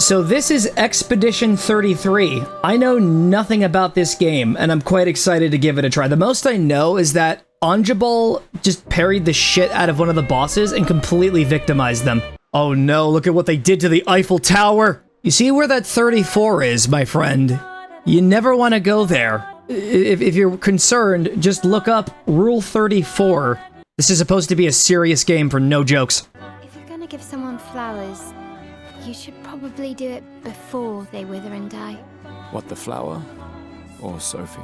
So this is Expedition 33. I know nothing about this game, and I'm quite excited to give it a try. The most I know is that Anjabal just parried the shit out of one of the bosses and completely victimized them. Oh no, look at what they did to the Eiffel Tower! You see where that 34 is, my friend? You never want to go there. If you're concerned, just look up Rule 34. This is supposed to be a serious game for no jokes. If you're gonna give someone flowers, you should probably do it before they wither and die. What, the flower? Or Sophie?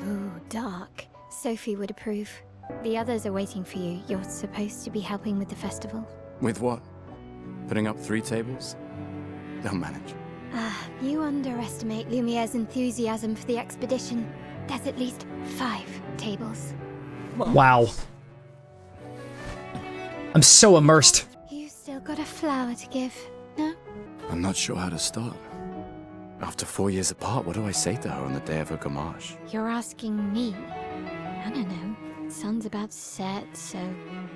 Ooh, dark. Sophie would approve. The others are waiting for you. You're supposed to be helping with the festival. With what? Putting up 3 tables? They'll manage. You underestimate Lumiere's enthusiasm for the expedition. There's at least 5 tables. Wow. I'm so immersed. You still got a flower to give, no? I'm not sure how to start. After 4 years apart, what do I say to her on the day of her gamage? You're asking me? I don't know. Sun's about to set, so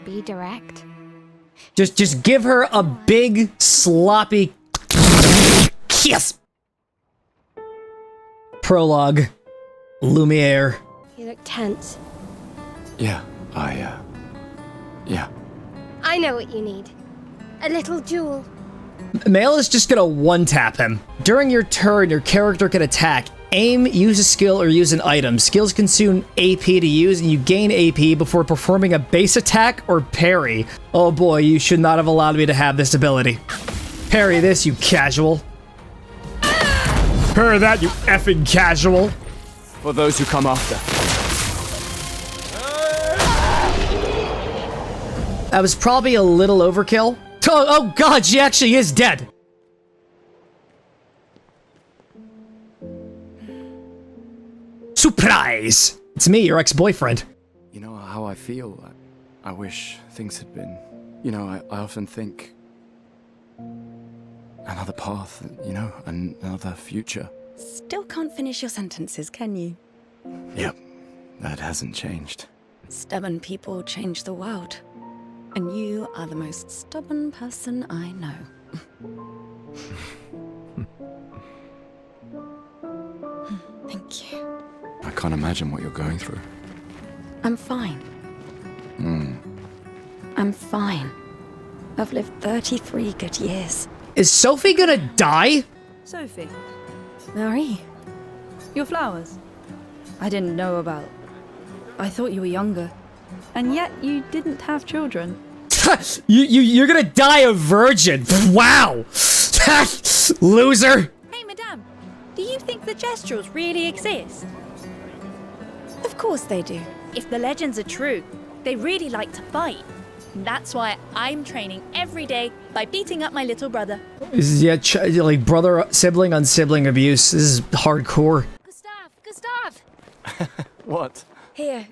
be direct. Just give her a big, sloppy kiss. Prologue. Lumiere. You look tense. Yeah, yeah. I know what you need. A little jewel. Mail is just gonna one-tap him. During your turn, your character can attack, aim, use a skill, or use an item. Skills consume AP to use, and you gain AP before performing a base attack or parry. Oh boy, you should not have allowed me to have this ability. Parry this, you casual. Parry that, you effing casual. For those who come after. That was probably a little overkill. Oh god, she actually is dead. Surprise! It's me, your ex-boyfriend. You know how I feel? I wish things had been... You know, I often think... Another path, you know, another future. Still can't finish your sentences, can you? Yep, that hasn't changed. Stubborn people change the world. And you are the most stubborn person I know. Thank you. I can't imagine what you're going through. I'm fine. I'm fine. I've lived 33 good years. Is Sophie gonna die? Sophie, Marie, your flowers. I didn't know about. I thought you were younger. And yet you didn't have children. You're gonna die a virgin. Wow. Loser. Hey, madame, do you think the Gestrels really exist? of course they do. If the legends are true, they really like to fight. That's why I'm training every day by beating up my little brother. Yeah, like brother, sibling on sibling abuse. This is hardcore. Gustav! What? Here,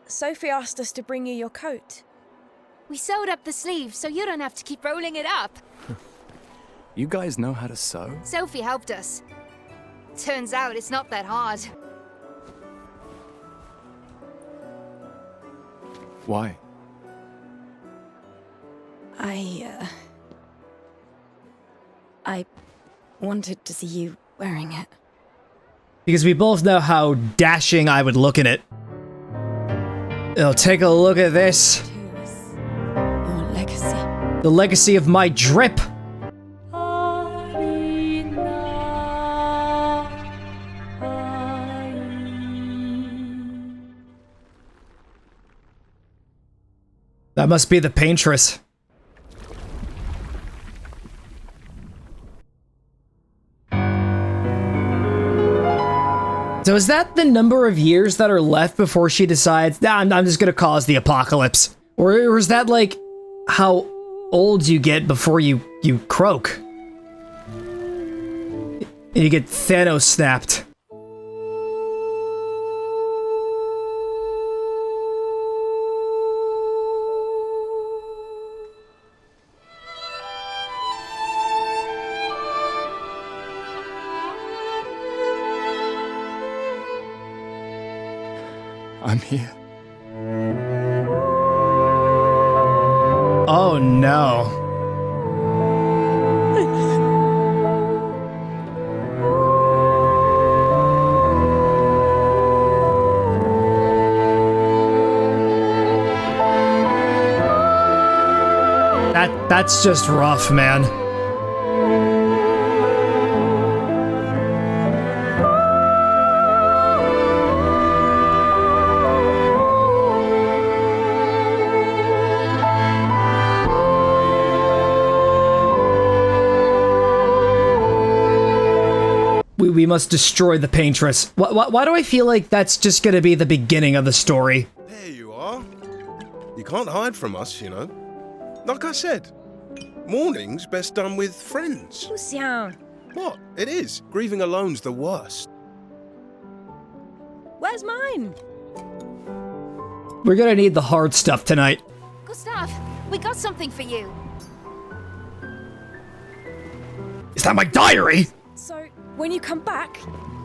Sophie asked us to bring you your coat. We sewed up the sleeve so you don't have to keep rolling it up. You guys know how to sew? Sophie helped us. Turns out it's not that hard. Why? I wanted to see you wearing it. Because we both know how dashing I would look in it. Take a look at this. Your legacy. The legacy of my drip. That must be the paintress. So is that the number of years that are left before she decides, nah, I'm just gonna cause the apocalypse? Or is that like how old you get before you croak? And you get Thanos snapped. I'm here. Oh no. That's just rough, man. We must destroy the paintress. Why do I feel like that's just gonna be the beginning of the story? There you are. You can't hide from us, you know. Like I said, mourning's best done with friends. Lucian, What? It is. Grieving alone's the worst. where's mine? We're gonna need the hard stuff tonight. Gustav, we got something for you. Is that my diary? So, when you come back,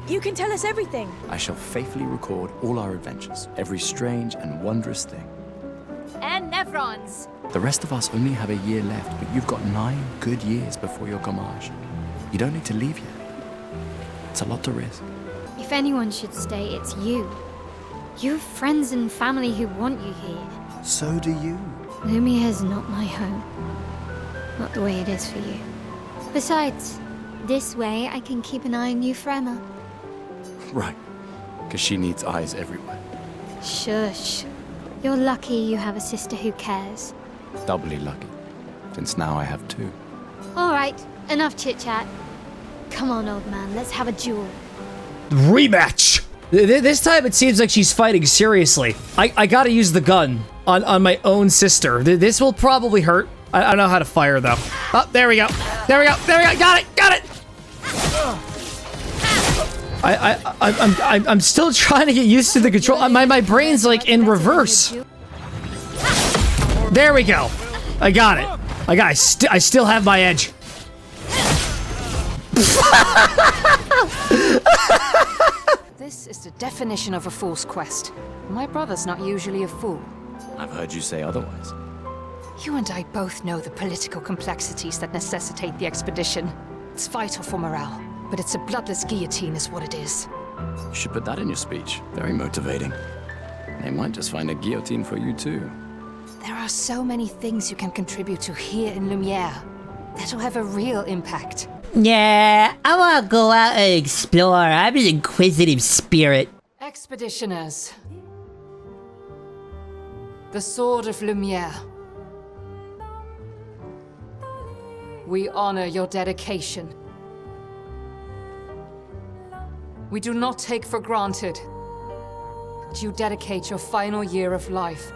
you can tell us everything. I shall faithfully record all our adventures, every strange and wondrous thing. And Nevron's. The rest of us only have a year left, but you've got 9 good years before your gommage. You don't need to leave yet. It's a lot to risk. If anyone should stay, it's you. You have friends and family who want you here. So do you. Lumiere's not my home. Not the way it is for you. Besides, this way I can keep an eye on you forever. Right. Because she needs eyes everywhere. Shush. You're lucky you have a sister who cares. Doubly lucky, since now I have 2. Alright, enough chit-chat. Come on, old man, let's have a duel. Rematch! This time it seems like she's fighting seriously. I gotta use the gun on my own sister. This will probably hurt. I don't know how to fire though. Oh, there we go. There we go. There we go. Got it. Got it. I'm still trying to get used to the control. My brain's like in reverse. There we go. I got it. I still have my edge. This is the definition of a fool's quest. My brother's not usually a fool. I've heard you say otherwise. You and I both know the political complexities that necessitate the expedition. It's vital for morale, but it's a bloodless guillotine is what it is. You should put that in your speech. Very motivating. They might just find a guillotine for you too. There are so many things you can contribute to here in Lumiere that'll have a real impact. Yeah, I want to go out and explore. I'm an inquisitive spirit. Expeditioners. The Sword of Lumiere. We honor your dedication. We do not take for granted that you dedicate your final year of life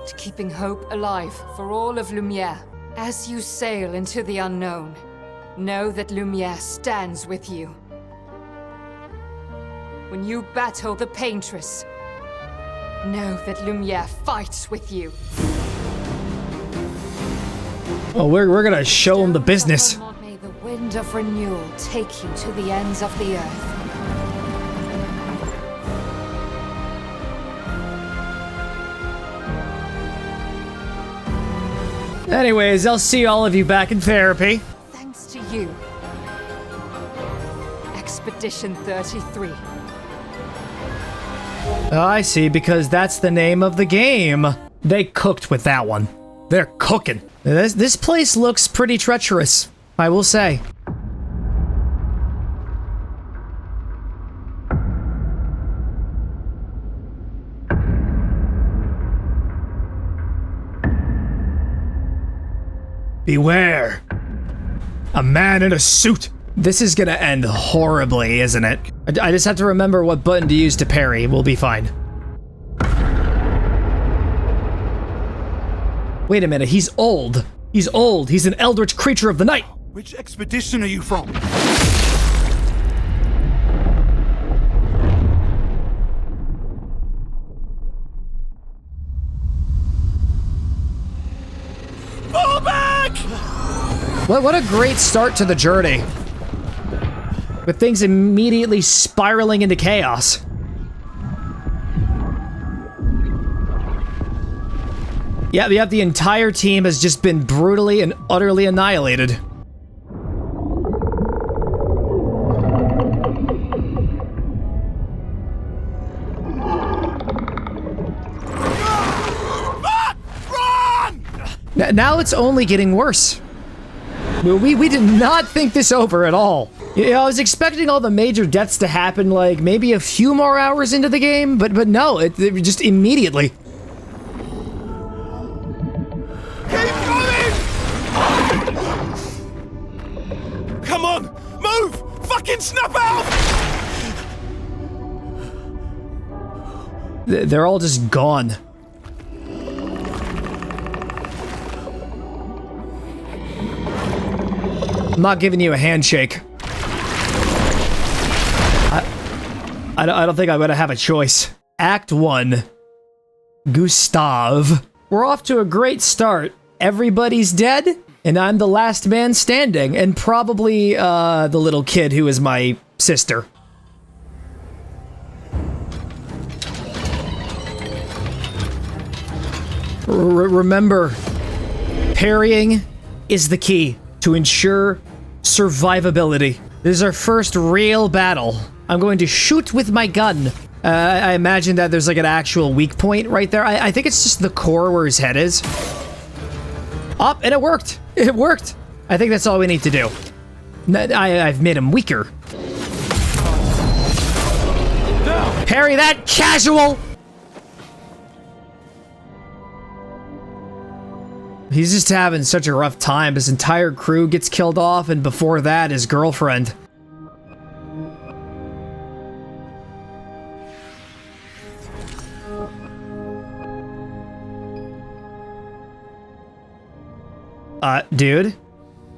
to keeping hope alive for all of Lumiere. As you sail into the unknown, know that Lumiere stands with you. When you battle the Paintress, know that Lumiere fights with you. Oh, we're gonna show him the business. May the wind of renewal take you to the ends of the earth. Anyways, I'll see all of you back in therapy. Thanks to you. Expedition 33. Oh, I see, because that's the name of the game. They cooked with that one. They're cooking. This place looks pretty treacherous, I will say. Beware. A man in a suit. This is gonna end horribly, isn't it? I just have to remember what button to use to parry. We'll be fine. Wait a minute, he's old. He's old. He's an eldritch creature of the night. Which expedition are you from? Fall back! What a great start to the journey. With things immediately spiraling into chaos. Yep, the entire team has just been brutally and utterly annihilated. Now it's only getting worse. We did not think this over at all. You know, I was expecting all the major deaths to happen like maybe a few more hours into the game, but no, it just immediately. Keep going! Come on, move! Fucking snap out! They're all just gone. I'm not giving you a handshake. I don't think I'm gonna have a choice. Act 1. Gustav. We're off to a great start. Everybody's dead, and I'm the last man standing, and probably the little kid who is my sister. Remember, parrying is the key to ensure survivability. This is our first real battle. I'm going to shoot with my gun. I imagine that there's like an actual weak point right there. I think it's just the core where his head is. Up, and it worked. It worked. I think that's all we need to do. I've made him weaker. Parry that, casual! He's just having such a rough time. His entire crew gets killed off, and before that, his girlfriend. Dude,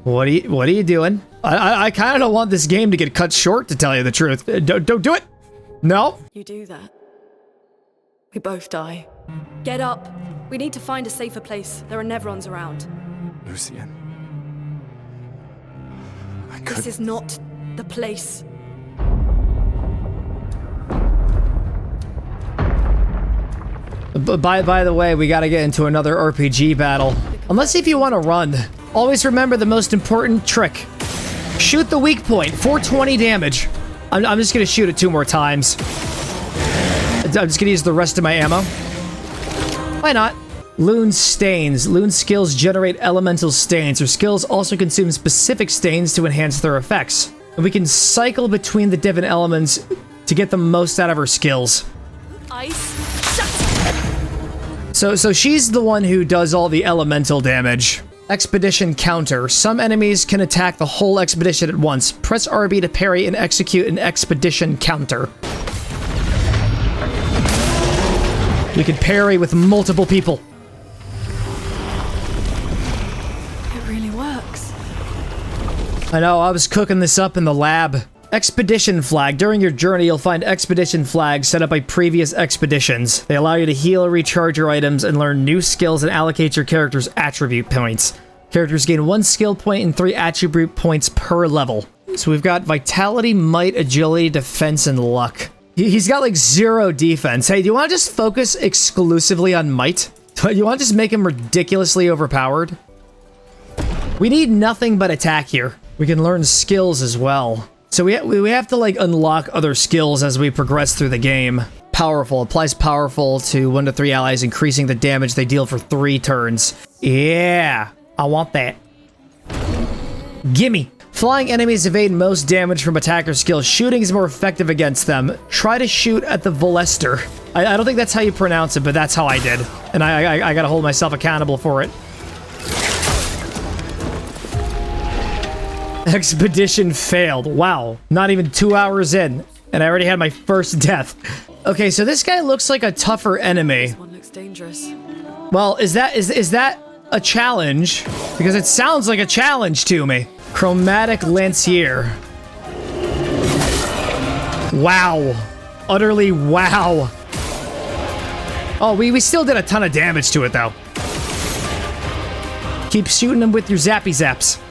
what are you doing? I kind of don't want this game to get cut short, to tell you the truth. Don't do it. No. You do that, we both die. Get up. We need to find a safer place. There are Nevrons around. Lucien. This is not the place. By the way, we gotta get into another RPG battle. Unless if you want to run. Always remember the most important trick. Shoot the weak point, 420 damage. I'm just gonna shoot it 2 more times. I'm just gonna use the rest of my ammo. Why not? Loon stains. Loon skills generate elemental stains. Her skills also consume specific stains to enhance their effects. And we can cycle between the different elements to get the most out of her skills. Ice. Shut. So she's the one who does all the elemental damage. Expedition counter. Some enemies can attack the whole expedition at once. Press RB to parry and execute an expedition counter. We can parry with multiple people. It really works. I know, I was cooking this up in the lab. Expedition flag. During your journey, you'll find expedition flags set up by previous expeditions. They allow you to heal or recharge your items and learn new skills and allocate your character's attribute points. Characters gain 1 skill point and 3 attribute points per level. So we've got vitality, might, agility, defense, and luck. He's got like 0 defense. Hey, do you want to just focus exclusively on might? Do you want to just make him ridiculously overpowered? We need nothing but attack here. We can learn skills as well. So we have to like unlock other skills as we progress through the game. Powerful. Applies powerful to 1 to 3 allies, increasing the damage they deal for 3 turns. Yeah, I want that. Gimme. Flying enemies evade most damage from attacker skills. Shooting is more effective against them. Try to shoot at the Volester. I don't think that's how you pronounce it, but that's how I did. And I gotta hold myself accountable for it. Expedition failed. Wow. Not even 2 hours in, and I already had my first death. Okay, so this guy looks like a tougher enemy. This one looks dangerous. Well, is that a challenge? Because it sounds like a challenge to me. Chromatic Lancier. Wow. Utterly wow. Oh, we still did a ton of damage to it, though. Keep shooting them with your zappy zaps.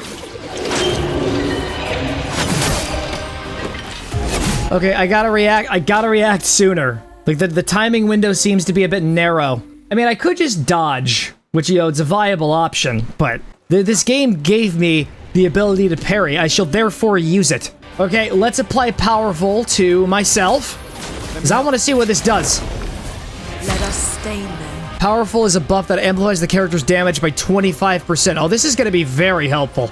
Okay, I gotta react sooner. Like, the timing window seems to be a bit narrow. I mean, I could just dodge, which, you know, it's a viable option, but this game gave me the ability to parry. I shall therefore use it. Okay, let's apply powerful to myself, because I want to see what this does. Let us stain them. Powerful is a buff that amplifies the character's damage by 25%. Oh, this is going to be very helpful.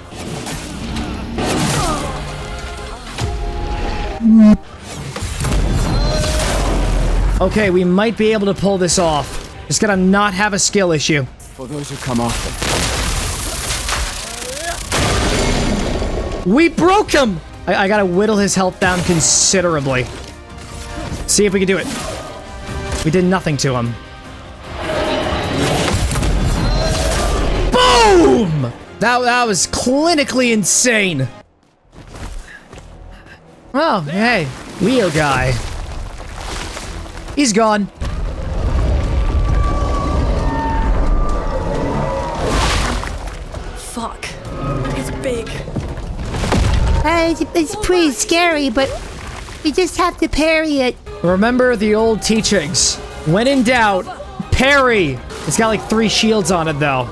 Okay, we might be able to pull this off. Just gotta not have a skill issue. For those who come after. We broke him! I gotta whittle his health down considerably. See if we can do it. We did nothing to him. Boom! That was clinically insane. Oh, hey, wheel guy. He's gone. Fuck. It's big. It's pretty scary, but we just have to parry it. Remember the old teachings. When in doubt, parry. It's got like 3 shields on it, though.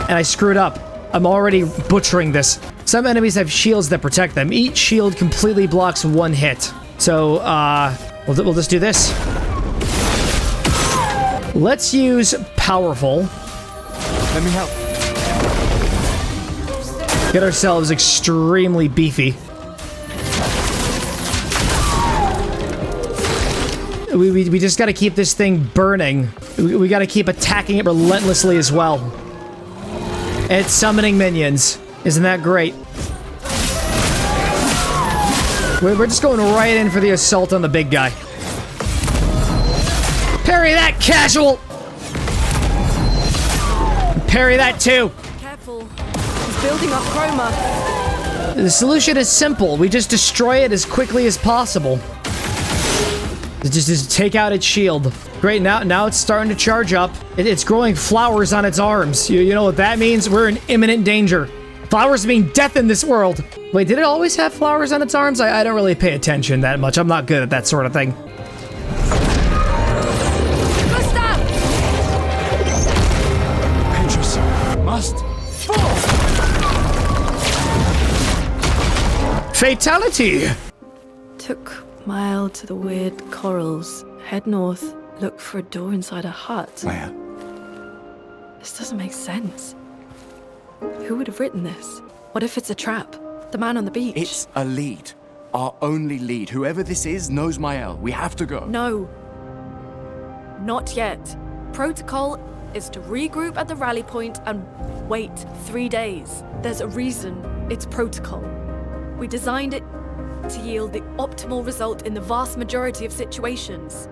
And I screwed up. I'm already butchering this. Some enemies have shields that protect them. Each shield completely blocks 1 hit. So, we'll just do this. Let's use powerful. Let me help. Get ourselves extremely beefy. We just gotta keep this thing burning. We gotta keep attacking it relentlessly as well. And it's summoning minions. Isn't that great? We're just going right in for the assault on the big guy. Parry that, casual! Parry that too! Careful. He's building up chroma. The solution is simple. We just destroy it as quickly as possible. Just take out its shield. Great, now it's starting to charge up. It's growing flowers on its arms. You know what that means? We're in imminent danger. Flowers mean death in this world. Wait, did it always have flowers on its arms? I don't really pay attention that much. I'm not good at that sort of thing. Petrus must fall. Fatality! Took Mile to the weird corals. Head north. Look for a door inside a hut. Claire. This doesn't make sense. Who would have written this? What if it's a trap? The man on the beach? It's a lead. Our only lead. Whoever this is knows Mael. We have to go. No. Not yet. Protocol is to regroup at the rally point and wait 3 days. There's a reason it's protocol. We designed it to yield the optimal result in the vast majority of situations.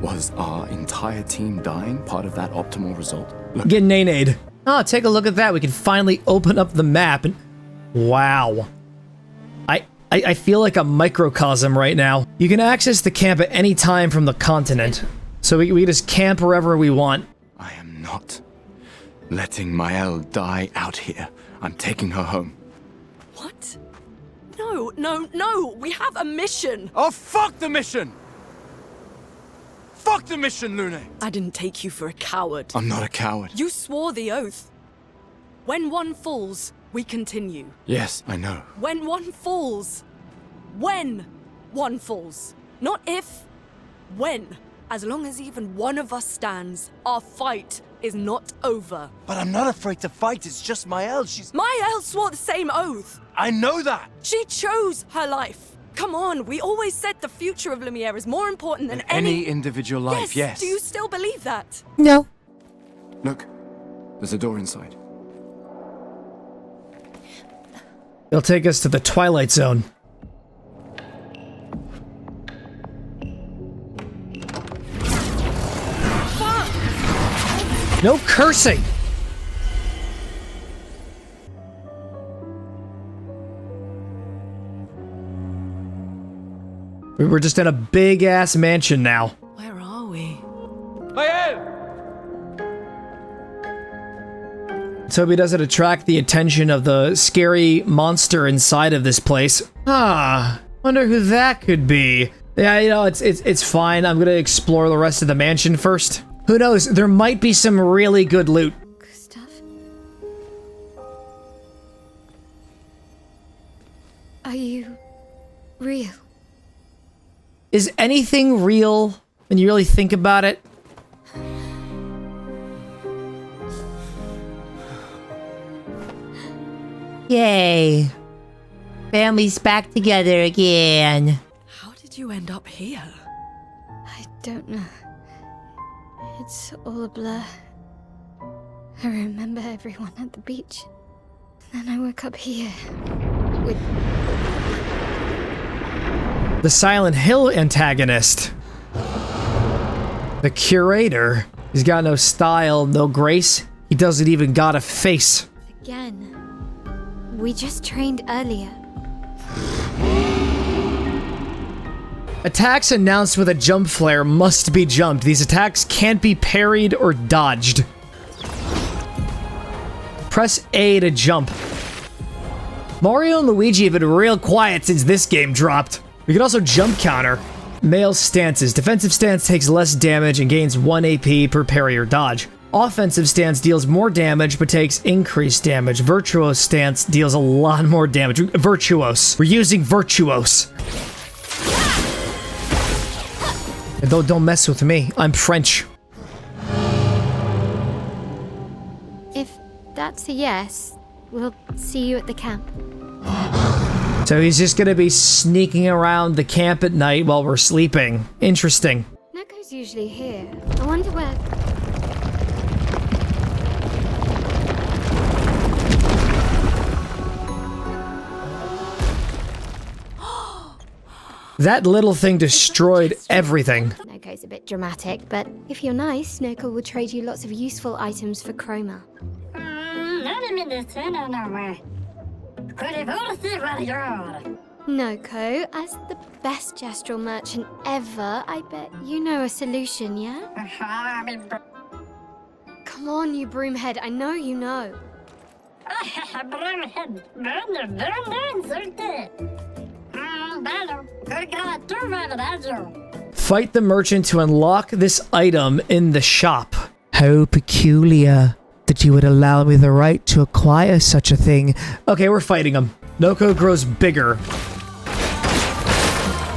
Was our entire team dying part of that optimal result? Look. Get Nade. Oh, take a look at that. We can finally open up the map. And wow. I feel like a microcosm right now. You can access the camp at any time from the continent. So we can just camp wherever we want. I am not letting Mael die out here. I'm taking her home. What? No. We have a mission. Oh, fuck the mission! Fuck the mission, Lune! I didn't take you for a coward. I'm not a coward. You swore the oath. When one falls, we continue. Yes, I know. When one falls. When one falls. Not if. When. As long as even one of us stands, our fight is not over. But I'm not afraid to fight, it's just Mael, she's... Mael swore the same oath! I know that! She chose her life! Come on, we always said the future of Lumiere is more important than any individual life, yes. Do you still believe that? No. Look, there's a door inside. It'll take us to the Twilight Zone. No cursing! We're just in a big-ass mansion now. Where are we? Toby doesn't attract the attention of the scary monster inside of this place. Wonder who that could be. Yeah, you know, it's fine. I'm gonna explore the rest of the mansion first. Who knows? There might be some really good loot. Gustav? Are you real? Is anything real when you really think about it? Yay. families back together again. How did you end up here? I don't know. It's all a blur. I remember everyone at the beach. Then I woke up here. With... The Silent Hill antagonist. The curator. He's got no style, no grace. He doesn't even got a face. Again. We just trained earlier. Attacks announced with a jump flare must be jumped. These attacks can't be parried or dodged. Press A to jump. Mario and Luigi have been real quiet since this game dropped. We can also jump counter. Male stances. Defensive stance takes less damage and gains 1 AP per parry or dodge. Offensive stance deals more damage but takes increased damage. Virtuos stance deals a lot more damage. Virtuos. We're using Virtuos. And don't mess with me. I'm French. If that's a yes, we'll see you at the camp. So he's just gonna be sneaking around the camp at night while we're sleeping. Interesting. Neko's usually here. I wonder where... That little thing destroyed everything. Neko's a bit dramatic, but if you're nice, Neko will trade you lots of useful items for Chroma. Noko, as the best gestural merchant ever, I bet you know a solution, yeah? Come on, you broomhead, I know you know. Fight the merchant to unlock this item in the shop. How peculiar that you would allow me the right to acquire such a thing. Okay, we're fighting him. Noko grows bigger.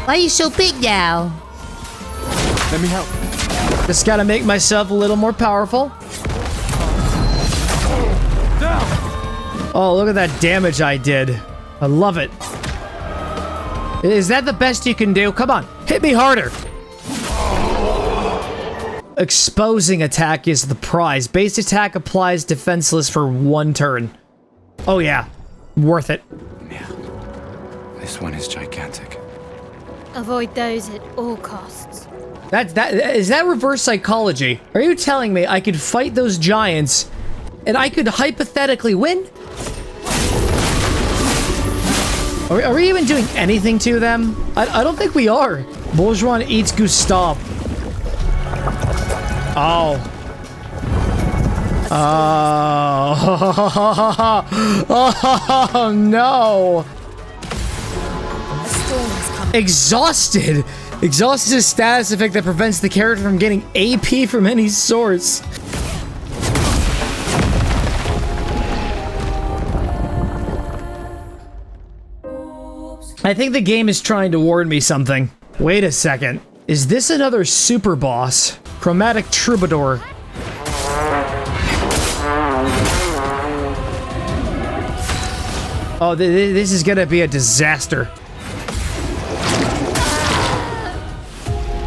Why are you so big now? Let me help. Just gotta make myself a little more powerful. Oh, look at that damage I did. I love it. Is that the best you can do? Come on, hit me harder. Exposing attack is the prize. Base attack applies defenseless for 1 turn. Oh yeah, worth it. Yeah, this one is gigantic. Avoid those at all costs. Is that reverse psychology? Are you telling me I could fight those giants and I could hypothetically win? Are we even doing anything to them? I don't think we are. Bourgeois eats Gustav. Oh. Oh no. Exhausted. Exhausted is a status effect that prevents the character from getting AP from any source. I think the game is trying to warn me something. Wait a second. Is this another super boss? Chromatic Troubadour. Oh, this is gonna be a disaster.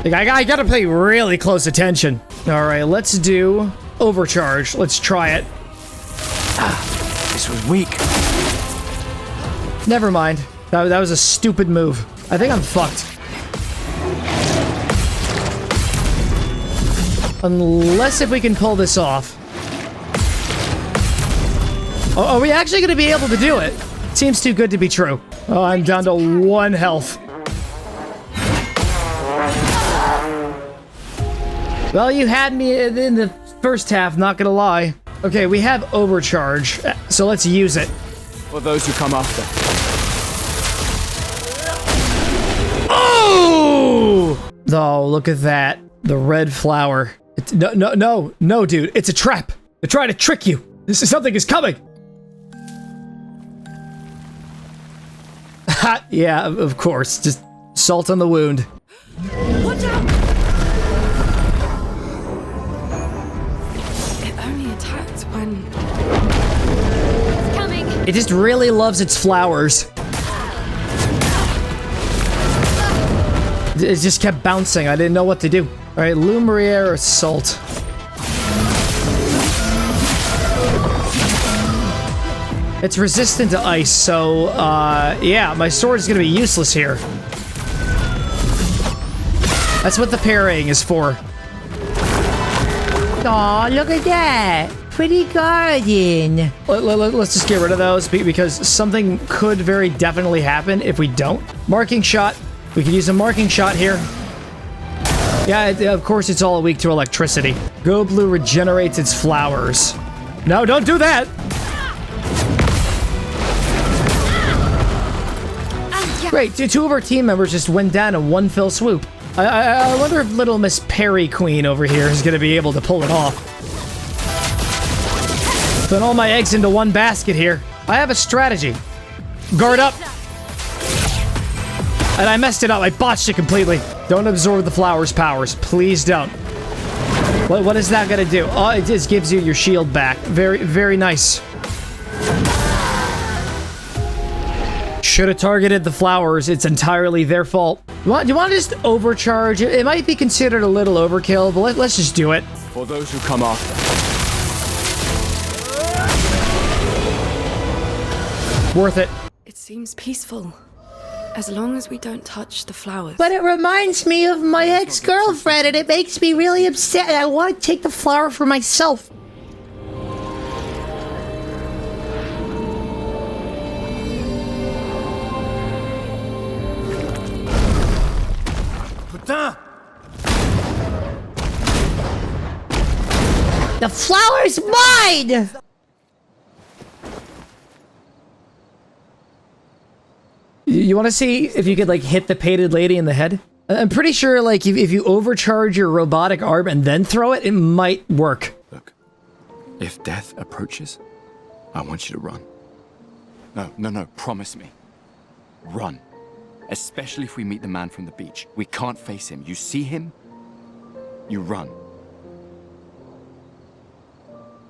Like, I gotta pay really close attention. Alright, let's do Overcharge. Let's try it. This was weak. Never mind. That was a stupid move. I think I'm fucked. Unless if we can pull this off. Oh, are we actually gonna be able to do it? Seems too good to be true. Oh, I'm down to 1 health. Well, you had me in the first half, not gonna lie. Okay, we have Overcharge, so let's use it. For those who come after. Oh! Oh, look at that. The red flower. No, dude. It's a trap. They're trying to trick you. Something is coming. Ha! Yeah, of course. Just salt on the wound. Watch out! It only attacks when... It's coming. It just really loves its flowers. It just kept bouncing. I didn't know what to do. All right, Lumiere Assault. It's resistant to ice, so, yeah, my sword is gonna be useless here. That's what the parrying is for. Aw, look at that. Pretty garden. Let's just get rid of those because something could very definitely happen if we don't. Marking shot. We could use a marking shot here. Yeah, of course it's all weak to electricity. Go Blue regenerates its flowers. No, don't do that! Great, two of our team members just went down in one fell swoop. I wonder if little Miss Parry Queen over here is going to be able to pull it off. Put all my eggs into one basket here. I have a strategy. Guard up. And I messed it up. I botched it completely. Don't absorb the flower's powers. Please don't. What is that going to do? Oh, it just gives you your shield back. Very, very nice. Should have targeted the flowers. It's entirely their fault. Do you want to just overcharge? It might be considered a little overkill, but let's just do it. For those who come after. Worth it. It seems peaceful. As long as we don't touch the flowers. But it reminds me of my ex-girlfriend, and it makes me really upset. I want to take the flower for myself. Putain! The flower's mine! You want to see if you could, like, hit the painted lady in the head? I'm pretty sure, like, if you overcharge your robotic arm and then throw it, it might work. Look, if death approaches, I want you to run. No, promise me. Run. Especially if we meet the man from the beach. We can't face him. You see him, you run.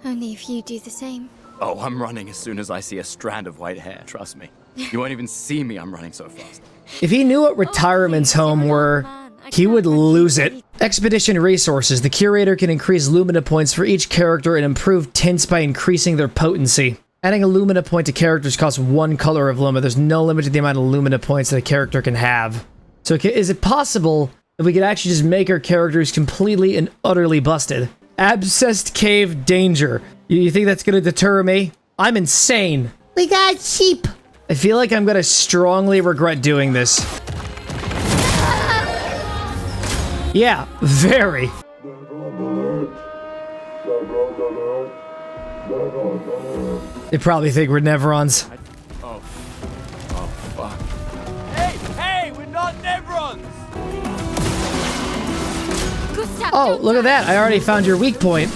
Only if you do the same. Oh, I'm running as soon as I see a strand of white hair, trust me. You won't even see me, I'm running so fast. If he knew what retirement's home were, he would lose it. Expedition resources. The curator can increase Lumina points for each character and improve tints by increasing their potency. Adding a Lumina point to characters costs 1 color of Luma. There's no limit to the amount of Lumina points that a character can have. So is it possible that we could actually just make our characters completely and utterly busted? Abscessed Cave Danger. You think that's gonna deter me? I'm insane. We got sheep. I feel like I'm gonna strongly regret doing this. Yeah, very. They probably think we're Nevrons. Oh, fuck. Hey, we're not Nevrons! Oh, look at that. I already found your weak point.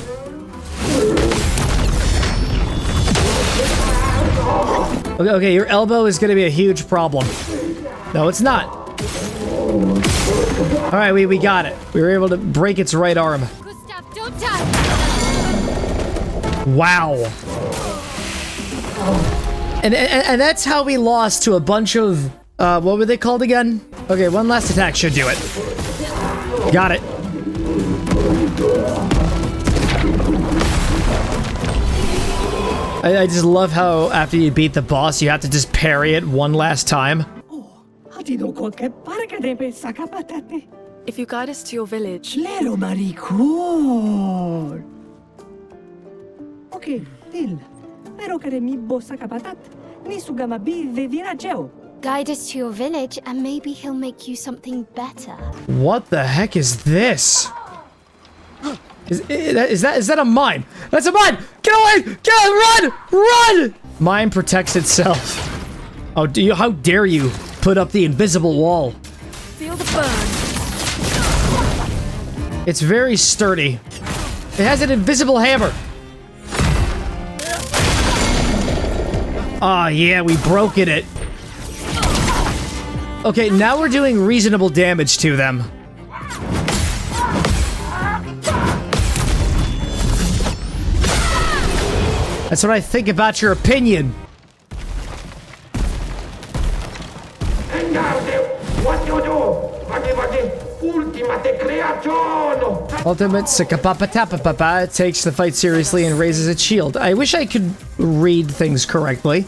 Okay, your elbow is going to be a huge problem. No, it's not. All right, we got it. We were able to break its right arm. Wow. And that's how we lost to a bunch of, what were they called again? Okay, one last attack should do it. Got it. I just love how after you beat the boss, you have to just parry it one last time. If you guide us to your village. Okay, Dil. Pero care mi bossa kapatat. Ni sugama bi vevinageo. Guide us to your village and maybe he'll make you something better. What the heck is this? Is that a mine? That's a mine! Get away! Get run! Run! Mine protects itself. Oh, how dare you put up the invisible wall? Feel the burn. It's very sturdy. It has an invisible hammer. Ah, yeah, we broken it. Okay, now we're doing reasonable damage to them. That's what I think about your opinion. And now, what you do? Ultimate Sakapapatapapapa takes the fight seriously and raises its shield. I wish I could read things correctly.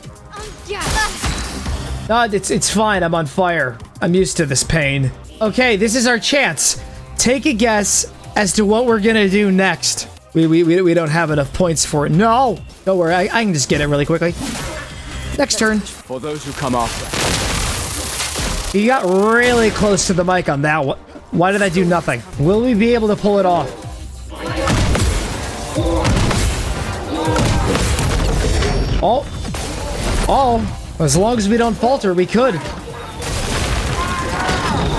No, it's fine. I'm on fire. I'm used to this pain. Okay, this is our chance. Take a guess as to what we're gonna do next. We don't have enough points for it. No! Don't worry, I can just get it really quickly. Next turn. For those who come after. You got really close to the mic on that one. Why did I do nothing? Will we be able to pull it off? Oh, as long as we don't falter, we could.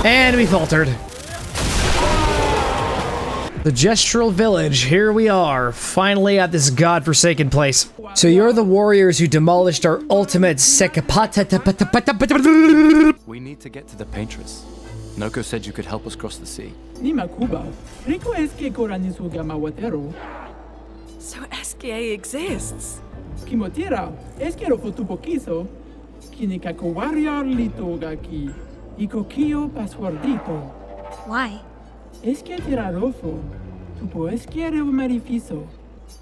And we faltered. The Gestural Village, here we are, finally at this godforsaken place. So you're the warriors who demolished our ultimate Sekapata. We need to get to the Paintress. Noko said you could help us cross the sea. So SKA exists? Kimotira, eskero fotupokiso, kinikaku warrior litogaki, ikokio passwordito. Why? Eske tirarofo, tupo eskere marifiso.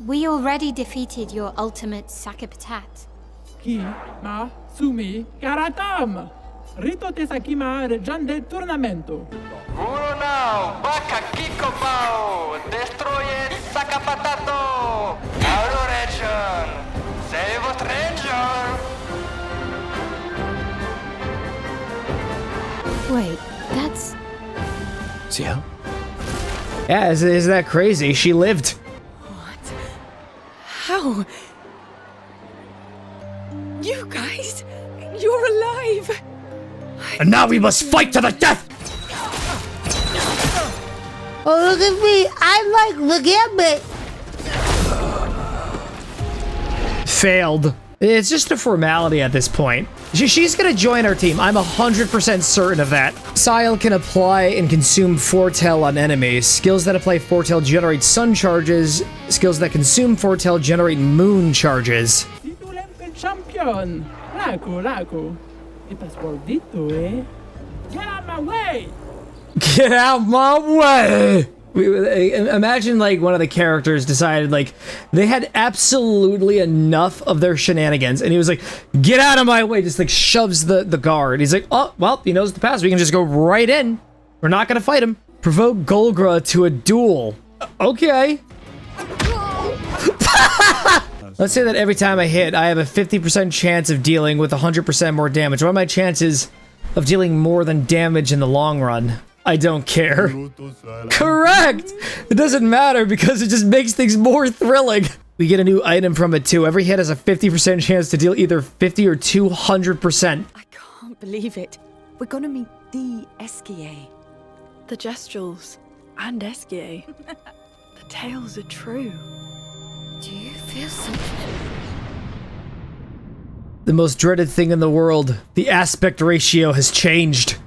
We already defeated your ultimate Sakapatat. Ki, ma, sumi, karatam! Rito te sakima rejande turnamento. Uno now, baka kiko pao, destroye Sakapatato! Adoration! Save a stranger! Wait, that's... See how? Yeah, isn't that crazy? She lived. What? How? You guys? You're alive! And now we must fight to the death! Oh, look at me! Look at me! Failed. It's just a formality at this point. She's gonna join our team. I'm 100% certain of that. Sile can apply and consume Foretell on enemies. Skills that apply Foretell generate sun charges. Skills that consume Foretell generate moon charges. Champion! Laco. It passwordito, eh? Get out my way! Get out my way! Imagine like one of the characters decided like they had absolutely enough of their shenanigans and he was like, get out of my way, just like shoves the guard. He's like, oh, well, he knows the pass. We can just go right in. We're not gonna fight him. Provoke Golgra to a duel. Okay. Let's say that every time I hit, I have a 50% chance of dealing with 100% more damage. What are my chances of dealing more than damage in the long run? I don't care. Correct! It doesn't matter because it just makes things more thrilling. We get a new item from it too. Every hit has a 50% chance to deal either 50 or 200%. I can't believe it. We're gonna meet the SKA. The Gestrals and SKA. The tales are true. Do you feel something? The most dreaded thing in the world. The aspect ratio has changed.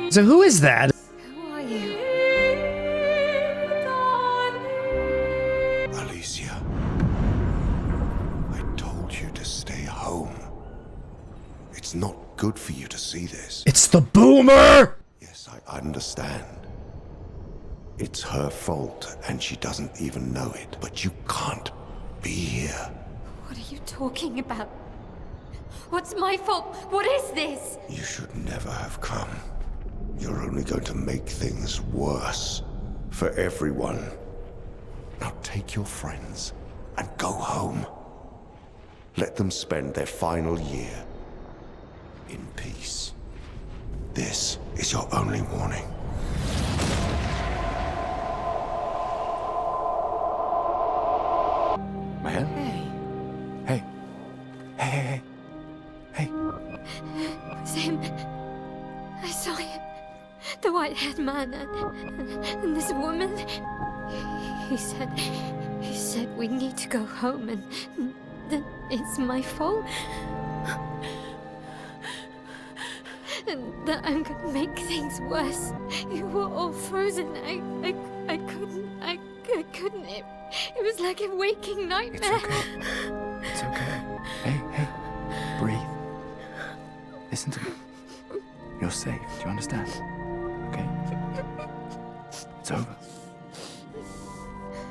So who is that? Who are you? Alicia, I told you to stay home. It's not good for you to see this. It's the boomer! Yes, I understand. It's her fault, and she doesn't even know it. But you can't be here. What are you talking about? What's my fault? What is this? You should never have come. You're only going to make things worse for everyone. Now take your friends and go home. Let them spend their final year in peace. This is your only warning. Man? Hey. Hey. It was him. I saw him. The white-haired man and this woman. He said we need to go home and that it's my fault. And that I'm gonna make things worse. You were all frozen. I couldn't. I couldn't. It was like a waking nightmare. It's okay. Hey, breathe. Listen to me. You're safe. Do you understand? Okay? It's over.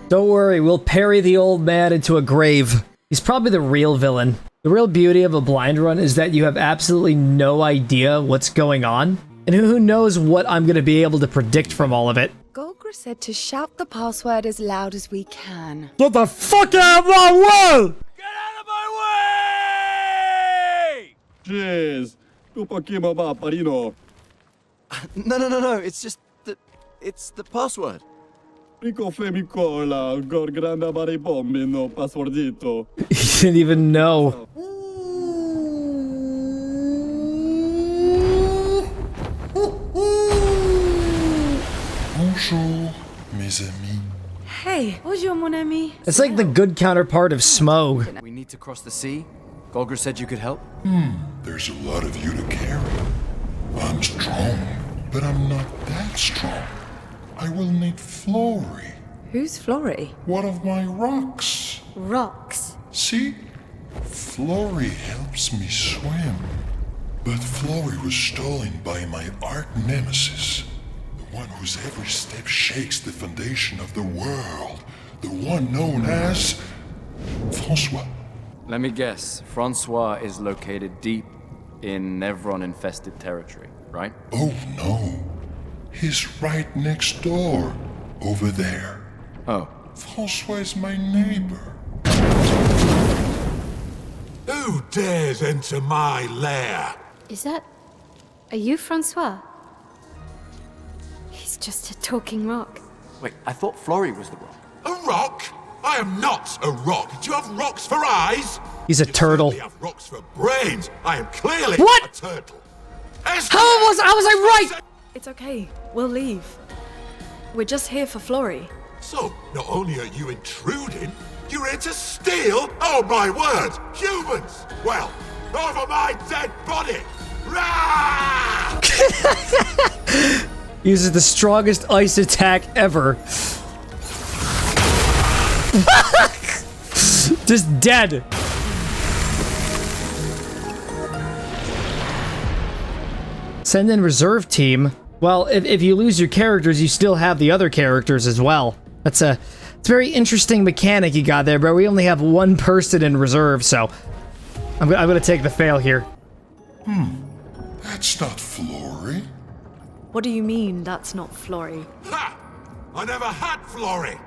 Don't worry, we'll parry the old man into a grave. He's probably the real villain. The real beauty of a blind run is that you have absolutely no idea what's going on, and who knows what I'm going to be able to predict from all of it. Golgra said to shout the password as loud as we can. Get the fuck out of my way! Jeez. Parino. No. It's just it's the password. Pico femicola, gorgranda baribombino, passwordito. He didn't even know. Bonjour, mes amis. Hey, bonjour, mon ami. It's like the good counterpart of Smog. We need to cross the sea. Golgra said you could help. There's a lot of you to carry. I'm strong, but I'm not that strong. I will need Flory. Who's Flory? One of my rocks. Rocks? See? Flory helps me swim. But Flory was stolen by my arch nemesis. The one whose every step shakes the foundation of the world. The one known as... Francois. Let me guess. Francois is located deep in Nevron-infested territory, right? Oh no. He's right next door. Over there. Oh. Francois is my neighbor. Who dares enter my lair? Is that... Are you Francois? He's just a talking rock. Wait, I thought Flory was the rock. A rock? I am not a rock. Do you have rocks for eyes? He's a turtle. You have rocks for brains. I am clearly What? a turtle. How was I right? It's okay. We'll leave. We're just here for Flory. So, not only are you intruding, you're here to steal? Oh my word! Humans! Well, over my dead body! Rah! Uses the strongest ice attack ever. Just dead. Send in reserve team. Well, if you lose your characters, you still have the other characters as well. It's a very interesting mechanic you got there, but we only have one person in reserve, so I'm gonna take the fail here. That's not Flory. What do you mean that's not Flory? Ha! I never had Flory!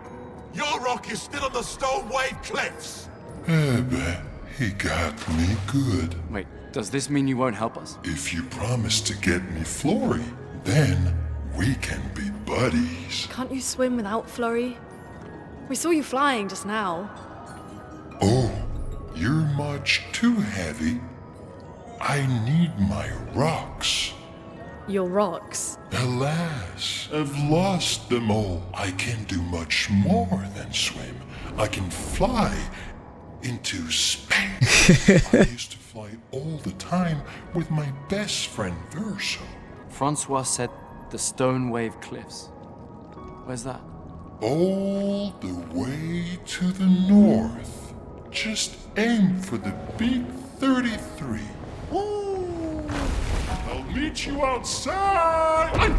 Your rock is still on the Stone Wave Cliffs! But he got me good. Wait, does this mean you won't help us? If you promise to get me Flory, then we can be buddies. Can't you swim without Flory? We saw you flying just now. Oh, you're much too heavy. I need my rocks. Your rocks? Alas, I've lost them all. I can do much more than swim. I can fly into space. I used to fly all the time with my best friend Verso. Francois said the Stone Wave Cliffs. Where's that? All the way to the north. Just aim for the big 33. I'll meet you outside!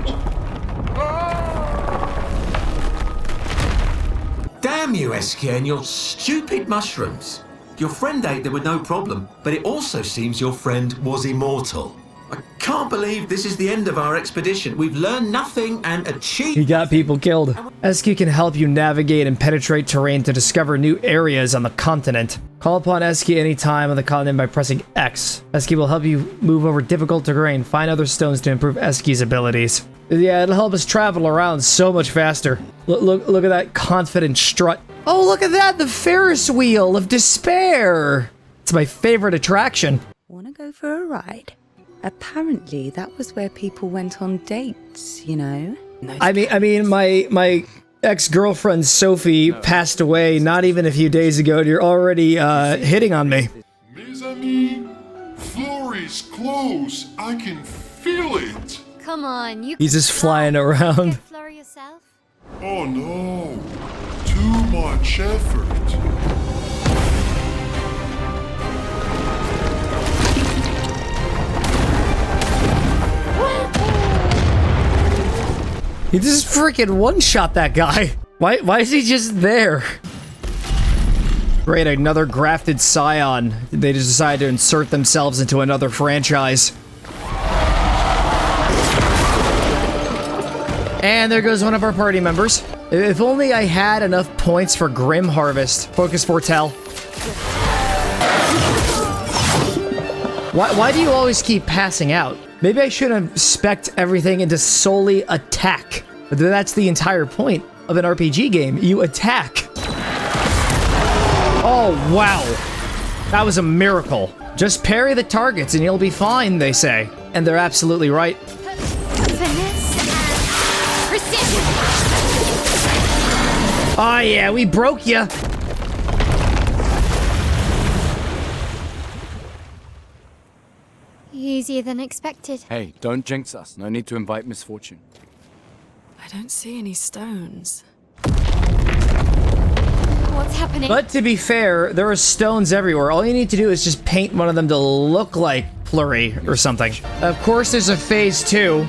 Damn you, Eskia, and your stupid mushrooms. Your friend ate them with no problem, but it also seems your friend was immortal. I can't believe this is the end of our expedition. We've learned nothing and achieved... He got people killed. Esky can help you navigate and penetrate terrain to discover new areas on the continent. Call upon Esky anytime on the continent by pressing X. Esky will help you move over difficult terrain, find other stones to improve Esky's abilities. Yeah, it'll help us travel around so much faster. Look at that confident strut. Oh, look at that, the Ferris wheel of despair. It's my favorite attraction. Wanna go for a ride? Apparently, that was where people went on dates, you know? I mean, my ex-girlfriend Sophie passed away not even a few days ago, and you're already hitting on me. Mes amis, Flory's close. I can feel it. Come on, you. He's just flying around. Flory yourself. Oh no, too too much effort. He just freaking one-shot that guy. Why is he just there? Great, another grafted scion. They just decided to insert themselves into another franchise. And there goes one of our party members. If only I had enough points for Grim Harvest. Focus Foretell. Why do you always keep passing out? Maybe I should have spec'd everything into solely attack. That's the entire point of an RPG game. You attack. Oh, wow. That was a miracle. Just parry the targets and you'll be fine, they say. And they're absolutely right. Oh yeah, we broke ya. Easier than expected. Hey, don't jinx us. No need to invite misfortune. I don't see any stones. What's happening? But to be fair, there are stones everywhere. All you need to do is just paint one of them to look like Flurry or something. Of course, there's a phase 2.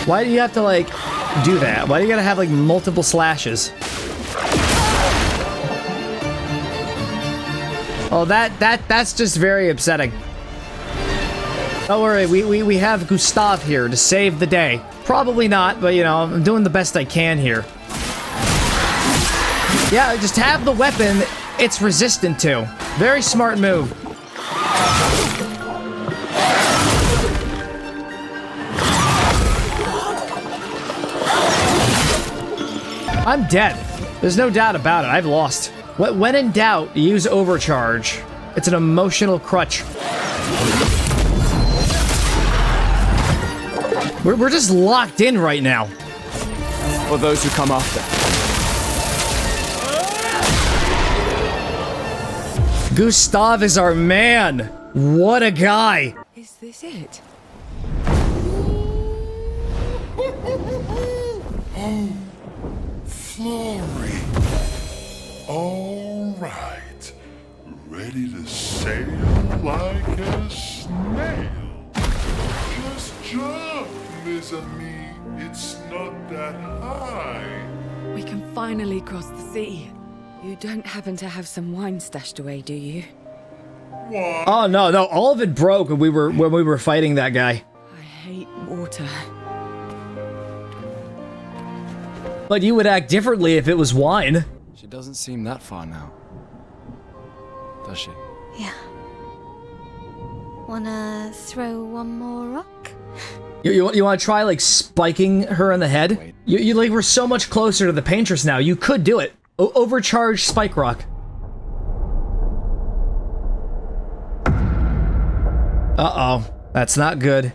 Why do you have to, like, do that? Why do you gotta have, like, multiple slashes? Oh, that's just very upsetting. Don't worry, we have Gustav here to save the day. Probably not, but, you know, I'm doing the best I can here. Yeah, just have the weapon it's resistant to. Very smart move. I'm dead. There's no doubt about it. I've lost. When in doubt, use overcharge. It's an emotional crutch. We're just locked in right now. For those who come after. Gustav is our man. What a guy. Is this it? Oh, Flurry. All right. Ready to sail like a snail. Just jump, mes amis. It's not that high. We can finally cross the sea. You don't happen to have some wine stashed away, do you? What? Oh no, all of it broke when we were fighting that guy. I hate water. But you would act differently if it was wine. She doesn't seem that far now. Does she? Yeah. Wanna throw one more rock? You want to try, like, spiking her in the head? You like, we're so much closer to the paintress now. You could do it. Overcharge spike rock. Uh-oh. That's not good.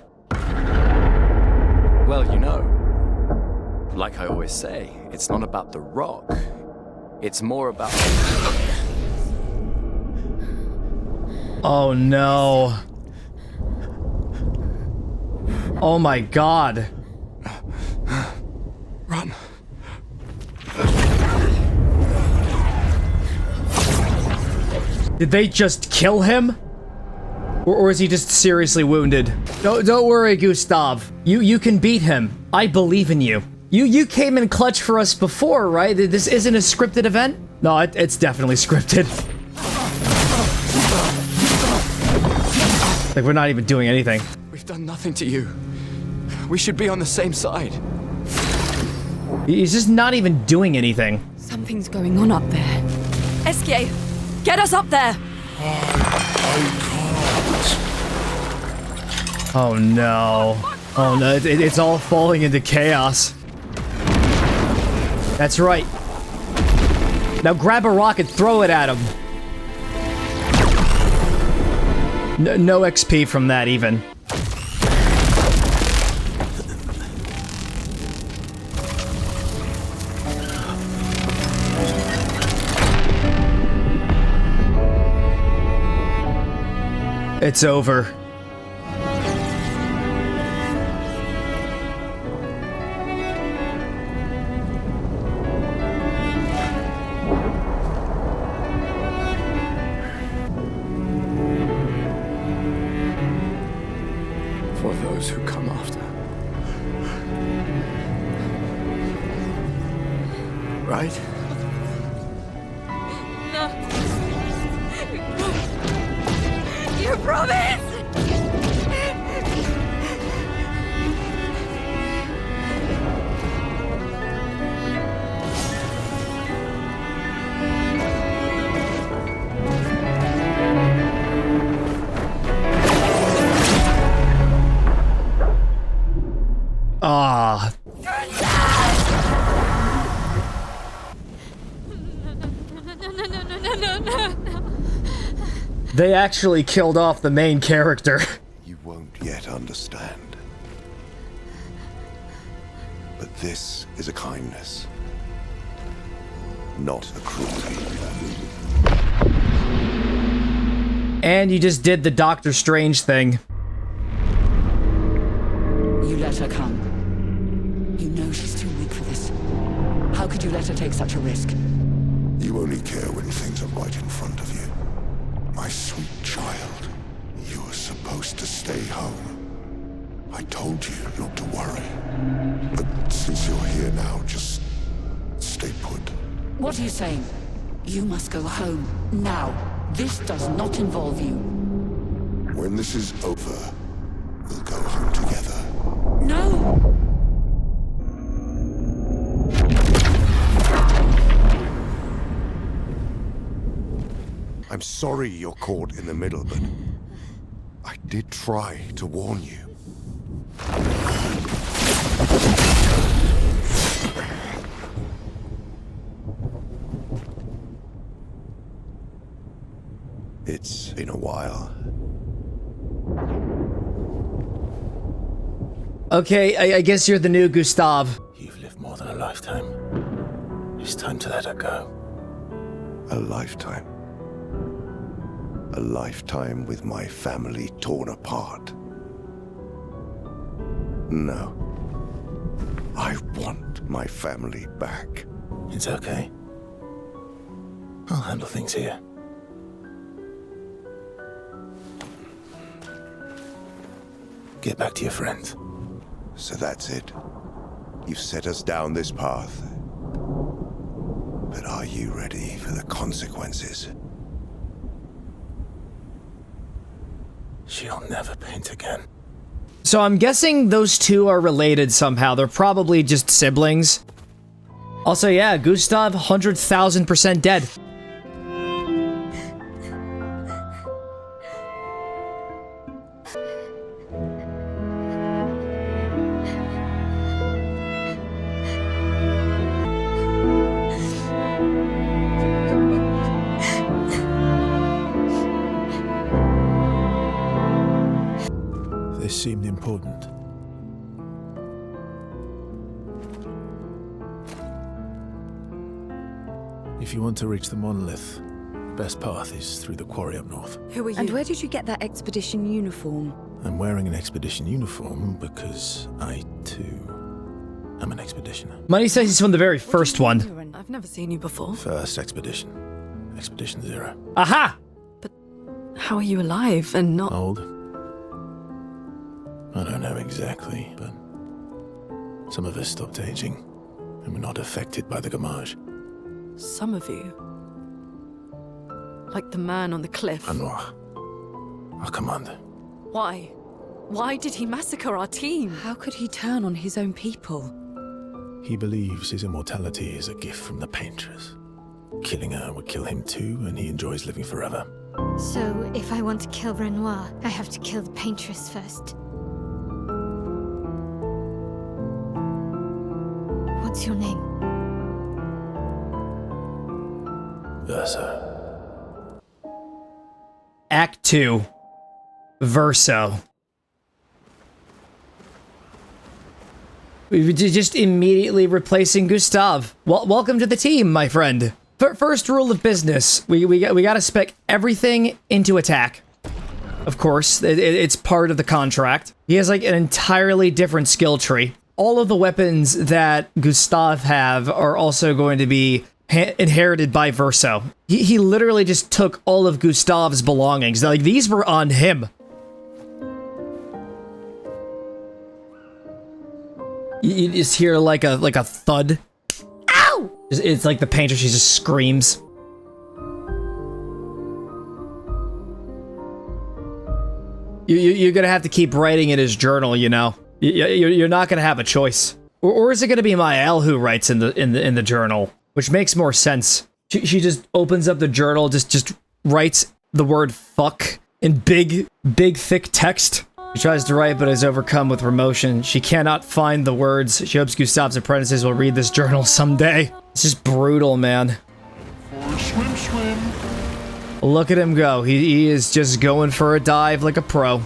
Well, you know, like I always say, it's not about the rock. It's more about... Oh, no. Oh, my God. Run. Did they just kill him? Or is he just seriously wounded? Don't worry, Gustav. You can beat him. I believe in you. You came in clutch for us before, right? This isn't a scripted event? No, it's definitely scripted. Like, we're not even doing anything. We've done nothing to you. We should be on the same side. He's just not even doing anything. Something's going on up there. Eskie, get us up there! Oh no. Oh no, it's all falling into chaos. That's right. Now grab a rock and throw it at him. No XP from that even. It's over. those who come after. Right? No. You promise! Ah. No. They actually killed off the main character. You won't yet understand. But this is a kindness, not a cruelty. And you just did the Doctor Strange thing. You let her come. You know she's too weak for this. How could you let her take such a risk? You only care when things are right in front of you. My sweet child, you were supposed to stay home. I told you not to worry. But since you're here now, just stay put. What are you saying? You must go home, now. This does not involve you. When this is over, we'll go home together. No! I'm sorry you're caught in the middle, but I did try to warn you. It's been a while. Okay, I guess you're the new Gustav. You've lived more than a lifetime. It's time to let her go. A lifetime. A lifetime with my family torn apart. No. I want my family back. It's okay. I'll handle things here. Get back to your friends. So that's it. You've set us down this path. But are you ready for the consequences? She'll never paint again. So I'm guessing those two are related somehow. They're probably just siblings. Also, yeah, Gustav, 100,000% dead. This seemed important. If you want to reach the monolith, the best path is through the quarry up north. Who are you? And where did you get that expedition uniform? I'm wearing an expedition uniform because I, too, am an expeditioner. Money says he's from the very first one. I've never seen you before. First expedition. Expedition 0. Aha! But how are you alive and not... Old? I don't know exactly, but some of us stopped aging and were not affected by the Gamage. Some of you? Like the man on the cliff? Anwar, our commander. Why? Why did he massacre our team? How could he turn on his own people? He believes his immortality is a gift from the Paintress. Killing her would kill him too, and he enjoys living forever. So, if I want to kill Renoir, I have to kill the Paintress first. What's your name? Verso. Act 2. Verso. We just immediately replacing Gustav. Welcome to the team, my friend. First rule of business, we gotta spec everything into attack. Of course, it's part of the contract. He has like an entirely different skill tree. All of the weapons that Gustav have are also going to be inherited by Verso. He literally just took all of Gustav's belongings. Like, these were on him. You just hear like a thud. Ow! It's like the painter, she just screams. You're gonna have to keep writing in his journal, you know. You're not gonna have a choice. Or is it gonna be Mael who writes in the journal? Which makes more sense. She just opens up the journal, just writes the word fuck in big thick text. She tries to write but is overcome with emotion. She cannot find the words. She hopes Gustav's apprentices will read this journal someday. It's just brutal, man. Swim, swim. Look at him go. He is just going for a dive like a pro.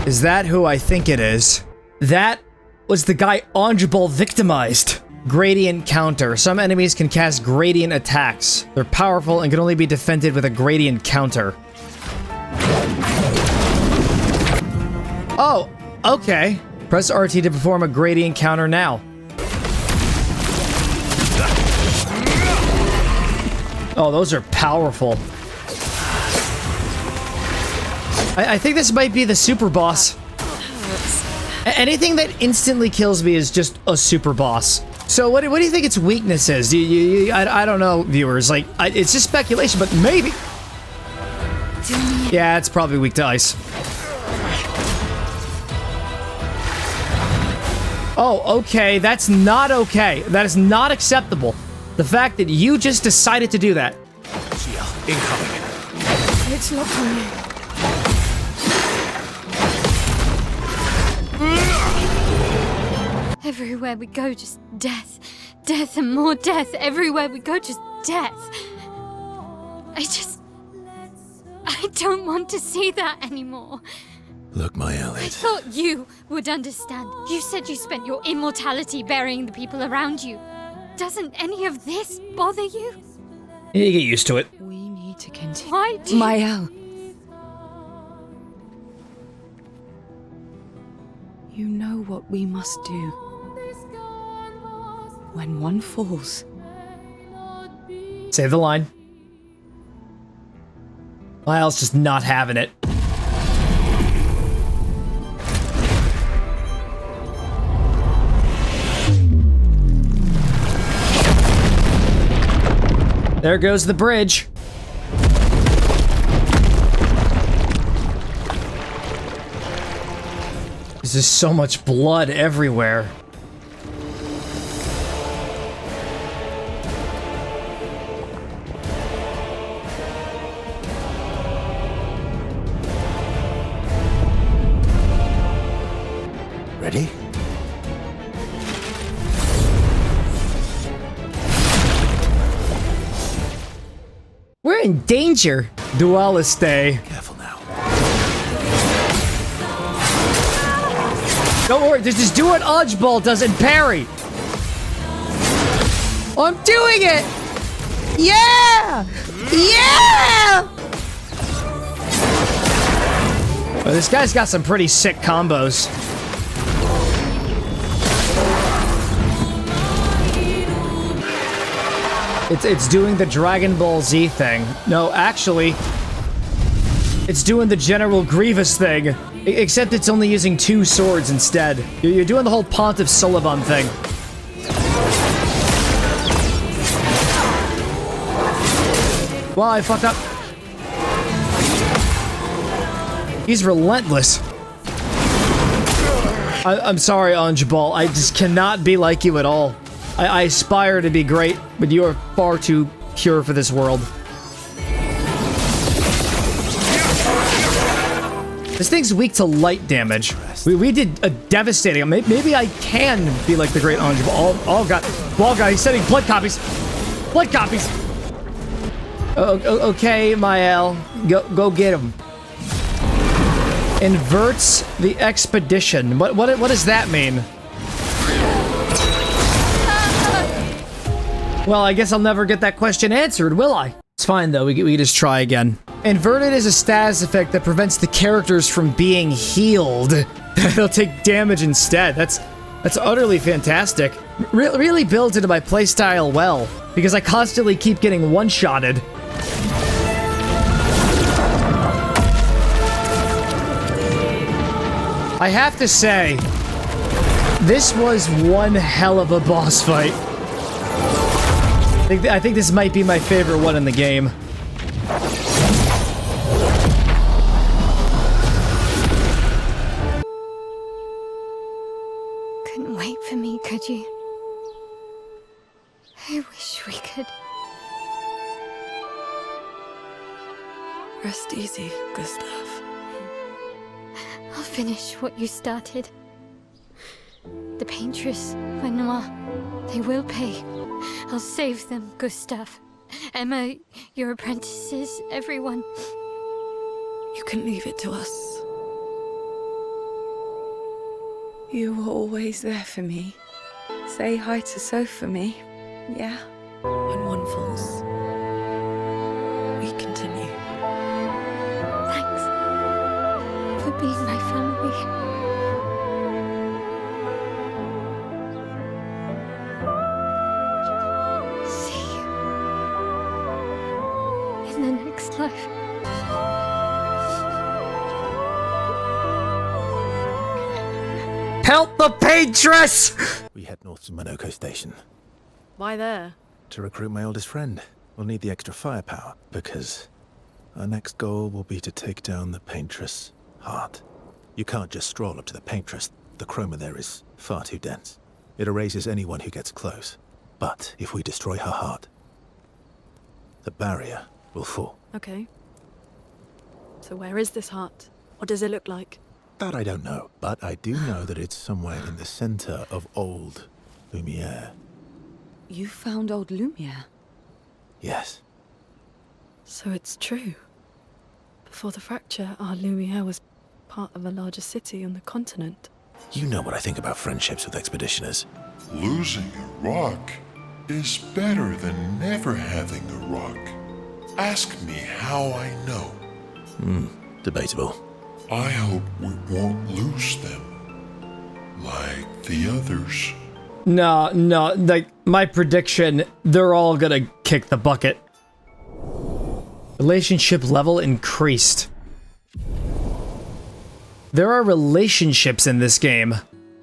Is that who I think it is? That was the guy Angebal victimized. Gradient counter. Some enemies can cast gradient attacks. They're powerful and can only be defended with a gradient counter. Oh, okay. Press RT to perform a gradient counter now. Oh, those are powerful. I think this might be the super boss. Anything that instantly kills me is just a super boss. So what do you think its weakness is? I don't know, viewers. Like, it's just speculation, but maybe. Yeah, it's probably weak to ice. Oh, okay. That's not okay. That is not acceptable. The fact that you just decided to do that. Incoming. It's locked on you. Everywhere we go, just death. Death and more death. Everywhere we go, just death. I don't want to see that anymore. Look, Mael, I thought you would understand. You said you spent your immortality burying the people around you. Doesn't any of this bother you? You get used to it. We need to continue. Why do you... Mael. You know what we must do. When one falls. Say the line. Miles just not having it. There goes the bridge. There's just so much blood everywhere. Ready? We're in danger. Dualiste. Careful now. Don't worry, just do what Odgeball does and parry. I'm doing it! Yeah! Yeah! Well, this guy's got some pretty sick combos. It's doing the Dragon Ball Z thing. No, actually, it's doing the General Grievous thing. Except it's only using 2 swords instead. You're doing the whole Pontiff Suliban thing. Well, I fucked up. He's relentless. I'm sorry, Angebal. I just cannot be like you at all. I aspire to be great, but you are far too pure for this world. This thing's weak to light damage. We did a devastating... Maybe I can be like the great Angebal. Oh god. Wall guy, he's sending blood copies. Blood copies! Okay, Mael. Go get him. Inverts the expedition. What does that mean? Well, I guess I'll never get that question answered, will I? It's fine, though. We just try again. Inverted is a status effect that prevents the characters from being healed. They'll take damage instead. That's utterly fantastic. Really builds into my playstyle well, because I constantly keep getting one-shotted. I have to say, this was one hell of a boss fight. I think this might be my favorite one in the game. Couldn't wait for me, could you? I wish we could. Rest easy, Gustav. I'll finish what you started. The paintress, Renoir, they will pay. I'll save them, Gustav. Emma, your apprentices, everyone. You can leave it to us. You were always there for me. Say hi to Soph for me. Yeah? When one falls, we continue. Thanks for being my family. See you in the next life. Help the paintress! We head north to Monoko Station. Why there? To recruit my oldest friend. We'll need the extra firepower, because our next goal will be to take down the paintress' heart. You can't just stroll up to the paintress. The chroma there is far too dense. It erases anyone who gets close. But if we destroy her heart, the barrier will fall. Okay. So where is this heart? What does it look like? That I don't know, but I do know that it's somewhere in the center of old Lumiere. You found old Lumiere? Yes. So it's true. Before the fracture, our Lumiere was part of a larger city on the continent. You know what I think about friendships with expeditioners. Losing a rock is better than never having a rock. Ask me how I know. Debatable. I hope we won't lose them. Like the others. No, like, my prediction, they're all gonna kick the bucket. Relationship level increased. There are relationships in this game.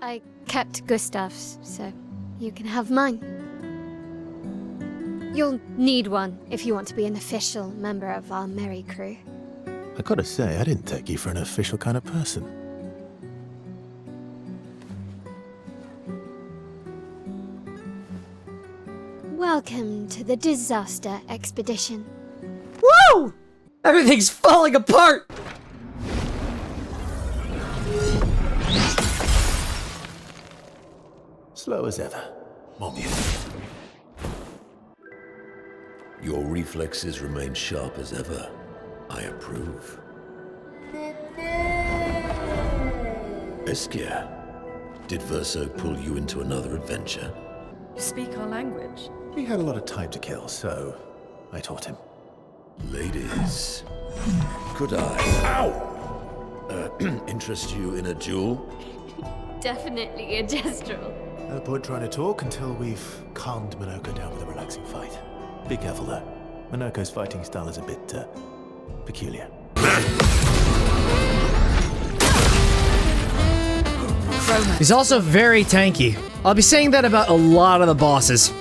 I kept Gustav's, so you can have mine. You'll need one if you want to be an official member of our merry crew. I gotta say, I didn't take you for an official kind of person. Welcome to the disaster expedition. Woo! Everything's falling apart! Slow as ever. More music. Your reflexes remain sharp as ever. I approve. Obscur, did Verso pull you into another adventure? You speak our language. He had a lot of time to kill, so I taught him. Ladies, could I, interest you in a duel? Definitely a gestural. No point trying to talk until we've calmed Monoko down with a relaxing fight. Be careful though. Monoko's fighting style is a bit, peculiar. He's also very tanky. I'll be saying that about a lot of the bosses.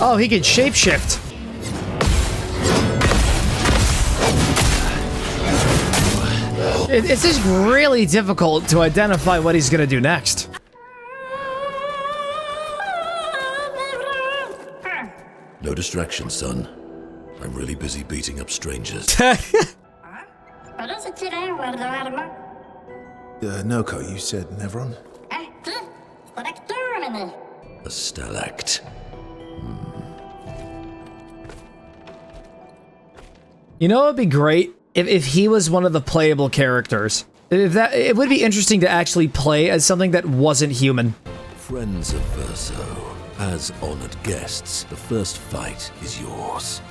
Oh, he can shapeshift. It's just really difficult to identify what he's gonna do next. No distraction, son. I'm really busy beating up strangers. Noko, you said Nevron? A stalact. You know what would be great? If he was one of the playable characters. It would be interesting to actually play as something that wasn't human. Friends of Verso, as honored guests, the first fight is yours.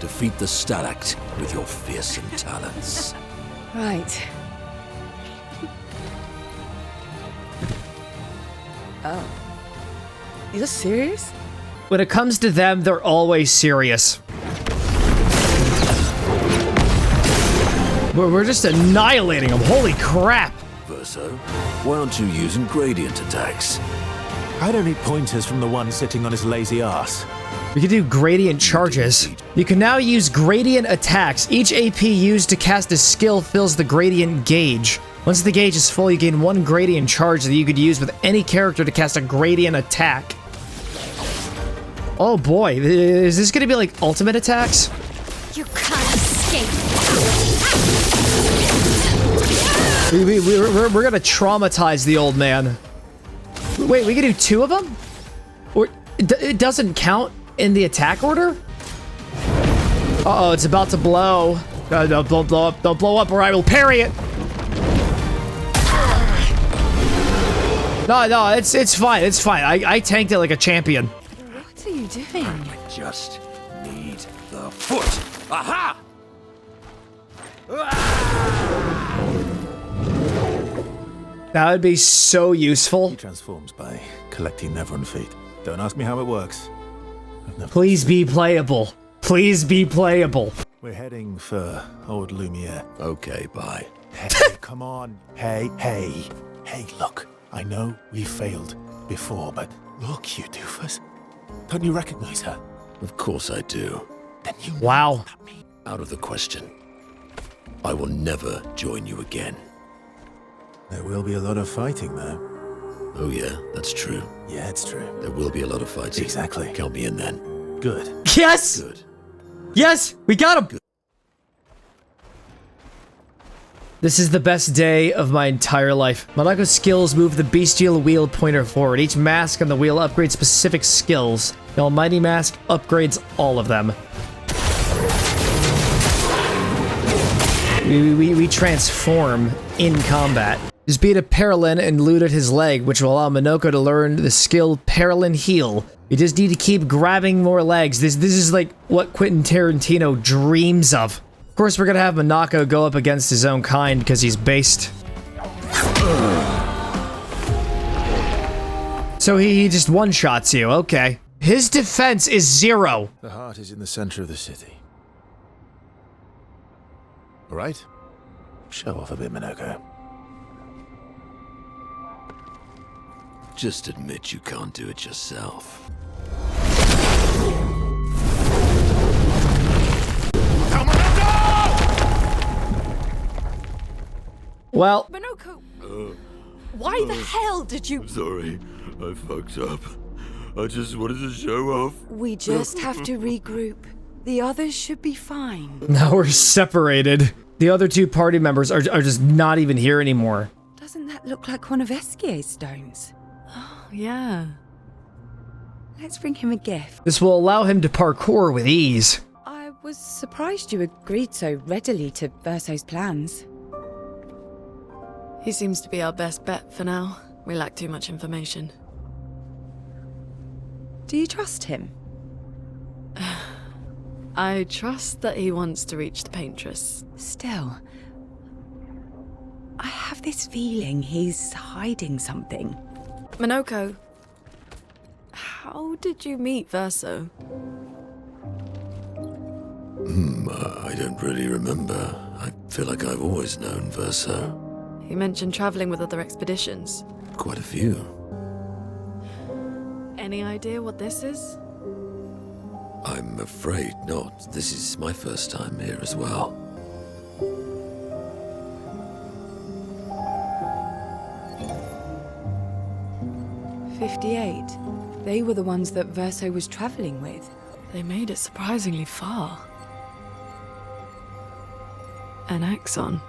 Defeat the stalact with your fearsome talents. Right. Oh. You're serious? When it comes to them, they're always serious. We're just annihilating them. Holy crap. Verso, why aren't you using gradient attacks? I don't need pointers from the one sitting on his lazy ass. We can do gradient charges. You can now use gradient attacks. Each AP used to cast a skill fills the gradient gauge. Once the gauge is full, you gain 1 gradient charge that you could use with any character to cast a gradient attack. Oh boy, is this gonna be like ultimate attacks? You can't escape. We're gonna traumatize the old man. Wait, we can do 2 of them? Or it doesn't count in the attack order? Uh-oh, it's about to blow. Don't blow up, don't blow up or I will parry it. No, it's fine, it's fine. I tanked it like a champion. What are you doing? I just need the foot. Aha! That would be so useful. He transforms by collecting Nevron feet. Don't ask me how it works. Please be playable. Please be playable. We're heading for old Lumiere. Okay, bye. Hey, come on. Hey, look. I know we failed before, but look, you doofus. Don't you recognize her? Of course I do. Then you Wow. Out of the question. I will never join you again. There will be a lot of fighting, though. Oh yeah, that's true. Yeah, it's true. There will be a lot of fighting. Exactly. Count me in then. Good. Yes! Good. Yes! We got him! Good. This is the best day of my entire life. Monaco's skills move the bestial wheel pointer forward. Each mask on the wheel upgrades specific skills. The almighty mask upgrades all of them. We transform in combat. Just beat a Parrying and looted his leg, which will allow Monoko to learn the skill Parrying Heal. We just need to keep grabbing more legs. This is like what Quentin Tarantino dreams of. Of course, we're gonna have Monoko go up against his own kind because he's based. So he just one-shots you, okay. His defense is 0. The heart is in the center of the city. All right? Show off a bit, Monoko. Just admit you can't do it yourself. Well, Monoko, why the hell did you... Sorry, I fucked up. I just wanted to show off. We just have to regroup. The others should be fine. now we're separated. The other 2 party members are just not even here anymore. Doesn't that look like one of Eskier's stones? Oh, yeah. Let's bring him a gift. This will allow him to parkour with ease. I was surprised you agreed so readily to Verso's plans. He seems to be our best bet for now. We lack too much information. Do you trust him? I trust that he wants to reach the Paintress. Still, I have this feeling he's hiding something. Monoko, how did you meet Verso? I don't really remember. I feel like I've always known Verso. He mentioned traveling with other expeditions. Quite a few. Any idea what this is? I'm afraid not. This is my first time here as well. "58. They were the ones that Verso was traveling with. They made it surprisingly far. An axon.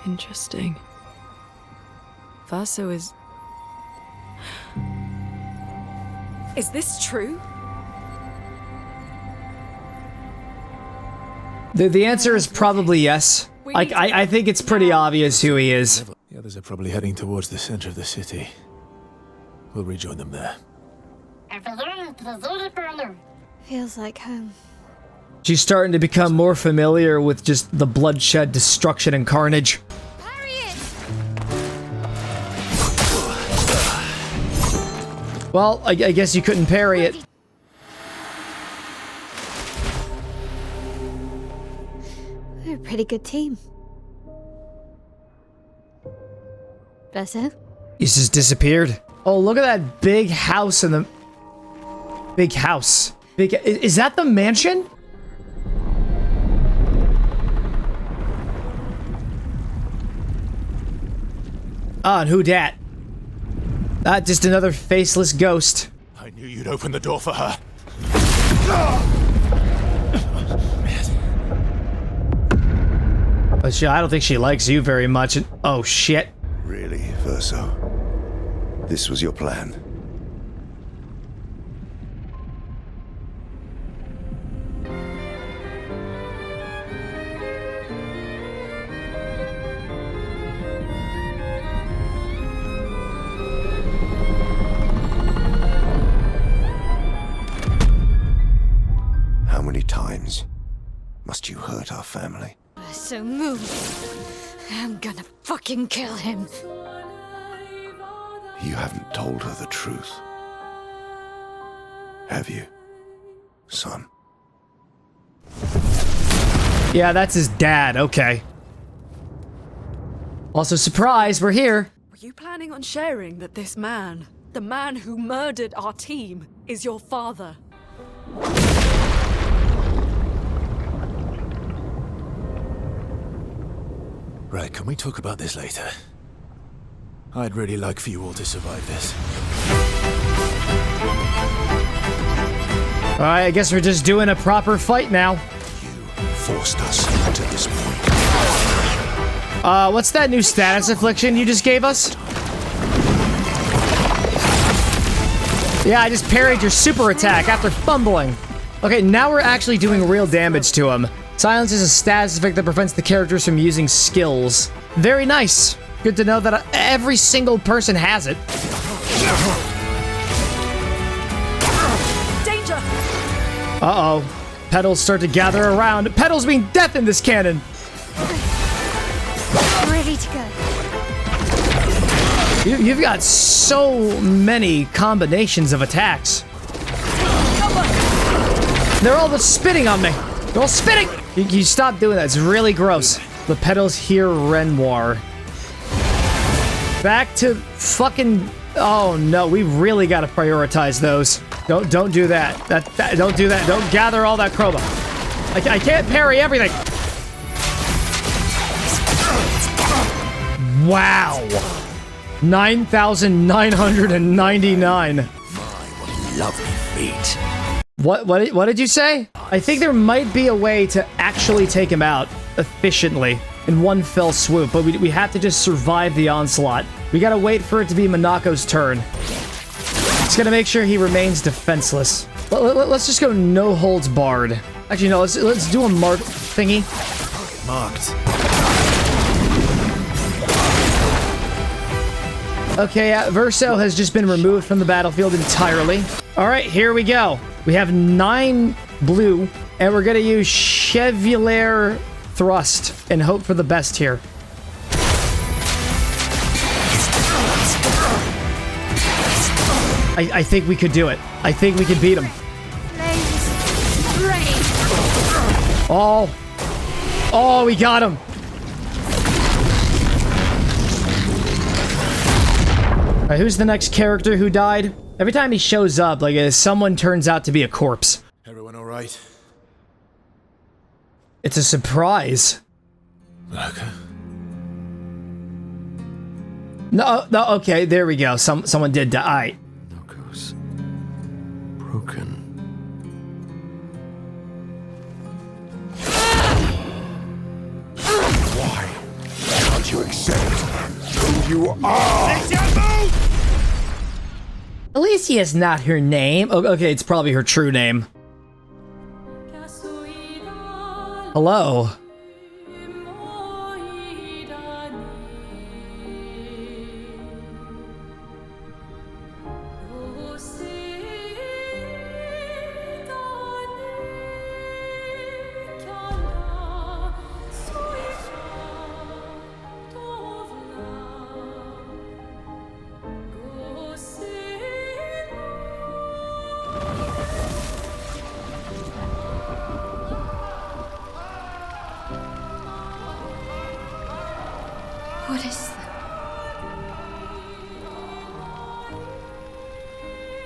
Interesting. Verso is... Is this true? The answer is probably yes. Like, I think it's pretty obvious who he is. The others are probably heading towards the center of the city. We'll rejoin them there. Feels like home. She's starting to become more familiar with just the bloodshed, destruction, and carnage. Well, I guess you couldn't parry it. We're a pretty good team. Verso? He's just disappeared. Oh, look at that big house in the... Big house. Is that the mansion? Ah, and who dat? Just another faceless ghost. I knew you'd open the door for her. But I don't think she likes you very much. Oh, shit. Really, Verso? This was your plan? How many times must you hurt our family? So move. I'm gonna fucking kill him. You haven't told her the truth. Have you, son? Yeah, that's his dad. Okay. Also, surprise, we're here. Were you planning on sharing that this man, the man who murdered our team, is your father? Right, can we talk about this later? I'd really like for you all to survive this. Alright, I guess we're just doing a proper fight now. Forced us to this point. What's that new status affliction you just gave us? Yeah, I just parried your super attack after fumbling. Okay, now we're actually doing real damage to him. Silence is a status effect that prevents the characters from using skills. Very nice. Good to know that every single person has it. Danger! Uh-oh. Petals start to gather around. Petals mean death in this cannon. Ready to go. You've got so many combinations of attacks. They're all just spitting on me. They're all spitting! You stop doing that. It's really gross. The petals hear Renoir. Back to fucking... Oh no, we really got to prioritize those. Don't do that. Don't do that. Don't gather all that chroma. I can't parry everything. Wow. 9,999. My lovely feet. What did you say? I think there might be a way to actually take him out efficiently in one fell swoop, but we have to just survive the onslaught. We gotta wait for it to be Monaco's turn. Just gotta make sure he remains defenseless. Let's just go no holds barred. Actually, no, let's do a mark thingy. Marked. Okay, Verso has just been removed from the battlefield entirely. All right, here we go. We have 9 blue, and we're gonna use Chevalier Thrust and hope for the best here. I think we could do it. I think we could beat him. Oh, we got him. All right, who's the next character who died? Every time he shows up, like, someone turns out to be a corpse. Everyone all right? It's a surprise. Okay. No, okay, there we go. Someone did die. Knuckles. Broken. Why can't you accept who you are? Alicia's not her name. Oh, okay, it's probably her true name. Hello.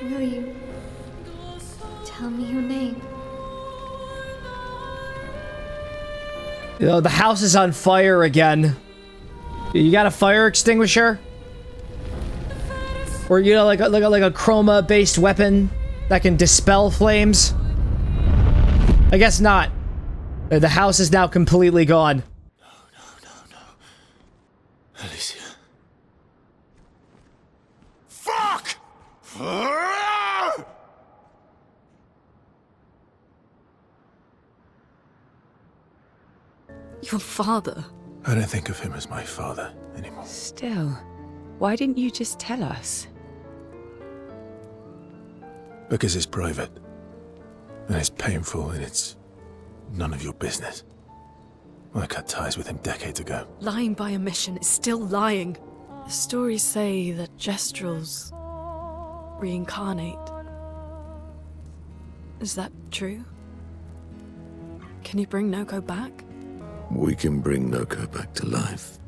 Will you tell me your name? You know, the house is on fire again. You got a fire extinguisher? Or, you know, like a chroma-based weapon that can dispel flames? I guess not. The house is now completely gone. Alicia. Fuck! Your father? I don't think of him as my father anymore. Still, why didn't you just tell us? Because it's private. And it's painful and it's none of your business. I cut ties with him decades ago. Lying by omission is still lying. The stories say that Gestrels reincarnate. Is that true? Can you bring Noko back? We can bring Noko back to life.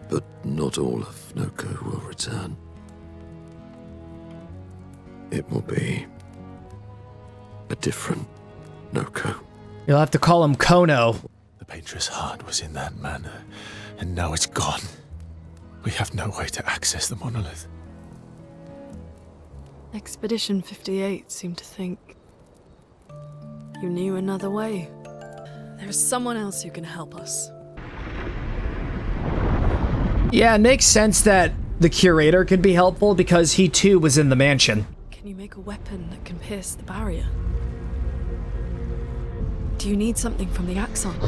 But not all of Noko will return. It will be a different Noko. You'll have to call him Kono. The Paintress heart was in that manor, and now it's gone. We have no way to access the monolith. Expedition 58 seemed to think you knew another way. There's someone else who can help us. Yeah, it makes sense that the curator could be helpful because he too was in the mansion. Can you make a weapon that can pierce the barrier? Do you need something from the Axons?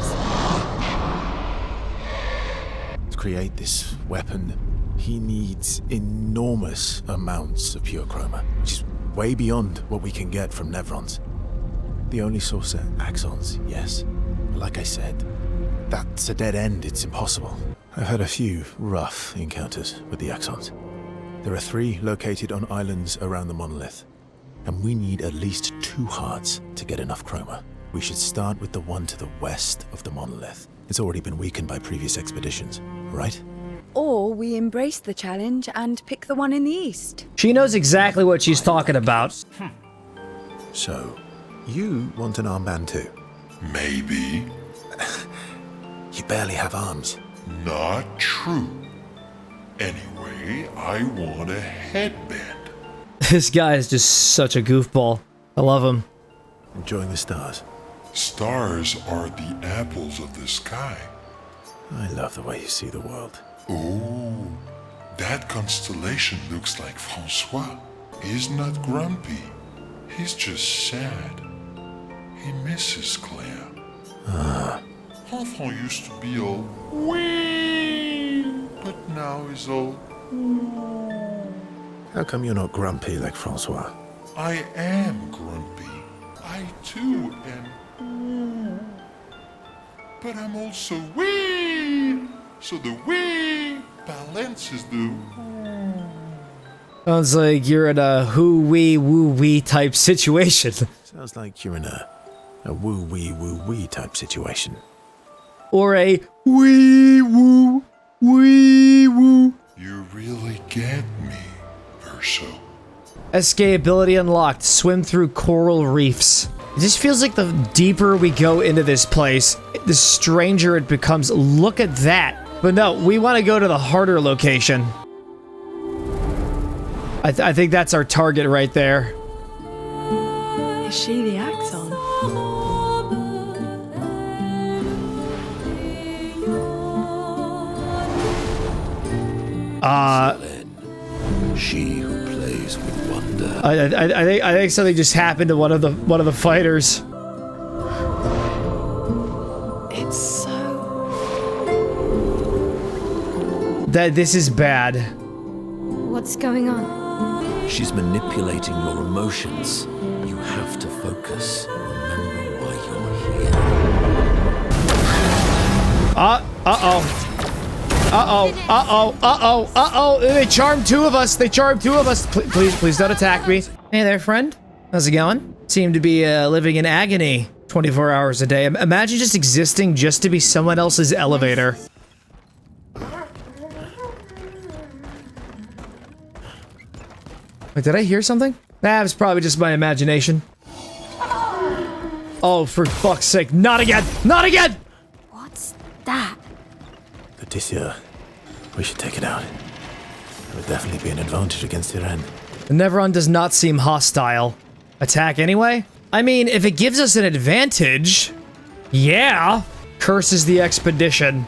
To create this weapon, he needs enormous amounts of pure chroma, which is way beyond what we can get from Nevrons. The only source are Axons, yes. But like I said, that's a dead end, it's impossible. I've had a few rough encounters with the Axons. There are 3 located on islands around the monolith, and we need at least 2 hearts to get enough chroma. We should start with the one to the west of the monolith. It's already been weakened by previous expeditions, right? Or we embrace the challenge and pick the one in the east. She knows exactly what she's talking about. So, you want an armband too? Maybe. You barely have arms. Not true. Anyway, I want a headband. This guy is just such a goofball. I love him. Enjoying the stars. Stars are the apples of the sky. I love the way you see the world. Oh, that constellation looks like Francois. He's not grumpy. He's just sad. He misses Claire. Enfant used to be all wee, but now he's all ooh. How come you're not grumpy like Francois? I am grumpy. I too am ooh. But I'm also wee. So the wee balances the ooh. Sounds like you're in a who-wee, woo-wee type situation. Sounds like you're in a woo-wee, woo-wee type situation. Or a wee-woo, wee-woo. You really get me, Verso. Escapability unlocked. Swim through coral reefs. It just feels like the deeper we go into this place, the stranger it becomes. Look at that. But no, we want to go to the harder location. I think that's our target right there. Is she the Axon? She who plays with wonder. I think something just happened to one of the fighters. It's so... This is bad. What's going on? She's manipulating your emotions. You have to focus. Remember why you're here. Uh-oh. They charmed 2 of us. Please don't attack me. Hey there, friend. How's it going? Seem to be living in agony 24 hours a day. Imagine just existing just to be someone else's elevator. Wait, did I hear something? Nah, it was probably just my imagination. Oh, for fuck's sake. Not again! Not again! What's that? The Tissue. We should take it out. It would definitely be an advantage against Iran. The Neveron does not seem hostile. Attack anyway? I mean, if it gives us an advantage... Yeah! Curses the expedition.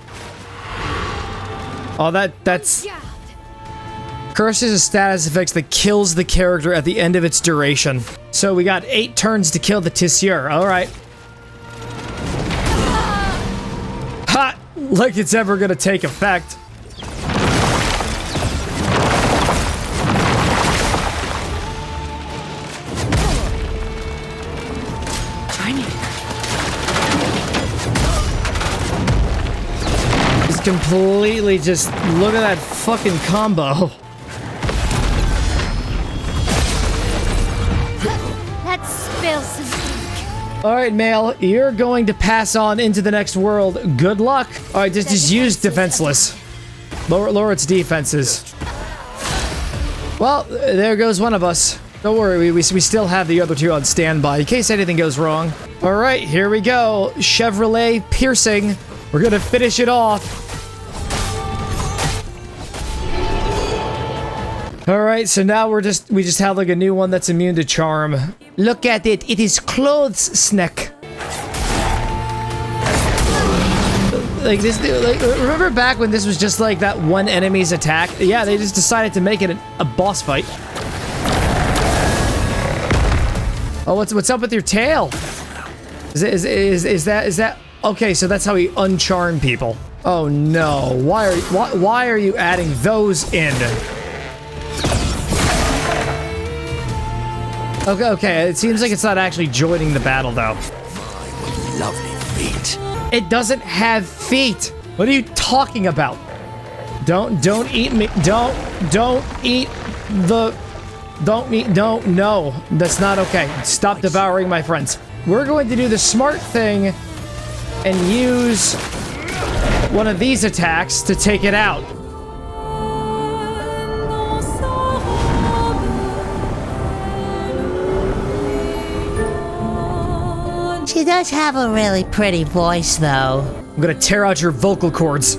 Oh, that's... Curses a status effect that kills the character at the end of its duration. So we got 8 turns to kill the Tissue. Alright. Ha! Like it's ever gonna take effect. He's completely just... Look at that fucking combo. Let's spill some ink. Alright, Male, you're going to pass on into the next world. Good luck. Alright, just use defenseless. Lower its defenses. Well, there goes one of us. Don't worry, we still have the other 2 on standby in case anything goes wrong. Alright, here we go. Chevrolet piercing. We're gonna finish it off. Alright, so now we just have like a new one that's immune to charm. Look at it, it is clothes snack. Like this, like, remember back when this was just like that one enemy's attack? Yeah, they just decided to make it a boss fight. Oh, what's up with your tail? Is that okay? So that's how he uncharmed people. Oh no! Why are you adding those in? Okay. It seems like it's not actually joining the battle though. My lovely feet. It doesn't have feet. What are you talking about? Don't eat me. Don't eat the. No, that's not okay. Stop devouring my friends. We're going to do the smart thing and use one of these attacks to take it out. She does have a really pretty voice, though. I'm gonna tear out your vocal cords.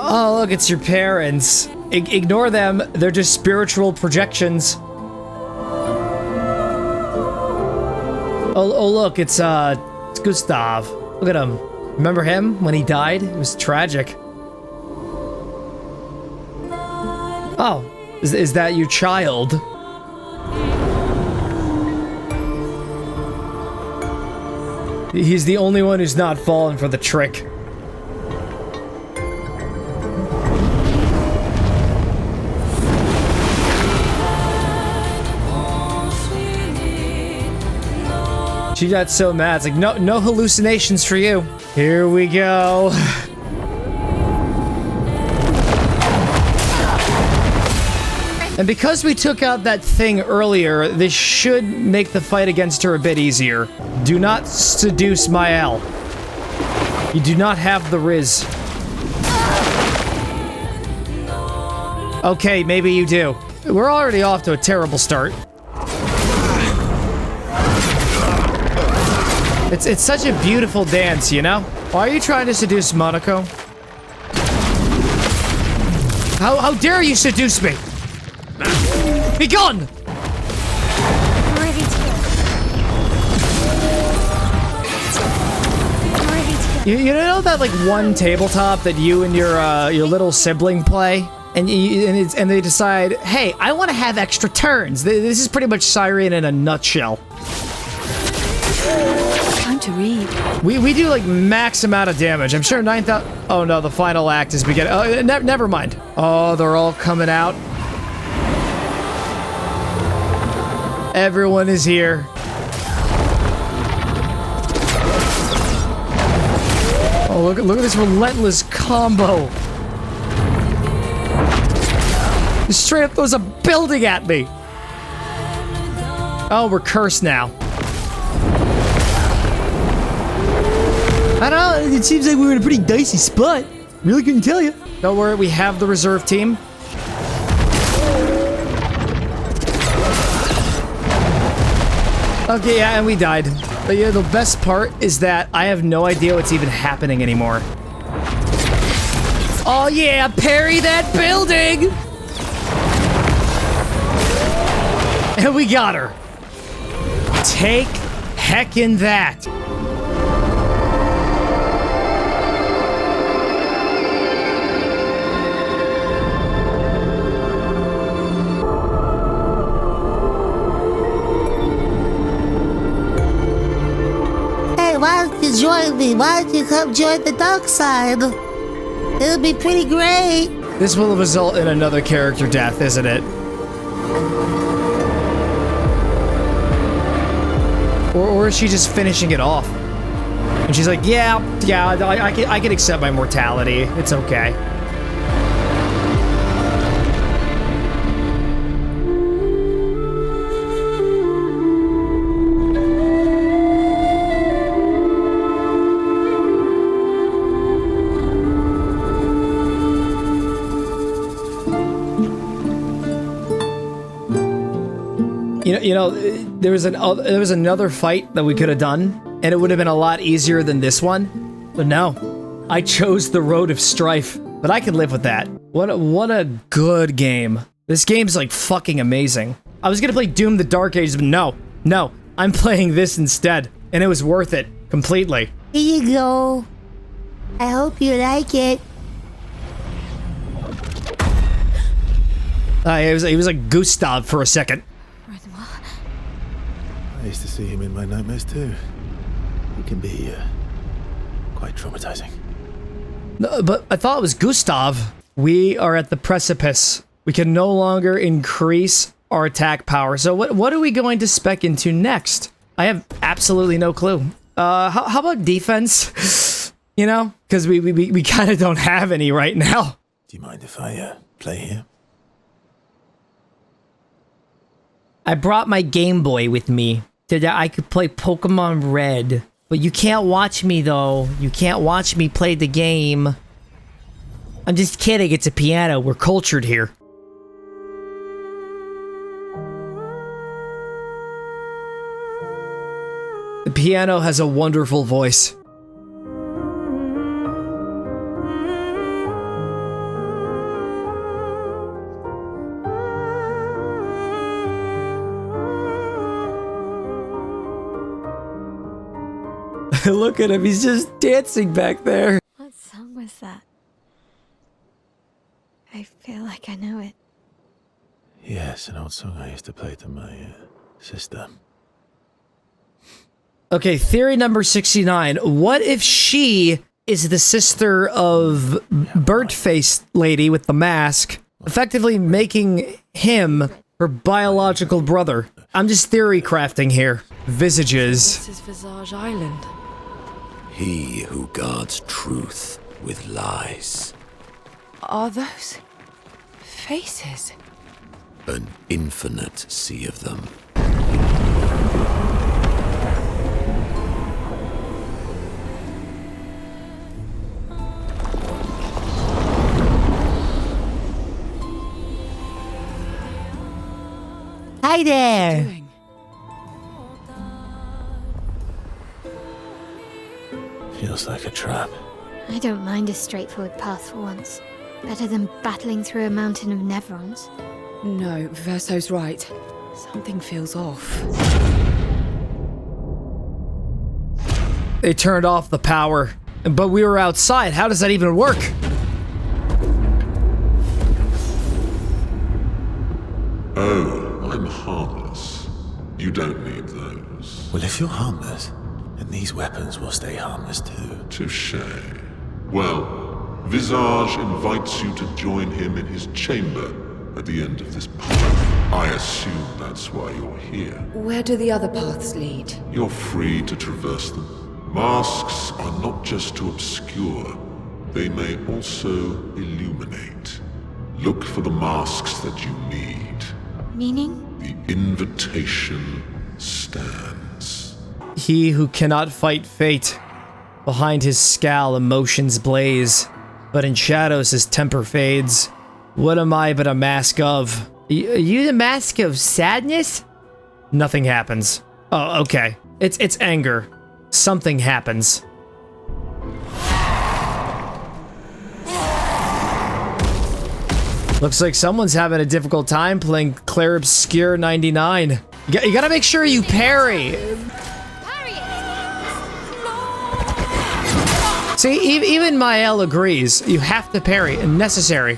Oh, look, it's your parents. Ignore them. They're just spiritual projections. Oh, look, it's Gustav. Look at him. Remember him when he died? It was tragic. Oh, is that your child? He's the only one who's not fallen for the trick. She got so mad. It's like, no hallucinations for you. Here we go. And because we took out that thing earlier, this should make the fight against her a bit easier. Do not seduce Mael. You do not have the Riz. Okay, maybe you do. We're already off to a terrible start. It's such a beautiful dance, you know? Why are you trying to seduce Monaco? How dare you seduce me? Be gone! I'm ready to go. You know that like one tabletop that you and your little sibling play, and they decide, hey, I want to have extra turns. This is pretty much Siren in a nutshell. Time to read. We do like max amount of damage. I'm sure 9,000. Oh no, the final act is beginning. Oh, never mind. Oh, they're all coming out. Everyone is here. Oh, look at this relentless combo. He straight up throws a building at me. Oh, we're cursed now. I don't know, it seems like we were in a pretty dicey spot. Really couldn't tell you. Don't worry, we have the reserve team. Okay, yeah, and we died. But yeah, the best part is that I have no idea what's even happening anymore. Oh yeah, parry that building! And we got her. Take heckin' that. Hey, why don't you join me? Why don't you come join the dark side? It'll be pretty great. This will result in another character death, isn't it? Or is she just finishing it off? And she's like, yeah, I can accept my mortality. It's okay. You know, there was another fight that we could have done, and it would have been a lot easier than this one. But no, I chose the road of strife. But I can live with that. What a good game. This game's like fucking amazing. I was gonna play Doom: The Dark Ages, but no, I'm playing this instead, and it was worth it completely. Here you go. I hope you like it. He was like Gustav for a second. I used to see him in my nightmares too. He can be quite traumatizing. No, but I thought it was Gustav. We are at the precipice. We can no longer increase our attack power. So what are we going to spec into next? I have absolutely no clue. How about defense? You know, because we kind of don't have any right now. Do you mind if I play here? I brought my Game Boy with me so that I could play Pokemon Red. But you can't watch me, though. You can't watch me play the game. I'm just kidding. It's a piano. We're cultured here. The piano has a wonderful voice. Look at him, he's just dancing back there. What song was that? I feel like I know it. Yes, an old song I used to play to my sister. Okay, theory number 69. What if she is the sister of burnt-faced lady with the mask, effectively making him her biological brother? I'm just theory crafting here. Visages. This is Visage Island. He who guards truth with lies. Are those faces? An infinite sea of them. Hi there. Feels like a trap. I don't mind a straightforward path for once. Better than battling through a mountain of Nevrons. No, Verso's right. Something feels off. They turned off the power, but we were outside. How does that even work? Oh, I'm harmless. You don't need those. Well, if you're harmless, then these weapons will stay harmless too. Touché. Well, Visage invites you to join him in his chamber at the end of this path. I assume that's why you're here. Where do the other paths lead? You're free to traverse them. Masks are not just to obscure, they may also illuminate. Look for the masks that you need. Meaning? The invitation stands. He who cannot fight fate Behind his scowl, emotions blaze, but in shadows his temper fades. What am I but a mask of? Are you the mask of sadness? Nothing happens. Oh, okay. It's anger. Something happens. Looks like someone's having a difficult time playing Clair Obscur 99. You gotta make sure you parry. See, even Mael agrees. You have to parry, and necessary.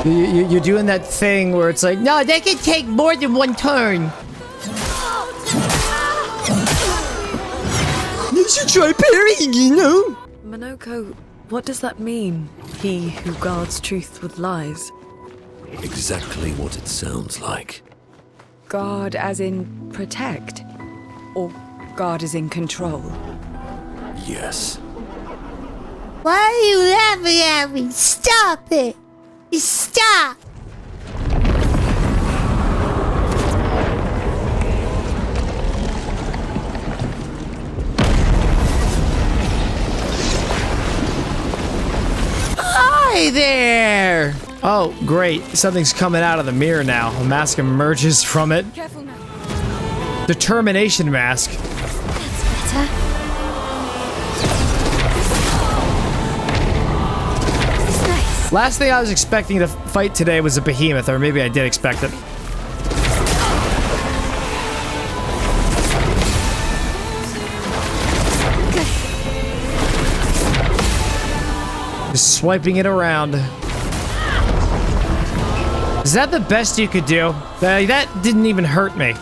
You're doing that thing where it's like, no, they can take more than one turn. You should try parrying, you know? Monoko, what does that mean? He who guards truth with lies. Exactly what it sounds like. Guard as in protect? Or guard as in control? Yes. Why are you laughing at me? Stop it! Stop! Hi there! Oh, great. Something's coming out of the mirror now. A mask emerges from it. Careful now. Determination mask. That's better. Last thing I was expecting to fight today was a behemoth, or maybe I did expect it. Just swiping it around. Is that the best you could do? That didn't even hurt me.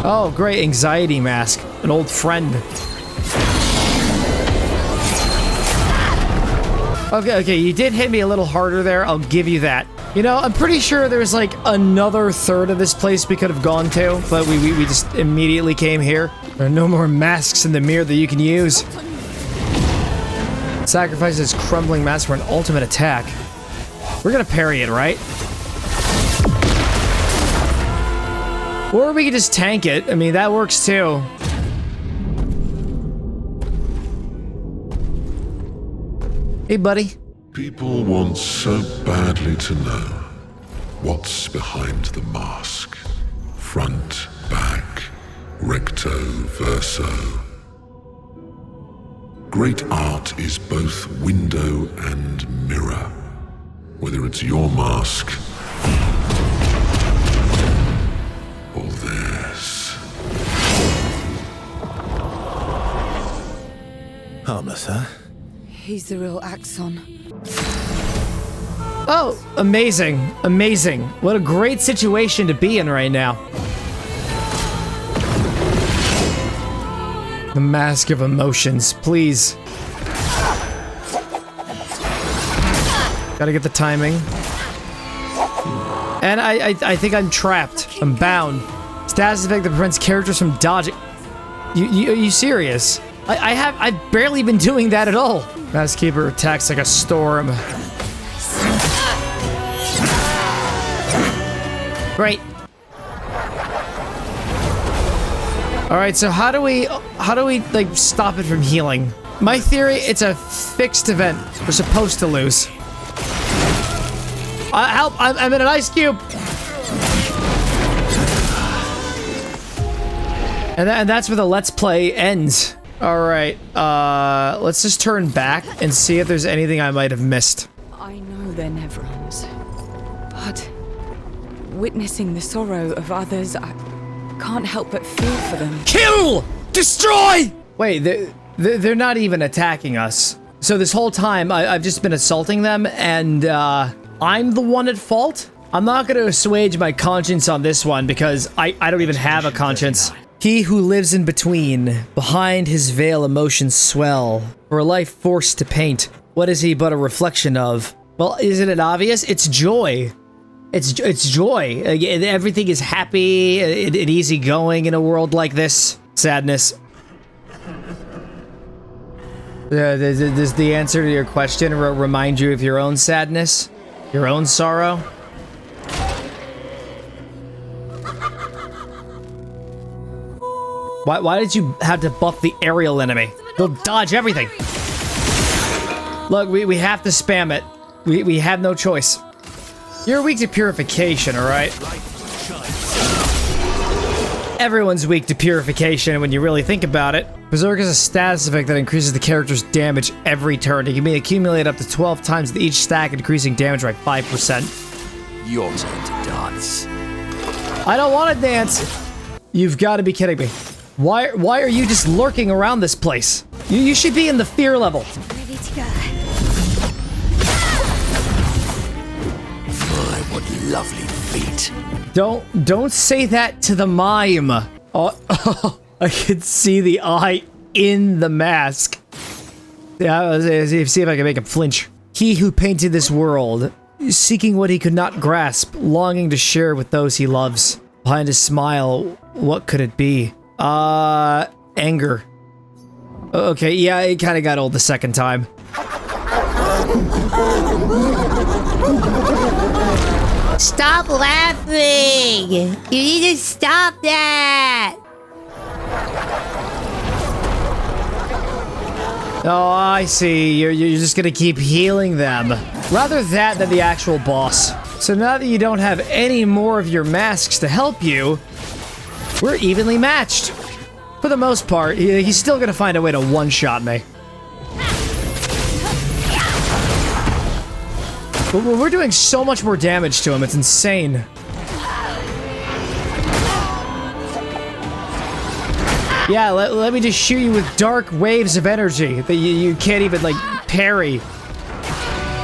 Oh, great. Anxiety mask. An old friend. Okay, you did hit me a little harder there. I'll give you that. You know, I'm pretty sure there's like another third of this place we could have gone to, but we just immediately came here. There are no more masks in the mirror that you can use. Sacrifices crumbling mask for an ultimate attack. We're gonna parry it, right? Or we could just tank it. I mean, that works too. Hey, buddy. People want so badly to know what's behind the mask. Front, back, recto, verso. Great art is both window and mirror. Whether it's your mask or theirs. Harmless, huh? He's the real Axon. Oh, amazing. Amazing. What a great situation to be in right now. The mask of emotions, please. Gotta get the timing. And I think I'm trapped. I'm bound. Status effect that prevents characters from dodging. Are you serious? I've barely been doing that at all. Maskkeeper attacks like a storm. Great. All right, so how do we like stop it from healing? My theory, it's a fixed event. We're supposed to lose. Help! I'm in an ice cube. And that's where the Let's Play ends. All right, let's just turn back and see if there's anything I might have missed. I know they're never ends, but witnessing the sorrow of others, I can't help but feel for them. Kill! Destroy! Wait, they're not even attacking us. So this whole time, I've just been assaulting them, and I'm the one at fault? I'm not going to assuage my conscience on this one, because I don't even have a conscience. He who lives in between, behind his veil emotions swell, for a life forced to paint. What is he but a reflection of? Well, isn't it obvious? It's joy. It's joy. Everything is happy and easygoing in a world like this. Sadness. Does the answer to your question remind you of your own sadness? Your own sorrow? Why did you have to buff the aerial enemy? They'll dodge everything. Look, we have to spam it. We have no choice. You're weak to purification, alright? Everyone's weak to purification when you really think about it. Berserk is a status effect that increases the character's damage every turn. It can be accumulated up to 12 times with each stack, increasing damage by 5%. Your turn to dance. I don't want to dance. You've got to be kidding me. Why are you just lurking around this place? You should be in the fear level. Ready to go. My, what lovely feet. Don't say that to the mime. Oh, I can see the eye in the mask. Yeah, see if I can make him flinch. He who painted this world, seeking what he could not grasp, longing to share with those he loves. Behind his smile, what could it be? Anger. Okay, yeah, it kind of got old the second time. Stop laughing! You need to stop that! Oh, I see. You're just gonna keep healing them. Rather that than the actual boss. So now that you don't have any more of your masks to help you, we're evenly matched. For the most part, he's still gonna find a way to one-shot me. But we're doing so much more damage to him, it's insane. Yeah, let me just shoot you with dark waves of energy that you can't even, like, parry.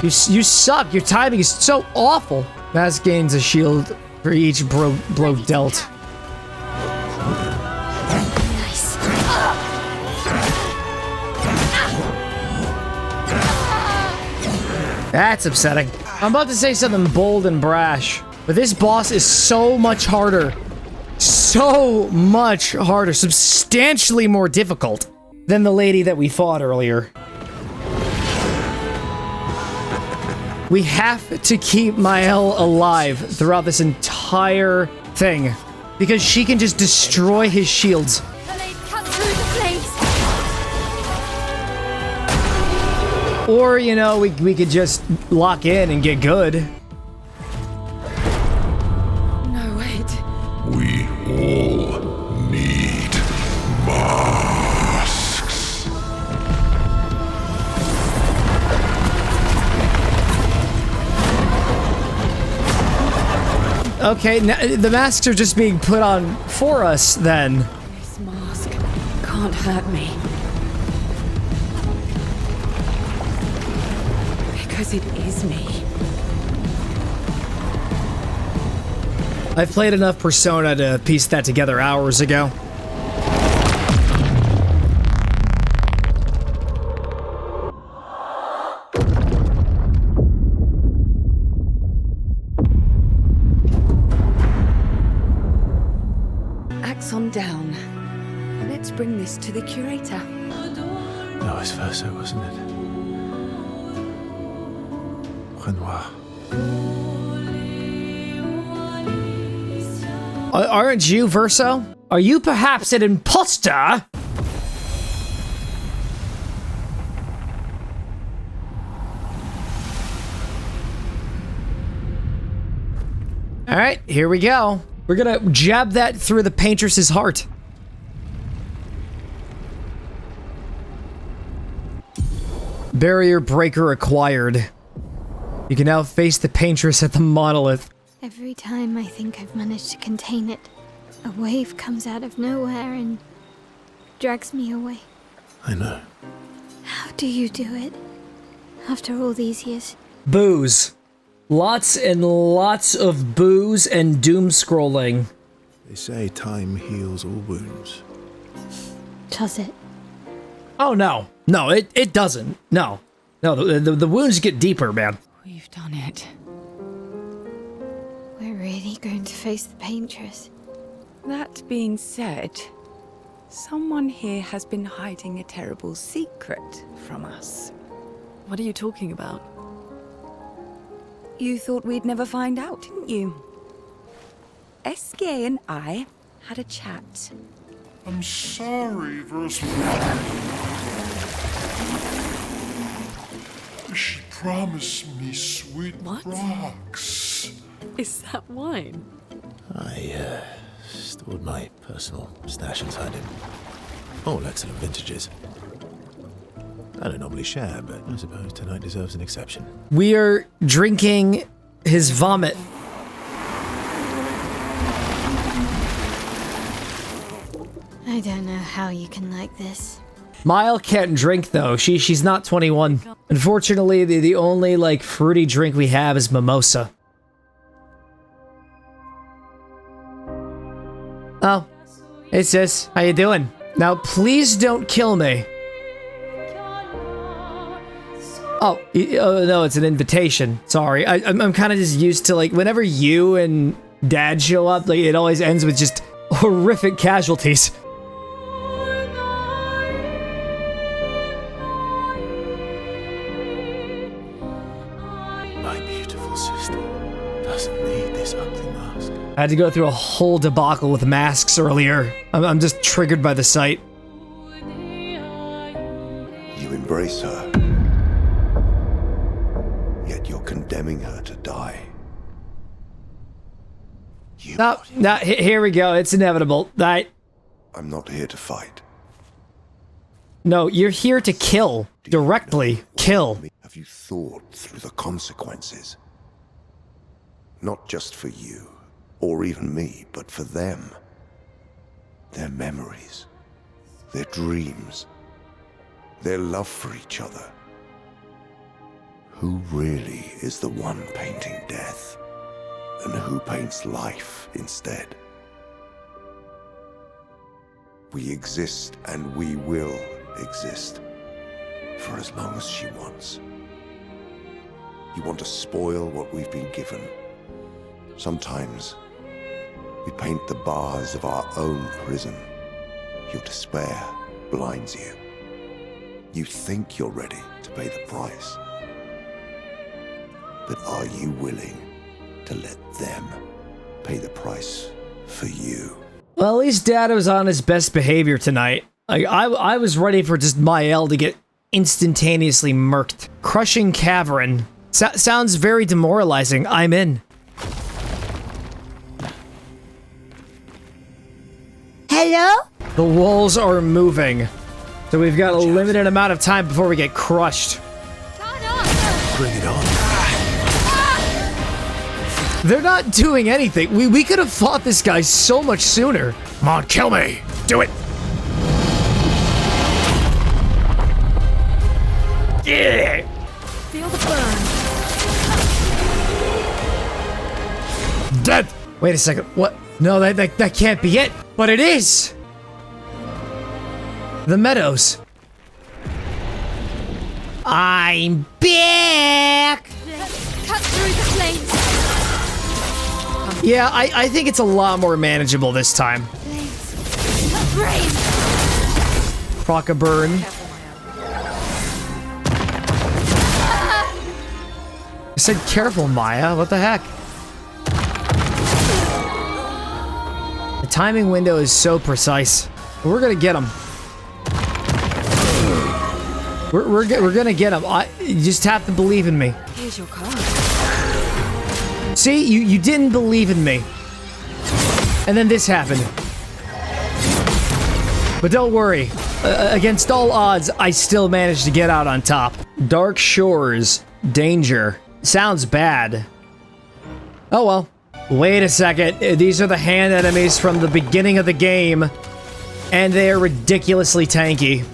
You suck. Your timing is so awful. Mask gains a shield for each blow dealt. Nice. That's upsetting. I'm about to say something bold and brash, but this boss is so much harder. So much harder. Substantially more difficult than the lady that we fought earlier. We have to keep Mael alive throughout this entire thing, because she can just destroy his shields. Cut through the flames. Or, you know, we could just lock in and get good. No, wait. We all need masks. Okay, the masks are just being put on for us, then. This mask can't hurt me. Because it is me. I've played enough Persona to piece that together hours ago. Axon down. Let's bring this to the curator. No, it's Verso, wasn't it? Renoir. Aren't you, Verso? Are you perhaps an imposter? Alright, here we go. We're gonna jab that through the paintress's heart. Barrier breaker acquired. You can now face the paintress at the monolith. Every time I think I've managed to contain it, a wave comes out of nowhere and drags me away. I know. How do you do it? After all these years? Booze. Lots and lots of booze and doom scrolling. They say time heals all wounds. Does it? Oh no. No, it doesn't. No. No, the wounds get deeper, man. We've done it. We're really going to face the paintress. That being said, Someone here has been hiding a terrible secret from us. What are you talking about? You thought we'd never find out, didn't you? SK and I had a chat. I'm sorry, verse 1. She promised me sweet rocks. Is that wine? I stored my personal stash inside it. All excellent vintages. I don't normally share, but I suppose tonight deserves an exception. We are drinking his vomit. I don't know how you can like this. Mile can't drink though. She's not 21. Unfortunately, the only like fruity drink we have is mimosa. Oh, hey sis, how you doing? Now please don't kill me. Oh, no, it's an invitation. Sorry, I'm kind of just used to like whenever you and Dad show up, like it always ends with just horrific casualties. I had to go through a whole debacle with masks earlier. I'm just triggered by the sight. You embrace her, yet you're condemning her to die. No, here we go. It's inevitable. I'm not here to fight. No, you're here to kill. Directly kill. Have you thought through the consequences? Not just for you, or even me, but for them. Their memories, their dreams, their love for each other. Who really is the one painting death, and who paints life instead? We exist and we will exist for as long as she wants. You want to spoil what we've been given. Sometimes we paint the bars of our own prison. Your despair blinds you. You think you're ready to pay the price. But are you willing to let them pay the price for you? Well, at least Dad was on his best behavior tonight. I was ready for just Mael to get instantaneously murked. Crushing Cavern. Sounds very demoralizing. I'm in. Hello? The walls are moving. So we've got a limited amount of time before we get crushed. Bring it on. They're not doing anything. We could have fought this guy so much sooner. Come on, kill me. Do it. Yeah. Feel the burn. Dead. Wait a second. What? No, that can't be it. But it is. The meadows. I'm back. Cut through the flames. Yeah, I think it's a lot more manageable this time. Proc a burn. I said careful, Maya. What the heck? The timing window is so precise. We're gonna get him. We're gonna get him. You just have to believe in me. Here's your car. See, you didn't believe in me. And then this happened. But don't worry. Against all odds, I still managed to get out on top. Dark Shores. Danger. Sounds bad. Oh well. Wait a second. These are the hand enemies from the beginning of the game. And they are ridiculously tanky.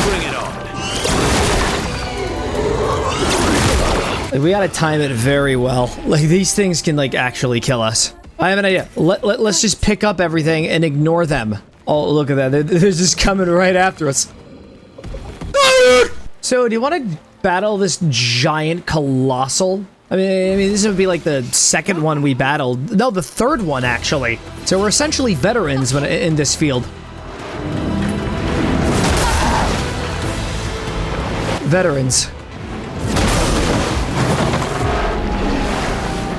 Bring it on. We gotta time it very well. Like, these things can, like, actually kill us. I have an idea. Let's just pick up everything and ignore them. Oh, look at that. They're just coming right after us. So, do you want to battle this giant colossal? I mean, this would be like the second one we battled. No, the third one, actually. So we're essentially veterans in this field. Veterans.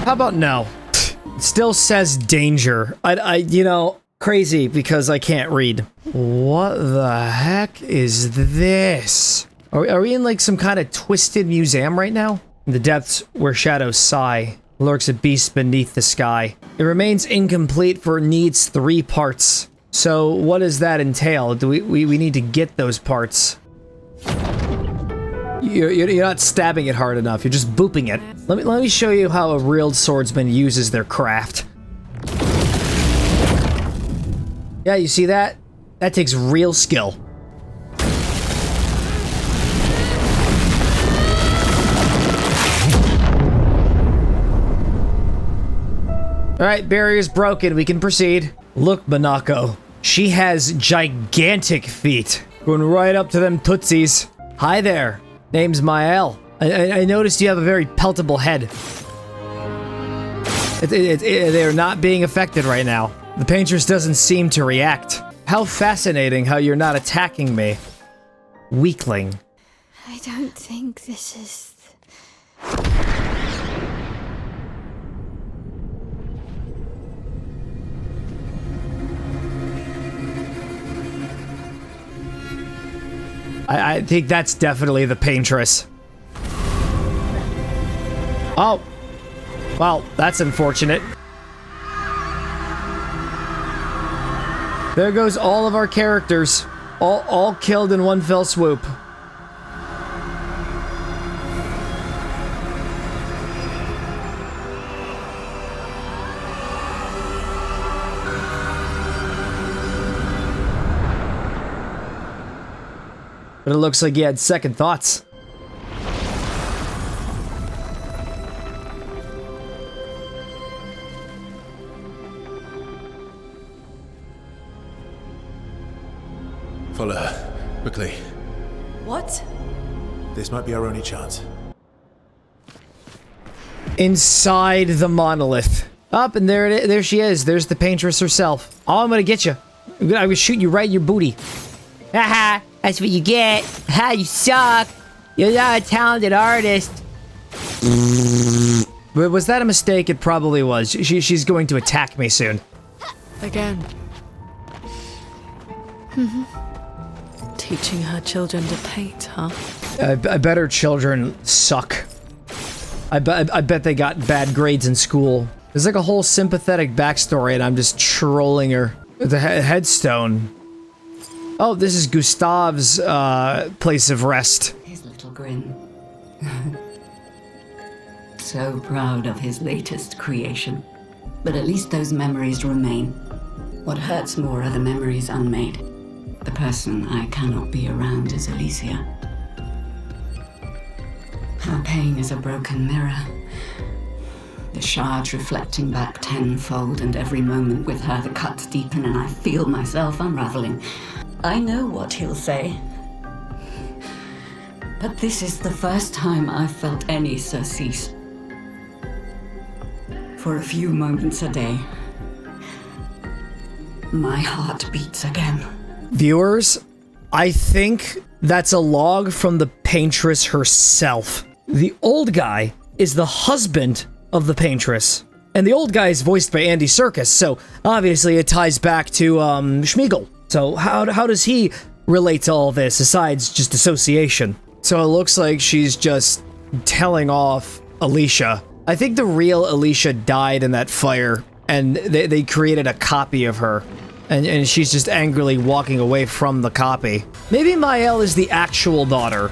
How about no? It still says danger. You know, crazy because I can't read. What the heck is this? Are we in like some kind of twisted museum right now? In the depths where shadows sigh, lurks a beast beneath the sky. It remains incomplete for it needs 3 parts. So what does that entail? Do we need to get those parts? You're not stabbing it hard enough. You're just booping it. Let me show you how a real swordsman uses their craft. Yeah, you see that? That takes real skill. Alright, barrier's broken. We can proceed. Look, Monaco. She has gigantic feet. Going right up to them tootsies. Hi there. Name's Mael. I noticed you have a very peltable head. They're not being affected right now. The paintress doesn't seem to react. How fascinating how you're not attacking me. Weakling. I don't think this is... I think that's definitely the paintress. Oh. Well, that's unfortunate. There goes all of our characters. All killed in one fell swoop. But it looks like he had second thoughts. Follow her, quickly. What? This might be our only chance. Inside the monolith. Up and there she is. There's the paintress herself. Oh, I'm gonna get you. I'm gonna shoot you right in your booty. Haha, that's what you get. Ha, you suck. You're not a talented artist. But was that a mistake? It probably was. She's going to attack me soon. Again. Teaching her children to paint, huh? I bet her children suck. I bet they got bad grades in school. There's like a whole sympathetic backstory and I'm just trolling her. The headstone. Oh, this is Gustave's place of rest. His little grin. So proud of his latest creation. But at least those memories remain. What hurts more are the memories unmade. The person I cannot be around is Alicia. Her pain is a broken mirror. The shards reflecting back tenfold, and every moment with her the cuts deepen and I feel myself unraveling. I know what he'll say. But this is the first time I've felt any surcease. For a few moments a day, my heart beats again. Viewers, I think that's a log from the paintress herself. The old guy is the husband of the paintress. And the old guy is voiced by Andy Serkis, so obviously it ties back to Schmeagol. So how does he relate to all this, aside just association? So it looks like she's just telling off Alicia. I think the real Alicia died in that fire, and they created a copy of her. And she's just angrily walking away from the copy. Maybe Mael is the actual daughter.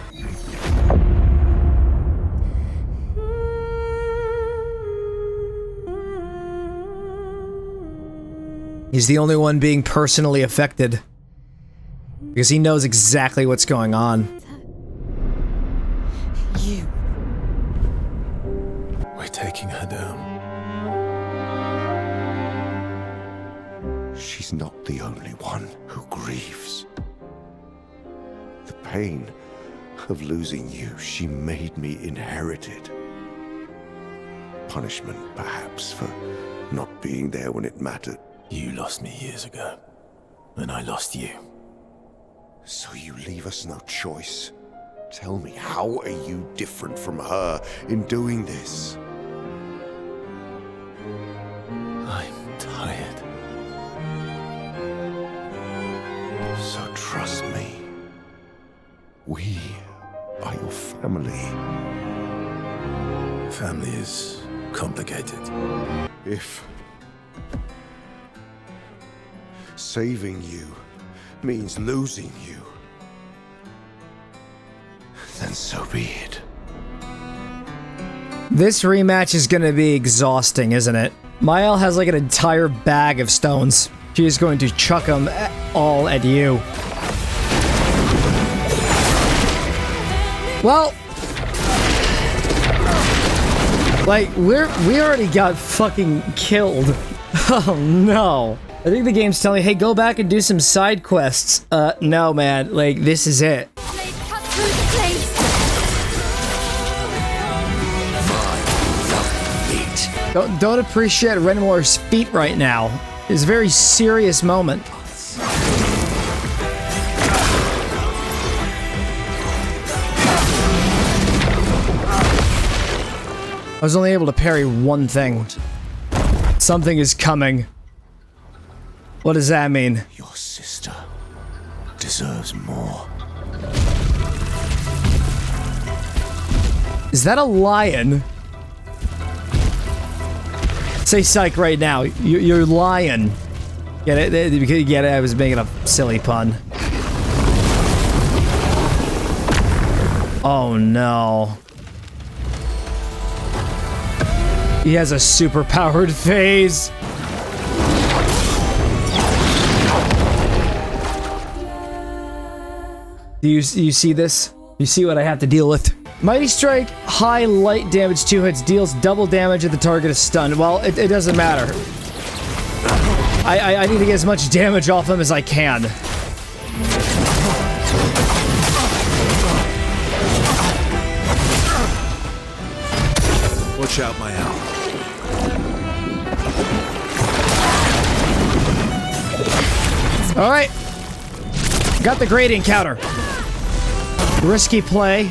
He's the only one being personally affected. Because he knows exactly what's going on. You. We're taking her down. She's not the only one who grieves. The pain of losing you, she made me inherited. Punishment, perhaps, for not being there when it mattered. You lost me years ago, and I lost you. So you leave us no choice. Tell me, how are you different from her in doing this? I'm tired. So trust me. We are your family. Family is complicated. If saving you means losing you, then so be it. This rematch is gonna be exhausting, isn't it? Mael has like an entire bag of stones. She is going to chuck them all at you. Well, like, we already got fucking killed. Oh no. I think the game's telling me, hey, go back and do some side quests. No, man. Like, this is it. Don't appreciate Renoir's feat right now. It's a very serious moment. I was only able to parry one thing. Something is coming. What does that mean? Your sister deserves more. Is that a lion? Say psych right now. You're lying. Get it? Get it? I was making a silly pun. Oh no. He has a super powered phase. Do you see this? You see what I have to deal with? Mighty Strike, high light damage, 2 hits, deals double damage if the target is stunned. Well, it doesn't matter. I need to get as much damage off him as I can. Watch out, my owl. Alright. Got the gradient counter. Risky play.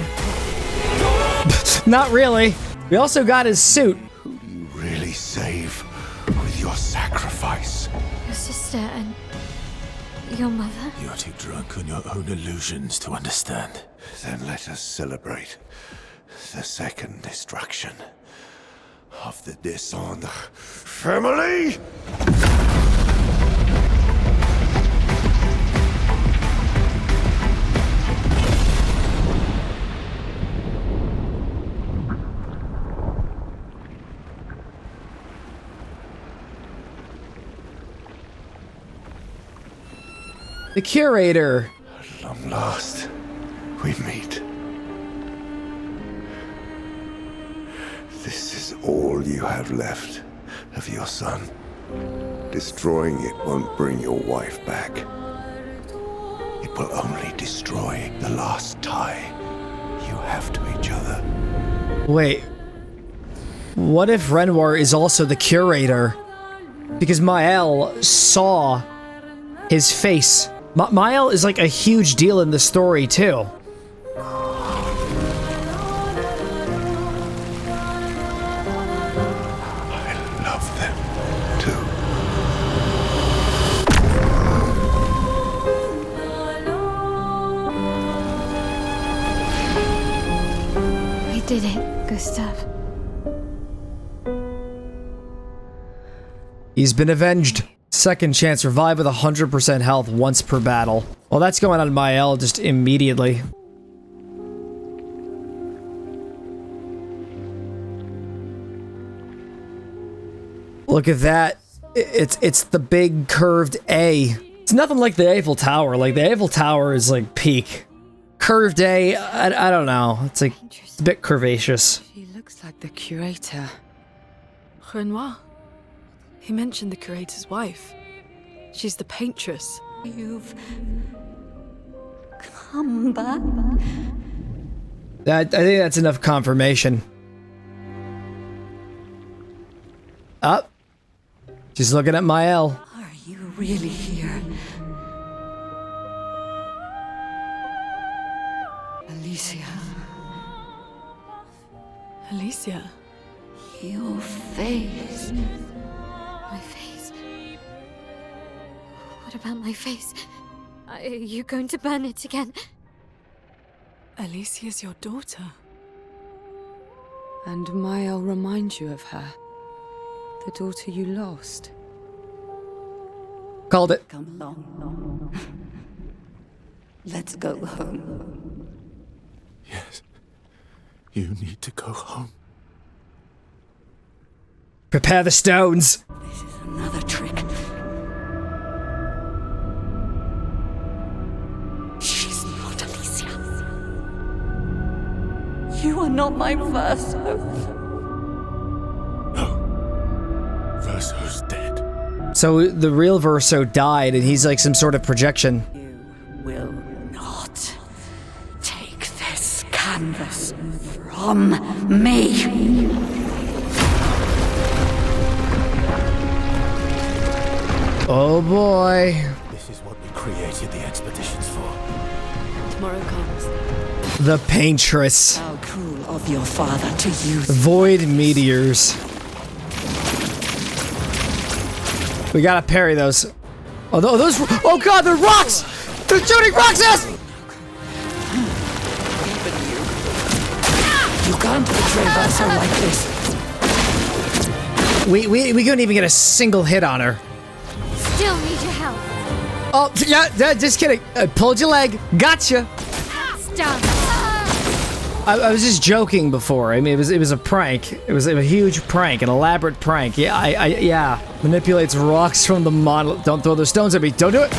Not really. We also got his suit. Who do you really save with your sacrifice? Your sister and your mother. You're too drunk on your own illusions to understand. Then let us celebrate the second destruction of the Descendre family. The curator. At long last, we meet. This is all you have left of your son. Destroying it won't bring your wife back. It will only destroy the last tie you have to each other. Wait. What if Renoir is also the curator? Because Mael saw his face. Mael is like a huge deal in the story, too. We did it, Gustav. He's been avenged. Second chance, revive with 100% health once per battle. Well, that's going on Mael just immediately. Look at that. It's the big curved A. It's nothing like the Eiffel Tower. Like, the Eiffel Tower is like peak. Curved A, I don't know. It's like, it's a bit curvaceous. She looks like the curator. Renoir. He mentioned the curator's wife. She's the paintress. You've come back? I think that's enough confirmation. Up. She's looking at Mael. Are you really here? Alicia. Alicia. Your face. My face. What about my face? Are you going to burn it again? Alicia's your daughter. And I'll remind you of her. The daughter you lost. Called it. Come along. Let's go home. Yes. You need to go home. Prepare the stones. This is another trick. She's not Alicia. You are not my Verso. No. Verso's dead. So the real Verso died, and he's like some sort of projection. You will not take this canvas from me. Oh boy. This is what we created the expeditions for. Tomorrow comes. The Paintress. How cruel of your father to use Void meteors. We gotta parry those. Oh, those. Oh god, they're rocks! They're shooting rocks at us! You can't betray Verso like this. We couldn't even get a single hit on her. Still need your help. Oh, yeah, just kidding. I pulled your leg. Gotcha. It's done. I was just joking before. I mean, it was a prank. It was a huge prank, an elaborate prank. Yeah, yeah. Manipulates rocks from the monolith. Don't throw those stones at me. Don't do it.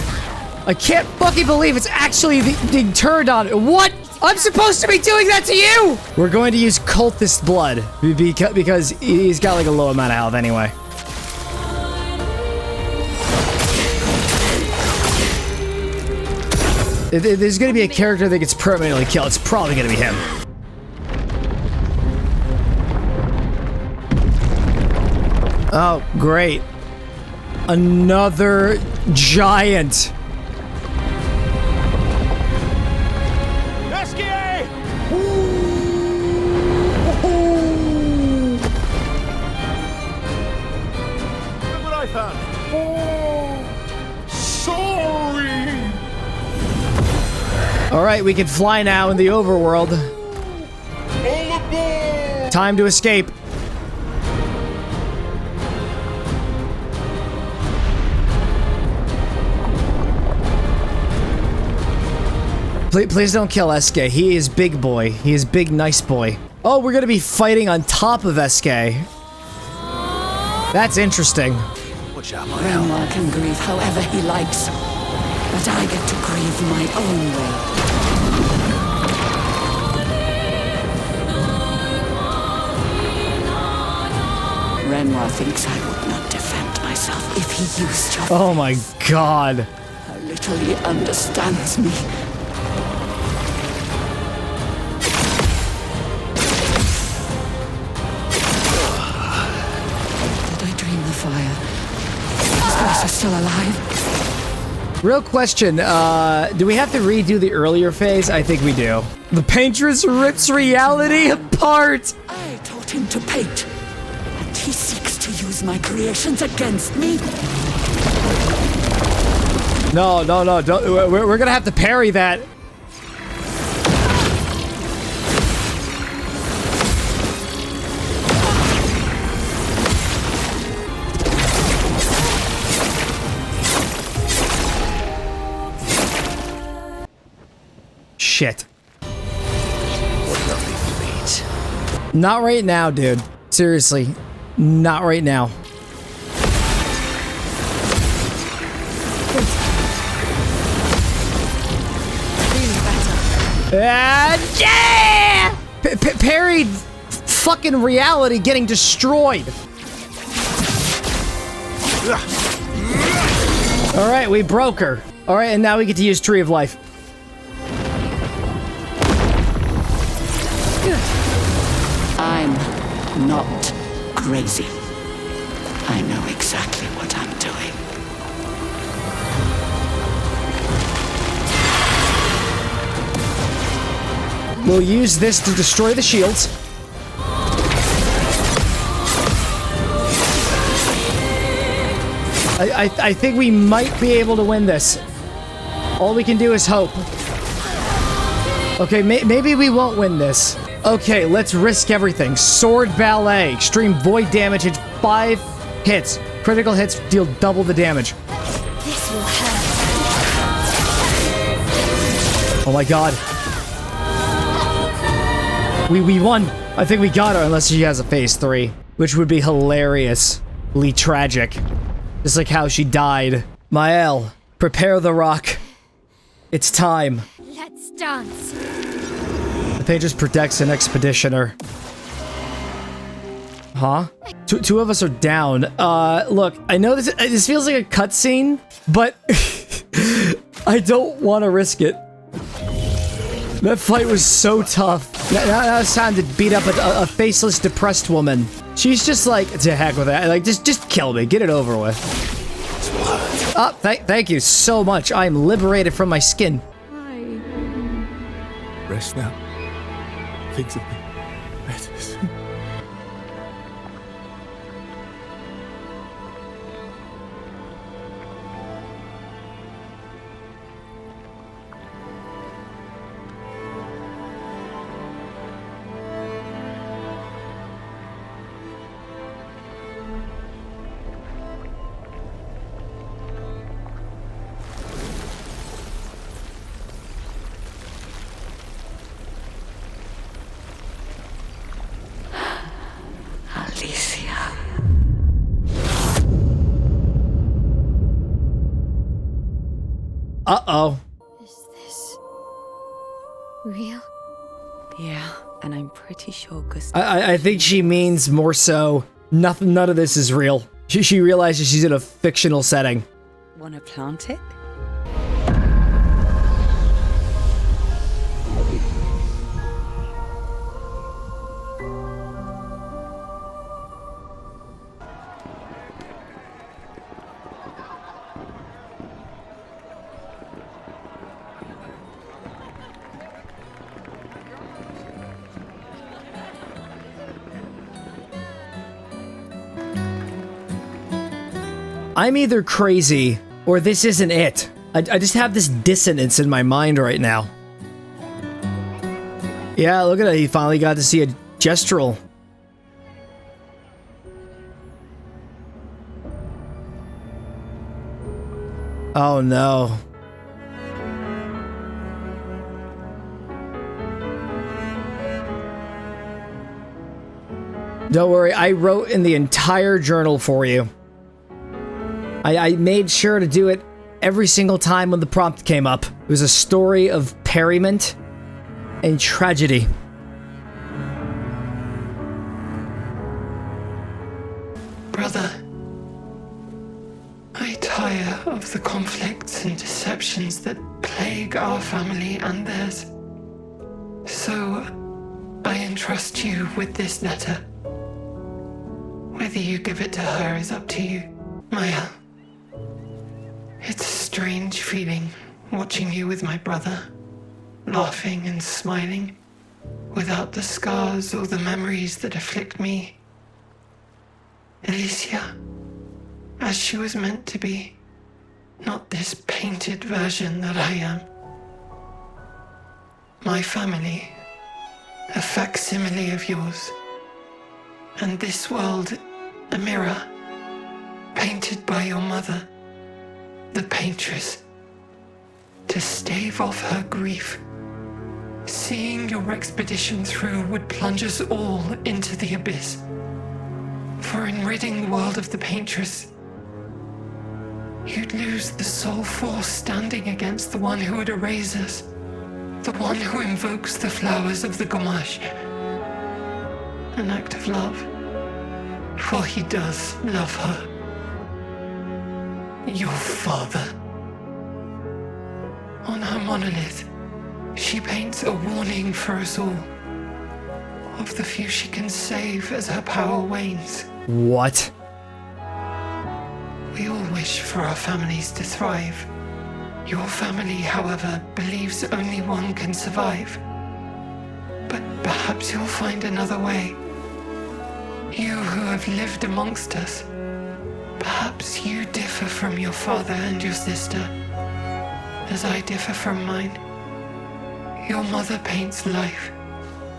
I can't fucking believe it's actually being turned on. What? I'm supposed to be doing that to you! We're going to use cultist blood because he's got like a low amount of health anyway. If there's going to be a character that gets permanently killed, it's probably going to be him. Oh, great. Another giant. Look what I found. Sorry. All right, we can fly now in the overworld. All aboard. Time to escape. Please don't kill Eske. He is big boy. He is big nice boy. Oh, we're gonna be fighting on top of Eske. That's interesting. Renoir can grieve however he likes, but I get to grieve my own way. Renoir thinks I would not defend myself if he used your Oh my god. How little he understands me. Fire. Is Verso still alive? Real question, do we have to redo the earlier phase? I think we do. The Paintress rips reality apart! I taught him to paint, and he seeks to use my creations against me. No, don't, we're gonna have to parry that. Shit. Not right now, dude. Seriously. Not right now. Yeah! Parried fucking reality getting destroyed. Alright, we broke her. Alright, and now we get to use Tree of Life. I'm not crazy. I know exactly what I'm doing. We'll use this to destroy the shields. I think we might be able to win this. All we can do is hope. Okay, maybe we won't win this. Okay, let's risk everything. Sword Ballet. Extreme void damage at 5 hits. Critical hits deal double the damage. This will hurt. Oh my god. We won. I think we got her, unless she has a phase 3. Which would be hilariously tragic. Just like how she died. Mael, prepare the rock. It's time. Let's dance. The Pages protects an expeditioner. Huh? Two of us are down. Look, I know this feels like a cutscene, but I don't want to risk it. That fight was so tough. Now it's time to beat up a faceless, depressed woman. She's just like, to heck with it. Like, just kill me. Get it over with. Thank you so much. I am liberated from my skin. Rest now. Things have been better soon. Uh-oh. Is this real? Yeah, and I'm pretty sure Gustav... I think she means more so, none of this is real. She realizes she's in a fictional setting. Wanna plant it? I'm either crazy, or this isn't it. I just have this dissonance in my mind right now. Yeah, look at it. He finally got to see a gestural. Oh no. Don't worry, I wrote in the entire journal for you. I made sure to do it every single time when the prompt came up. It was a story of periment and tragedy. Brother, I tire of the conflicts and deceptions that plague our family and theirs. So, I entrust you with this letter. Whether you give it to her is up to you. Maya, it's a strange feeling watching you with my brother, laughing and smiling, without the scars or the memories that afflict me. Alicia, as she was meant to be, not this painted version that I am. My family, a facsimile of yours, and this world, a mirror, painted by your mother, the paintress, to stave off her grief. Seeing your expedition through would plunge us all into the abyss. For in ridding the world of the paintress, you'd lose the sole force standing against the one who would erase us, the one who invokes the flowers of the Gamash. An act of love, for he does love her. Your father. On her monolith, she paints a warning for us all, of the few she can save as her power wanes. What? We all wish for our families to thrive. Your family, however, believes only one can survive. But perhaps you'll find another way. You who have lived amongst us, Perhaps you differ from your father and your sister, as I differ from mine. Your mother paints life,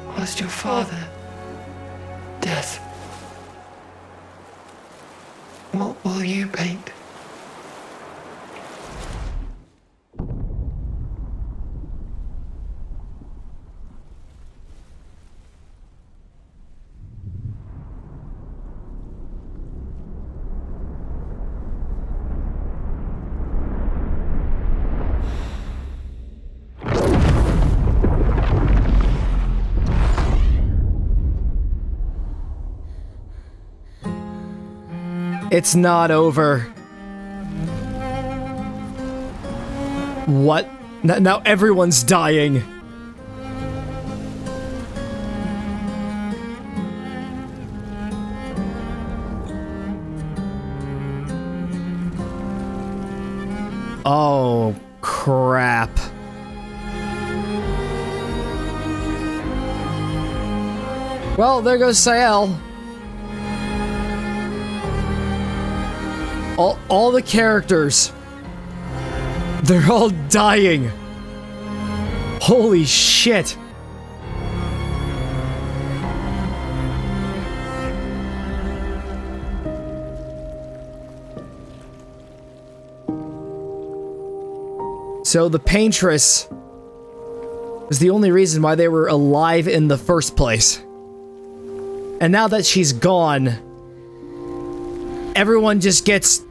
whilst your father, death. What will you paint? It's not over. What? Now everyone's dying. Oh, crap. Well, there goes Sael. All the characters, they're all dying. Holy shit. So the Paintress was the only reason why they were alive in the first place. And now that she's gone, everyone just gets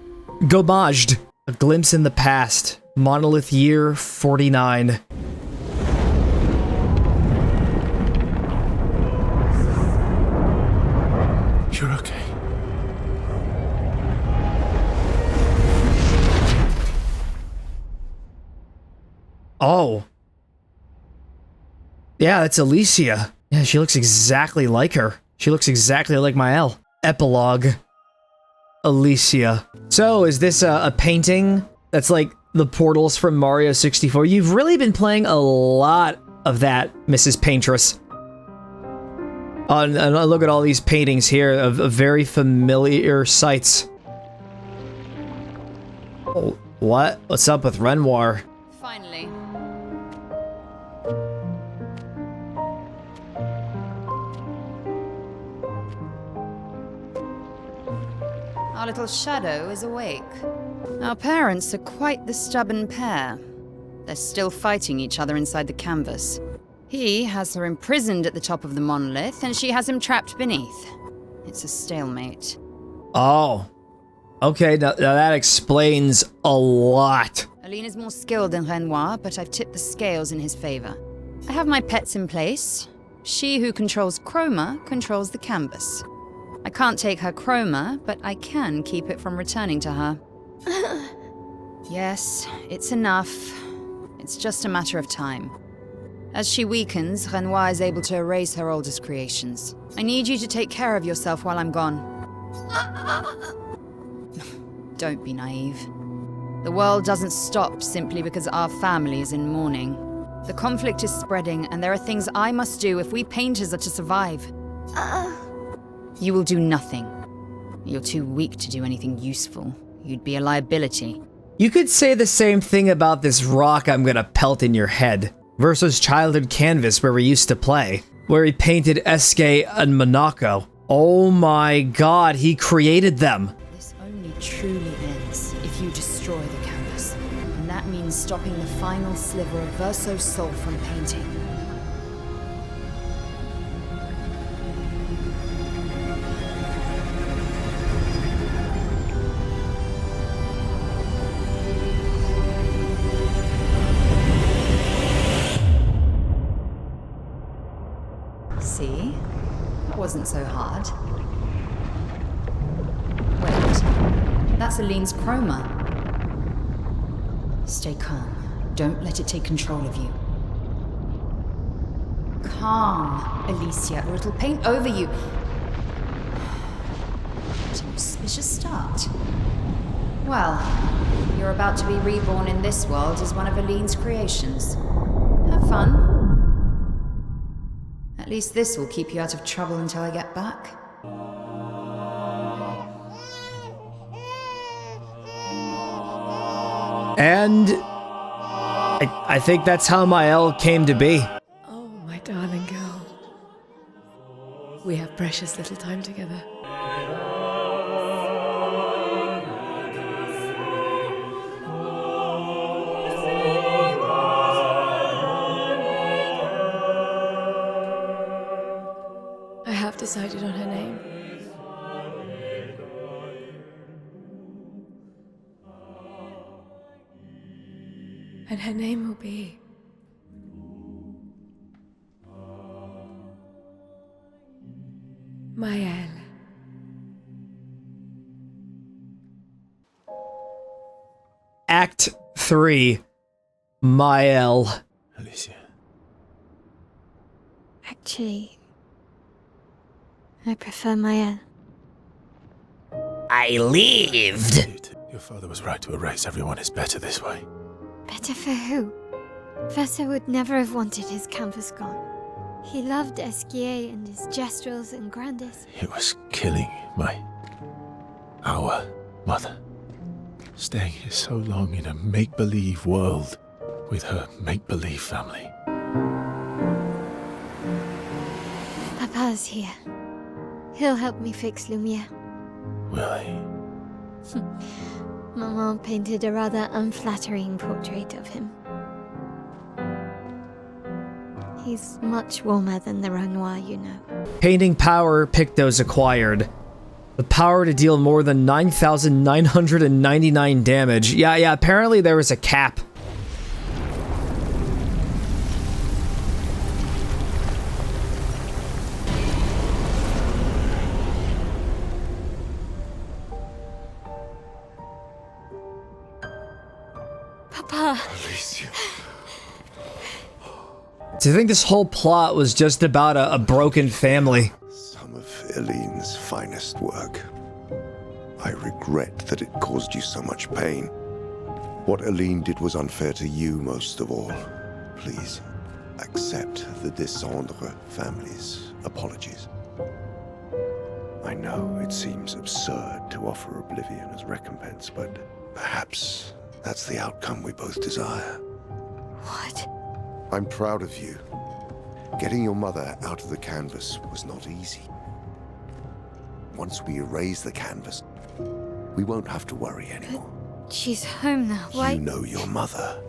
gommaged. A glimpse in the past. Monolith year 49. You're okay. Oh. Yeah, that's Alicia. Yeah, she looks exactly like her. She looks exactly like Mael. Epilogue. Alicia. So, is this a painting that's like the portals from Mario 64? You've really been playing a lot of that, Mrs. Paintress. And look at all these paintings here of very familiar sights. Oh, what? What's up with Renoir? Finally. Our little shadow is awake. Our parents are quite the stubborn pair. They're still fighting each other inside the canvas. He has her imprisoned at the top of the monolith, and she has him trapped beneath. It's a stalemate. Oh. Okay, now that explains a lot. Aline is more skilled than Renoir, but I've tipped the scales in his favor. I have my pets in place. She who controls Chroma controls the canvas. I can't take her chroma, but I can keep it from returning to her. Yes, it's enough. It's just a matter of time. As she weakens, Renoir is able to erase her oldest creations. I need you to take care of yourself while I'm gone. Don't be naive. The world doesn't stop simply because our family is in mourning. The conflict is spreading, and there are things I must do if we painters are to survive. You will do nothing. You're too weak to do anything useful. You'd be a liability. You could say the same thing about this rock I'm gonna pelt in your head, versus Childhood Canvas where we used to play, where he painted Eske and Monaco. Oh my god, he created them! This only truly ends if you destroy the canvas. And that means stopping the final sliver of Verso's soul from painting. See? That wasn't so hard. Wait, that's Aline's chroma. Stay calm. Don't let it take control of you. Calm, Alicia, or it'll paint over you. What an auspicious start. Well, you're about to be reborn in this world as one of Aline's creations. Have fun. At least this will keep you out of trouble until I get back. And I think that's how Mael came to be. Oh, my darling girl. We have precious little time together. I have decided on her name. And her name will be... Mael. Act 3. Mael. Alicia. Actually, I prefer Mael. I lived. Your father was right to erase everyone is better this way. Better for who? Verso would never have wanted his canvas gone. He loved Esquier and his gestrels and grandes. It was killing our mother. Staying here so long in a make-believe world with her make-believe family. Papa's here. He'll help me fix Lumiere. Will he? Maman painted a rather unflattering portrait of him. He's much warmer than the Renoir, you know. Painting power Pictos acquired. The power to deal more than 9,999 damage. Yeah, apparently there was a cap. Papa. Alicia. Do you think this whole plot was just about a broken family? Some of Eline's finest work. I regret that it caused you so much pain. What Eline did was unfair to you most of all. Please, accept the Descendre family's apologies. I know it seems absurd to offer oblivion as recompense, but perhaps that's the outcome we both desire. What? I'm proud of you. Getting your mother out of the canvas was not easy. Once we erase the canvas, we won't have to worry anymore. She's home now. Why? You know your mother.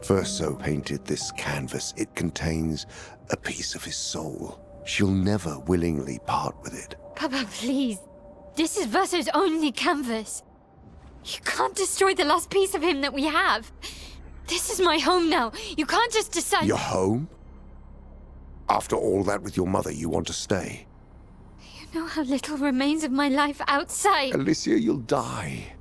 Verso painted this canvas. It contains a piece of his soul. She'll never willingly part with it. Papa, please. This is Verso's only canvas. You can't destroy the last piece of him that we have. This is my home now. You can't just decide... Your home? After all that with your mother, you want to stay? You know how little remains of my life outside. Alicia, you'll die.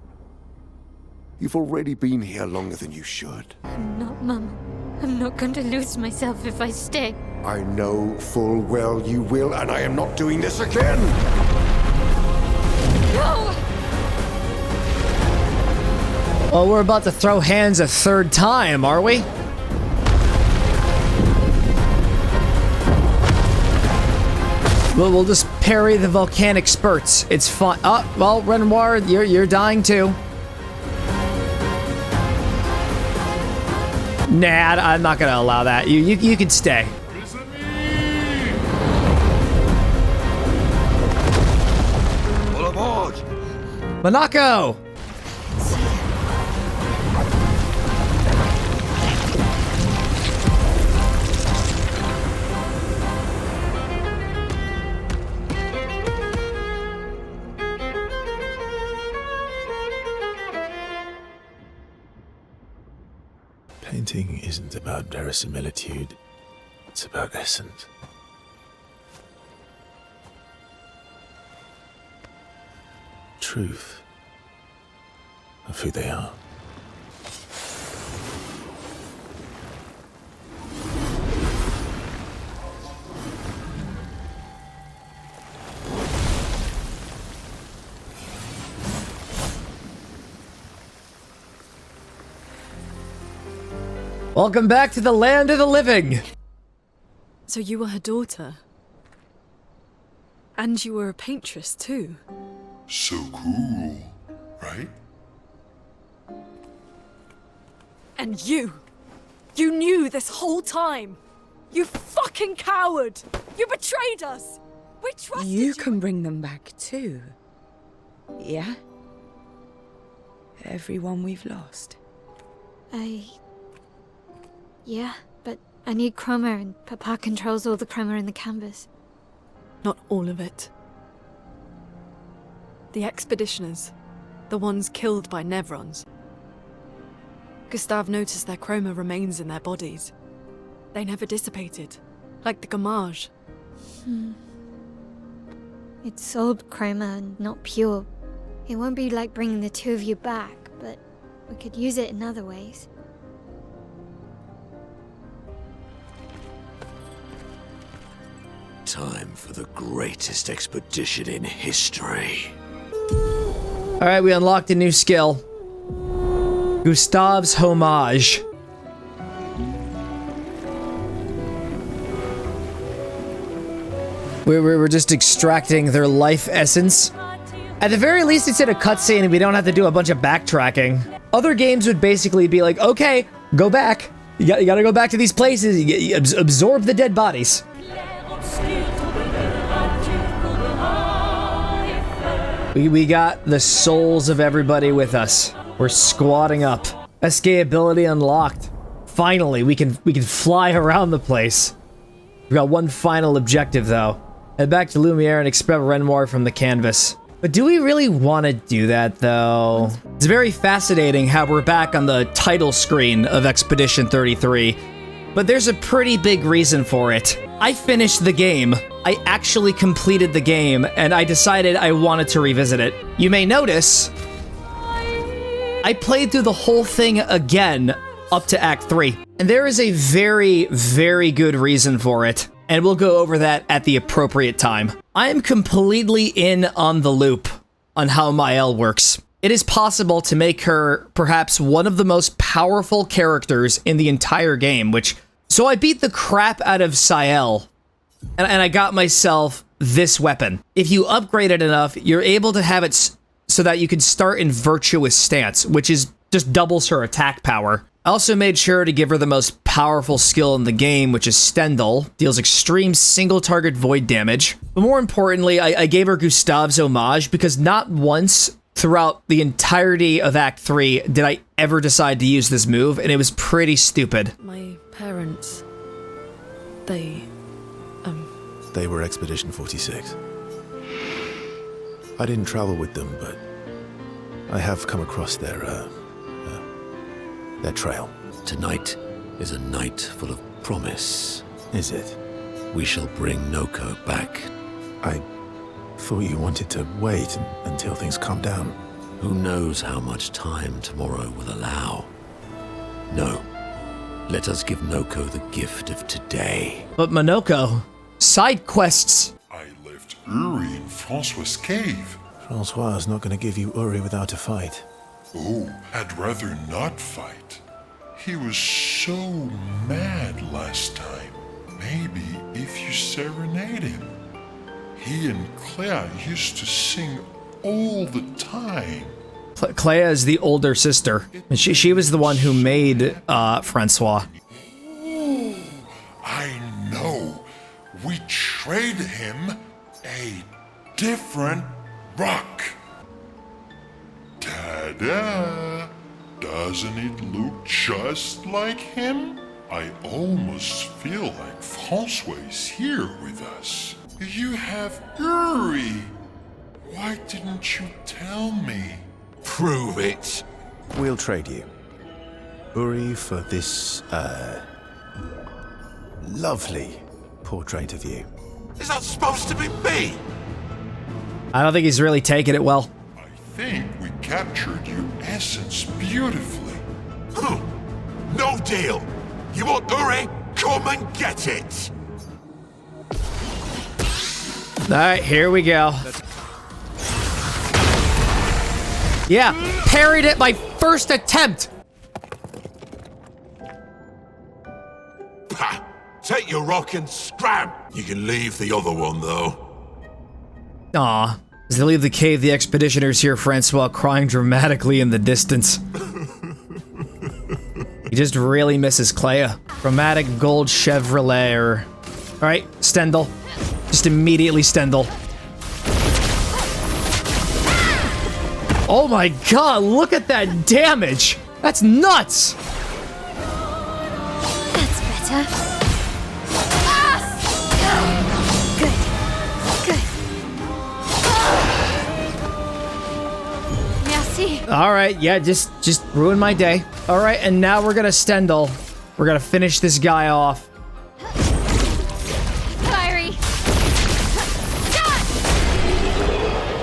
You've already been here longer than you should. I'm not, Mama. I'm not going to lose myself if I stay. I know full well you will, and I am not doing this again! No! Well, we're about to throw hands a third time, are we? We'll just parry the volcanic spurts. It's fun. Oh, well, Renoir, you're dying too. Nah, I'm not gonna allow that. You can stay. All aboard! Monaco! Painting isn't about verisimilitude, it's about essence. Truth of who they are. Welcome back to the land of the living. So you were her daughter? And you were a paintress too? So cool, right? And you knew this whole time. You fucking coward! You betrayed us! We trusted you! You can bring them back too. Yeah? Everyone we've lost. Yeah, but I need chroma and Papa controls all the chroma in the canvas. Not all of it. The expeditioners. The ones killed by Nevrons. Gustav noticed their chroma remains in their bodies. They never dissipated, like the Gamage. It's sold chroma and not pure. It won't be like bringing the two of you back, but we could use it in other ways. Time for the greatest expedition in history. All right, we unlocked a new skill. Gustav's Homage. We're just extracting their life essence. At the very least, it's in a cutscene and we don't have to do a bunch of backtracking. Other games would basically be like, okay, go back. You gotta go back to these places. You absorb the dead bodies. We got the souls of everybody with us. We're squatting up. Escapability unlocked. Finally, we can fly around the place. We've got one final objective though. Head back to Lumiere and expel Renoir from the canvas. But do we really want to do that though? It's very fascinating how we're back on the title screen of Expedition 33. But there's a pretty big reason for it. I finished the game. I actually completed the game, and I decided I wanted to revisit it. You may notice, I played through the whole thing again up to Act 3. And there is a very, very good reason for it. And we'll go over that at the appropriate time. I am completely in on the loop on how Mael works. It is possible to make her perhaps one of the most powerful characters in the entire game, so I beat the crap out of Sael, and I got myself this weapon. If you upgrade it enough, you're able to have it so that you can start in Virtuous Stance, which is just doubles her attack power. I also made sure to give her the most powerful skill in the game, which is Stendhal, deals extreme single-target void damage. But more importantly, I gave her Gustav's Homage because not once throughout the entirety of Act 3 did I ever decide to use this move, and it was pretty stupid. My parents, they were Expedition 46. I didn't travel with them, but I have come across their trail. Tonight is a night full of promise. Is it? We shall bring Noko back. I thought you wanted to wait until things calm down. Who knows how much time tomorrow will allow? No. Let us give Noko the gift of today. But Monoko, side quests. I left Uri in Francois' cave. Francois is not going to give you Uri without a fight. Oh, I'd rather not fight. He was so mad last time. Maybe if you serenade him. He and Claire used to sing all the time. Claire is the older sister, and she was the one who made Francois. Ooh, I know. We traded him a different rock. Ta-da! Doesn't it look just like him? I almost feel like Francois is here with us. You have Uri! Why didn't you tell me? Prove it! We'll trade you. Uri for this, lovely portrait of you. Is that supposed to be me? I don't think he's really taking it well. I think we captured your essence beautifully. No deal! You want Uri? Come and get it! Alright, here we go. Yeah, parried it my first attempt! Pah! Take your rock and scram! You can leave the other one, though. Aw. As they leave the cave, the expeditioners hear Francois crying dramatically in the distance. He just really misses Clair. Chromatic gold Chevrolet. All right, Stendhal. Just immediately Stendhal. Oh my god, look at that damage! That's nuts! That's better. Good. Merci. Alright, yeah, just ruined my day. Alright, and now we're gonna Stendhal. We're gonna finish this guy off. Fiery.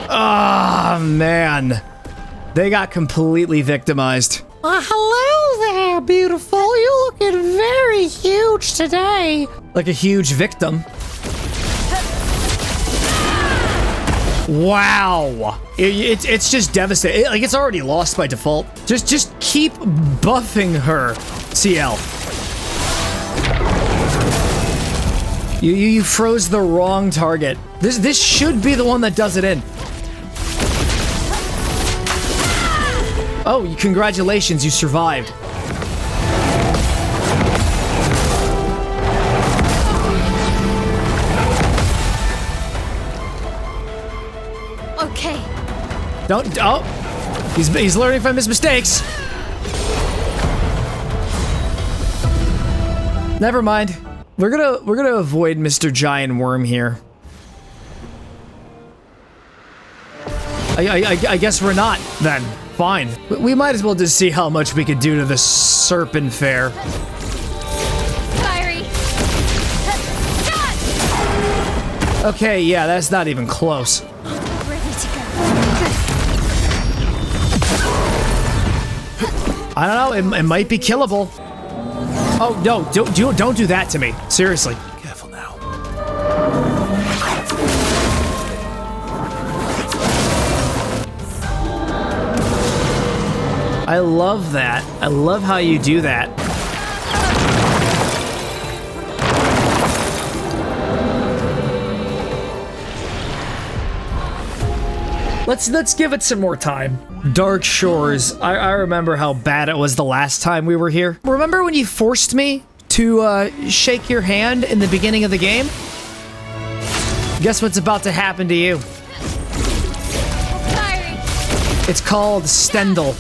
Ah, man. They got completely victimized. Hello there, beautiful. You're looking very huge today. Like a huge victim. Wow. It's just devastating. Like, it's already lost by default. Just keep buffing her, CL. You froze the wrong target. This should be the one that does it in. Oh, congratulations, you survived. Okay. Oh, he's learning from his mistakes. Never mind. We're gonna avoid Mr. Giant Worm here. I guess we're not then. Fine. We might as well just see how much we could do to the Serpent Fair. Fiery. Okay, yeah, that's not even close. Ready to go. I don't know, it might be killable. Oh, no, don't do that to me. Seriously. Careful now. I love that. I love how you do that. Let's give it some more time. Dark Shores. I remember how bad it was the last time we were here. Remember when you forced me to shake your hand in the beginning of the game? Guess what's about to happen to you? Fiery. It's called Stendhal.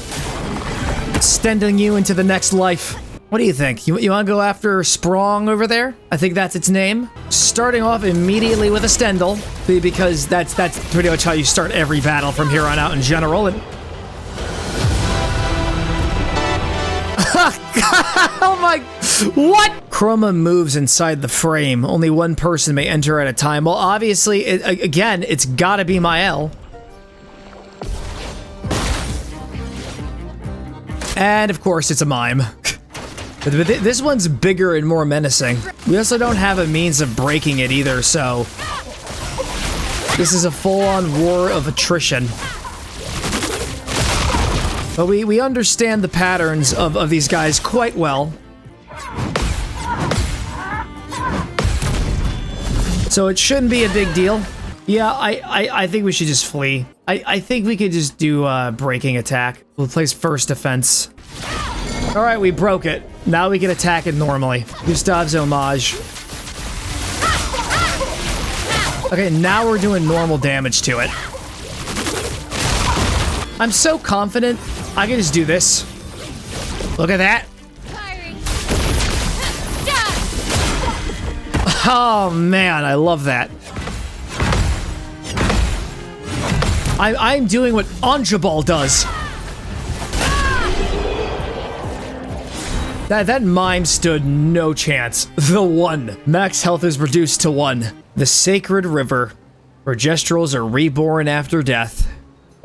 Stending you into the next life. What do you think? You want to go after Sprong over there? I think that's its name. Starting off immediately with a Stendhal, because that's pretty much how you start every battle from here on out in general. And oh my, what? Chroma moves inside the frame. Only one person may enter at a time. Well, obviously, again, it's gotta be Mael. And of course, it's a mime. But this one's bigger and more menacing. We also don't have a means of breaking it either, so this is a full-on war of attrition. But we understand the patterns of these guys quite well. So it shouldn't be a big deal. Yeah, I think we should just flee. I think we could just do breaking attack. We'll place first defense. All right, we broke it. Now we can attack it normally. Gustav's homage. Okay, now we're doing normal damage to it. I'm so confident I can just do this. Look at that. Oh man, I love that. I'm doing what Anjabal does. That mime stood no chance. The one. Max health is reduced to 1. The Sacred River. Progestrals are reborn after death.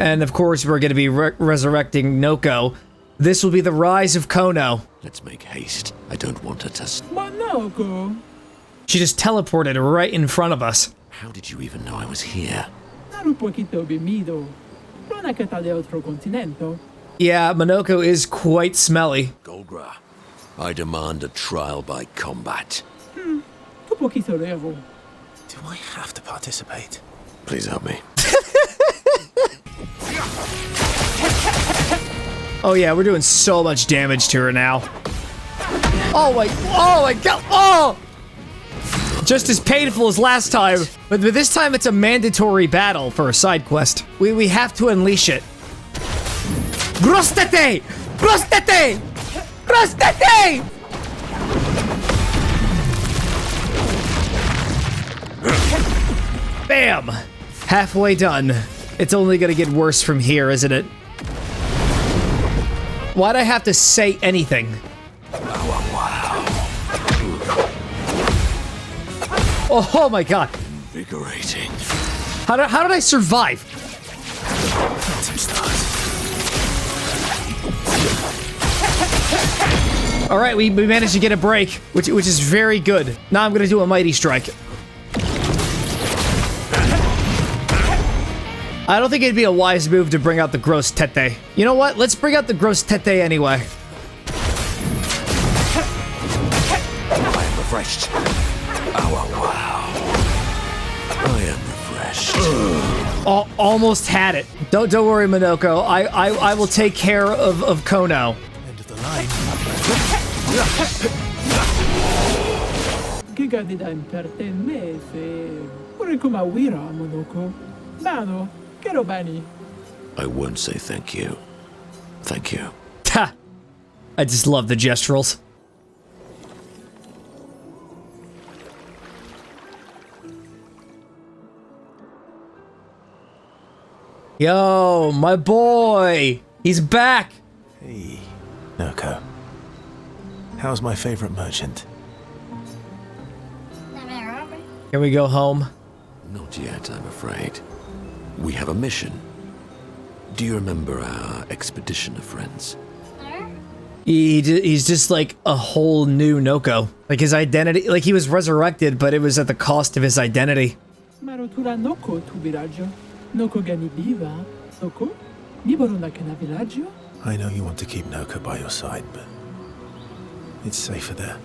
And of course, we're going to be resurrecting Noko. This will be the rise of Kono. Let's make haste. I don't want her to... Noko. She just teleported right in front of us. How did you even know I was here? Un poquito bimido. Non è che sta de otro continente. Yeah, Monoko is quite smelly. Golgra, I demand a trial by combat. Un poquito levo. Do I have to participate? Please help me. Oh yeah, we're doing so much damage to her now. Oh my god! Oh! Just as painful as last time, but this time it's a mandatory battle for a side quest. We have to unleash it. Grostete! Grostete! Grostete! Bam! Halfway done. It's only gonna get worse from here, isn't it? Why'd I have to say anything? Oh my god. Invigorating. How did I survive? Alright, we managed to get a break, which is very good. Now I'm gonna do a mighty strike. I don't think it'd be a wise move to bring out the gross tete. You know what? Let's bring out the gross tete anyway. I am refreshed. Oh, wow. I am refreshed. Almost had it. Don't worry, Minoko. I will take care of Kono. End of the line. Che gradidam per te mese. Pure come a wira, Monoko. Nano, che robani. I won't say thank you. Thank you. Ha! I just love the gesturals. Yo, my boy! He's back! Hey, Noko. How's my favorite merchant? Can we go home? Not yet, I'm afraid. We have a mission. Do you remember our expedition of friends? He's just like a whole new Noko. Like his identity, like he was resurrected, but it was at the cost of his identity. Marotura Noko tu villaggio. Noko gani diva. Noko? Niborona kana villaggio? I know you want to keep Noko by your side, but it's safer there.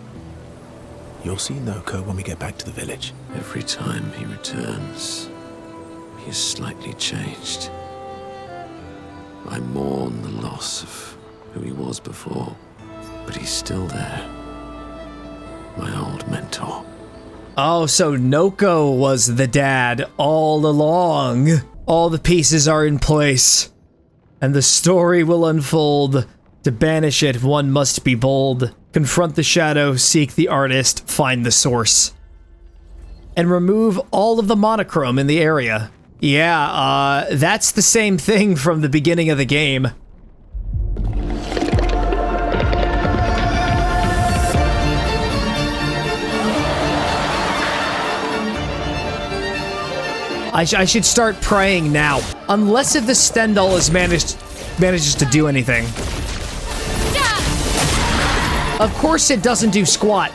You'll see Noko when we get back to the village. Every time he returns, he is slightly changed. I mourn the loss of who he was before, but he's still there. My old mentor. Oh, so Noko was the dad all along. All the pieces are in place, and the story will unfold. To banish it, one must be bold. Confront the shadow, seek the artist, find the source. And remove all of the monochrome in the area. Yeah, that's the same thing from the beginning of the game. I should start praying now. Unless if the Stendhal manages to do anything. Of course it doesn't do squat.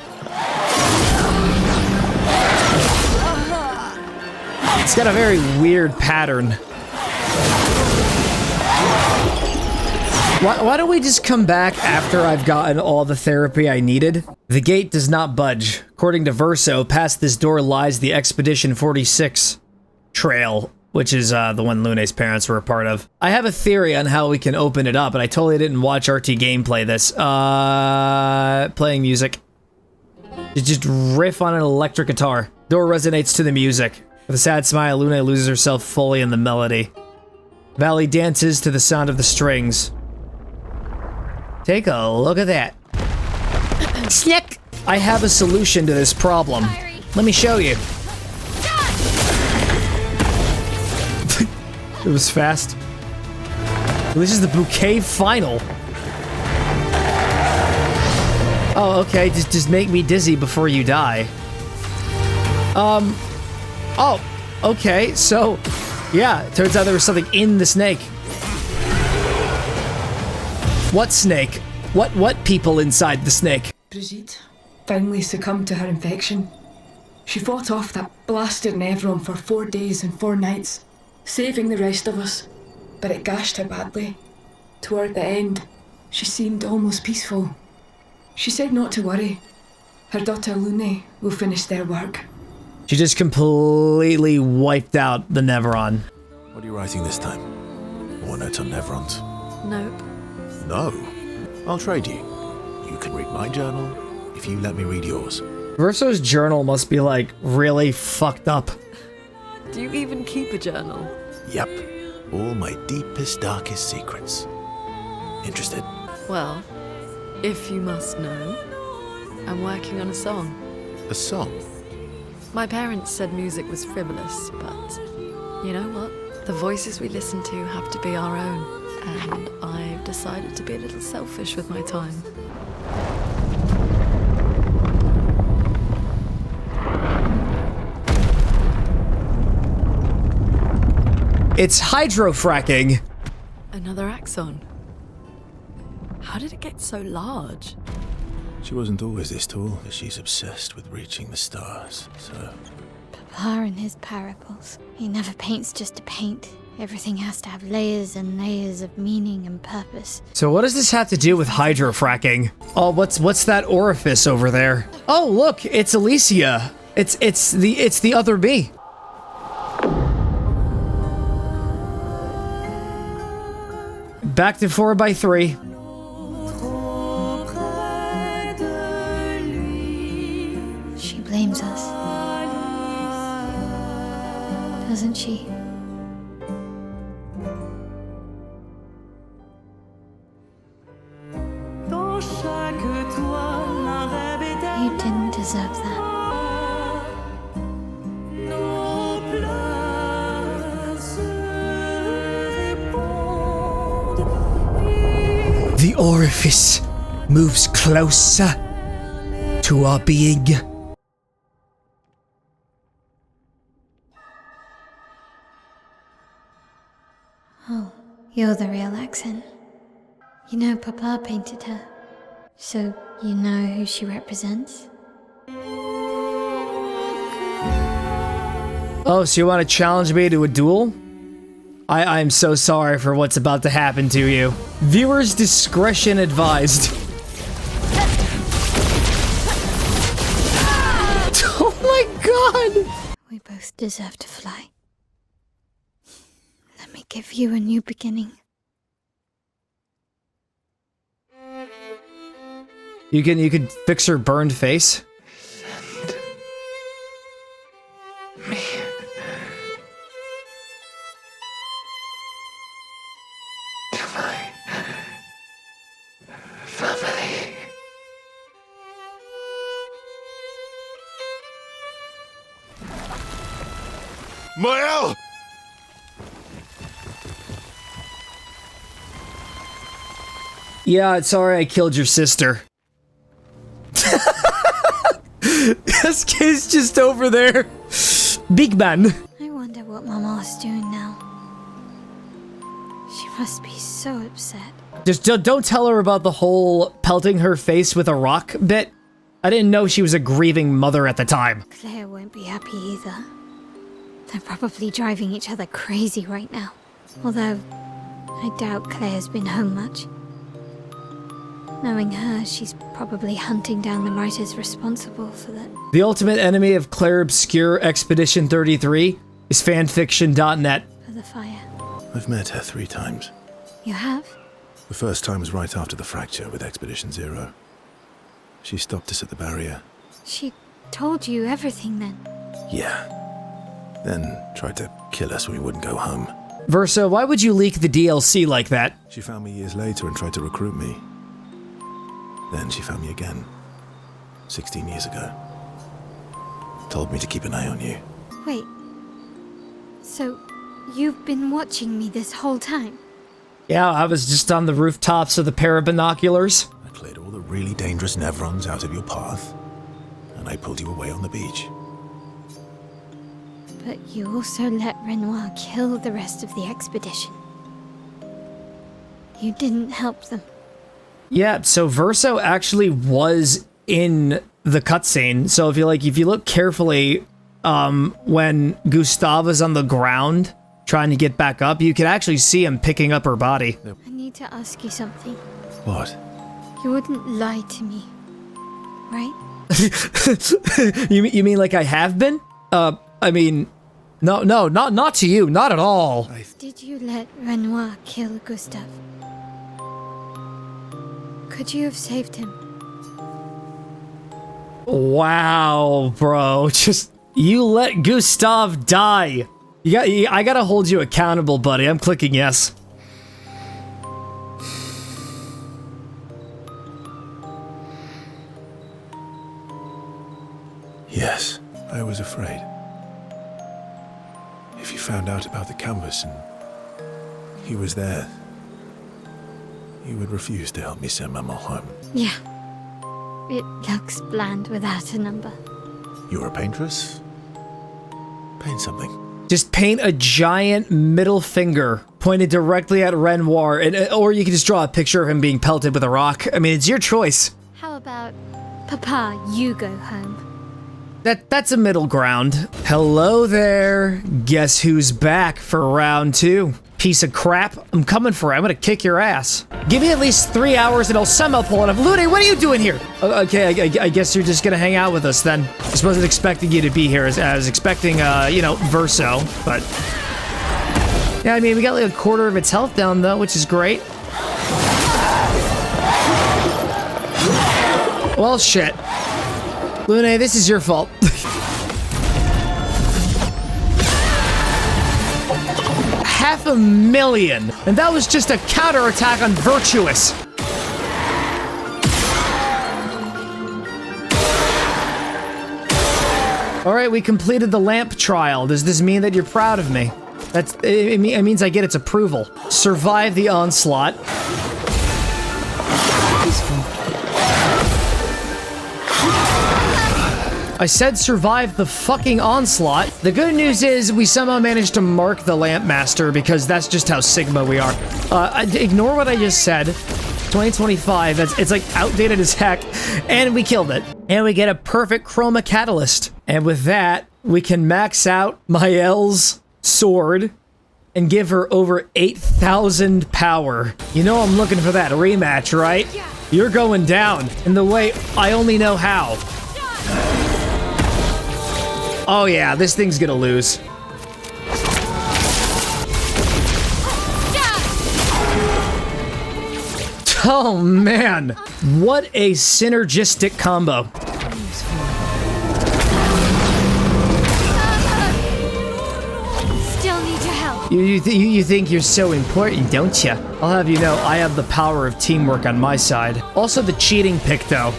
It's got a very weird pattern. Why don't we just come back after I've gotten all the therapy I needed? The gate does not budge. According to Verso, past this door lies the Expedition 46 trail, which is the one Lune's parents were a part of. I have a theory on how we can open it up, and I totally didn't watch RT gameplay this. Playing music. Just riff on an electric guitar. Door resonates to the music. With a sad smile, Lune loses herself fully in the melody. Valley dances to the sound of the strings. Take a look at that. Snick! I have a solution to this problem. Let me show you. It was fast. This is the bouquet final. Oh, okay. Just make me dizzy before you die. Oh, okay. So, yeah. It turns out there was something in the snake. What snake? What people inside the snake? Brigitte finally succumbed to her infection. She fought off that blasted Nevron for 4 days and 4 nights, saving the rest of us, but it gashed her badly. Toward the end, she seemed almost peaceful. She said not to worry. Her daughter Lune will finish their work. She just completely wiped out the Nevron. What are you writing this time? More notes on Nevrons? Nope. No. I'll trade you. You can read my journal, if you let me read yours. Verso's journal must be, like, really fucked up. Do you even keep a journal? Yep. All my deepest, darkest secrets. Interested? Well, if you must know, I'm working on a song. A song? My parents said music was frivolous, but you know what? The voices we listen to have to be our own, and I've decided to be a little selfish with my time. It's hydrofracking. Another axon. How did it get so large? She wasn't always this tall, but she's obsessed with reaching the stars, so... Papa in his parables. He never paints just to paint. Everything has to have layers and layers of meaning and purpose. So what does this have to do with hydrofracking? Oh, what's that orifice over there? Oh, look, it's Alicia. It's the other me. Back to 4x3. She blames us. Doesn't she? You didn't deserve that. The orifice moves closer to our being. Oh, you're the real accent. You know Papa painted her, so you know who she represents? Oh, so you want to challenge me to a duel? I'm so sorry for what's about to happen to you. Viewers' discretion advised. Oh my god! We both deserve to fly. Let me give you a new beginning. You can fix her burned face? Me. To my family. Mael! Yeah, sorry I killed your sister. SK's just over there. Big man. I wonder what Mama's doing now. She must be so upset. Just don't tell her about the whole pelting her face with a rock bit. I didn't know she was a grieving mother at the time. Claire won't be happy either. They're probably driving each other crazy right now. Although, I doubt Claire's been home much. Knowing her, she's probably hunting down the writers responsible for that. The ultimate enemy of Clair Obscur Expedition 33 is fanfiction.net. For the fire. I've met her 3 times. You have? The first time was right after the fracture with Expedition 0. She stopped us at the barrier. She told you everything then? Yeah. Then tried to kill us when we wouldn't go home. Verso, why would you leak the DLC like that? She found me years later and tried to recruit me. Then she found me again. 16 years ago. Told me to keep an eye on you. Wait. So, you've been watching me this whole time? Yeah, I was just on the rooftops of the pair of binoculars. I cleared all the really dangerous Nevrons out of your path. And I pulled you away on the beach. But you also let Renoir kill the rest of the expedition. You didn't help them. Yeah, so Verso actually was in the cutscene. So if you look carefully, when Gustava's on the ground trying to get back up, you can actually see him picking up her body. I need to ask you something. What? You wouldn't lie to me, right? You mean like I have been? I mean, no, not to you, not at all. Did you let Renoir kill Gustave? Could you have saved him? Wow, bro. Just, you let Gustav die. I gotta hold you accountable, buddy. I'm clicking yes. Yes, I was afraid. If you found out about the canvas and he was there, you would refuse to help me send Maman home. Yeah. It looks bland without a number. You're a paintress? Paint something. Just paint a giant middle finger pointed directly at Renoir, or you can just draw a picture of him being pelted with a rock. I mean, it's your choice. How about, Papa, you go home? That's a middle ground. Hello there. Guess who's back for round 2? Piece of crap. I'm coming for you. I'm gonna kick your ass. Give me at least 3 hours and I'll somehow pull it up. Lune, what are you doing here? Okay, I guess you're just gonna hang out with us then. I wasn't expecting you to be here. I was expecting, you know, Verso, but... Yeah, I mean, we got like a quarter of its health down though, which is great. Well, shit. Lune, this is your fault. $500,000, and that was just a counterattack on Virtuous. All right, we completed the lamp trial. Does this mean that you're proud of me? It means I get its approval. Survive the onslaught. I said survive the fucking onslaught. The good news is we somehow managed to mark the Lamp Master because that's just how Sigma we are. Ignore what I just said. 2025, it's like outdated as heck, and we killed it. And we get a perfect Chroma Catalyst. And with that, we can max out Mael's sword and give her over 8,000 power. You know I'm looking for that rematch, right? You're going down in the way I only know how. Oh yeah, this thing's gonna lose. Oh man, what a synergistic combo. Still need your help. You think you're so important, don't you? I'll have you know, I have the power of teamwork on my side. Also the cheating pick though.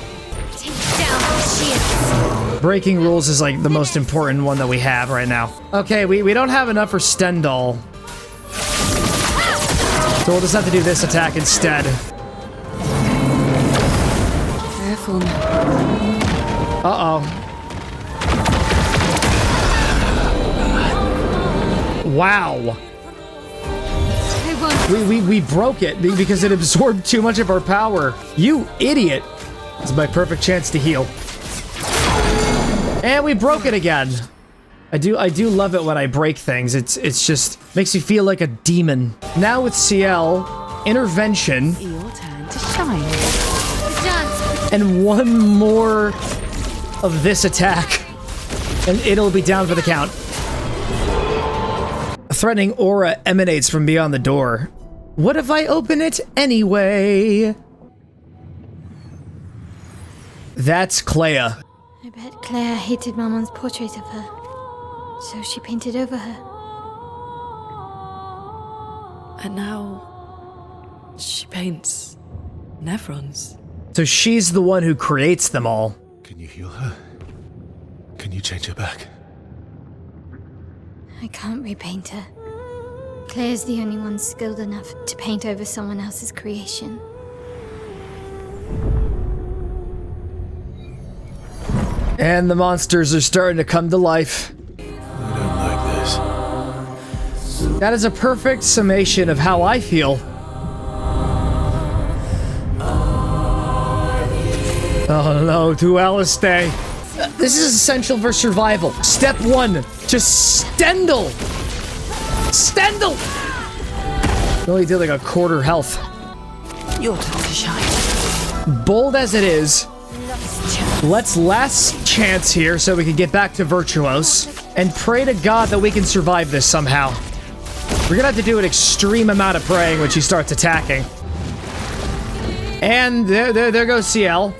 Take down the shields. Breaking rules is like the most important one that we have right now. Okay, we don't have enough for Stendhal. So we'll just have to do this attack instead. Careful. Uh-oh. Wow. We broke it because it absorbed too much of our power. You idiot. It's my perfect chance to heal. And we broke it again. I do love it when I break things. It's just makes you feel like a demon. Now with CL, intervention. Your turn to shine. And one more of this attack. And it'll be down for the count. A threatening aura emanates from beyond the door. What if I open it anyway? That's Clair. I bet Claire hated Maman's portrait of her, so she painted over her. And now she paints Nevrons. So she's the one who creates them all. Can you heal her? Can you change her back? I can't repaint her. Claire's the only one skilled enough to paint over someone else's creation. And the monsters are starting to come to life. I don't like this. That is a perfect summation of how I feel. Oh no, Dualiste. This is essential for survival. Step 1, just Stendhal. Stendhal! It only did like a quarter health. Your turn to shine. Bold as it is, let's last chance here so we can get back to Virtuos and pray to God that we can survive this somehow. We're gonna have to do an extreme amount of praying when she starts attacking. And there goes CL.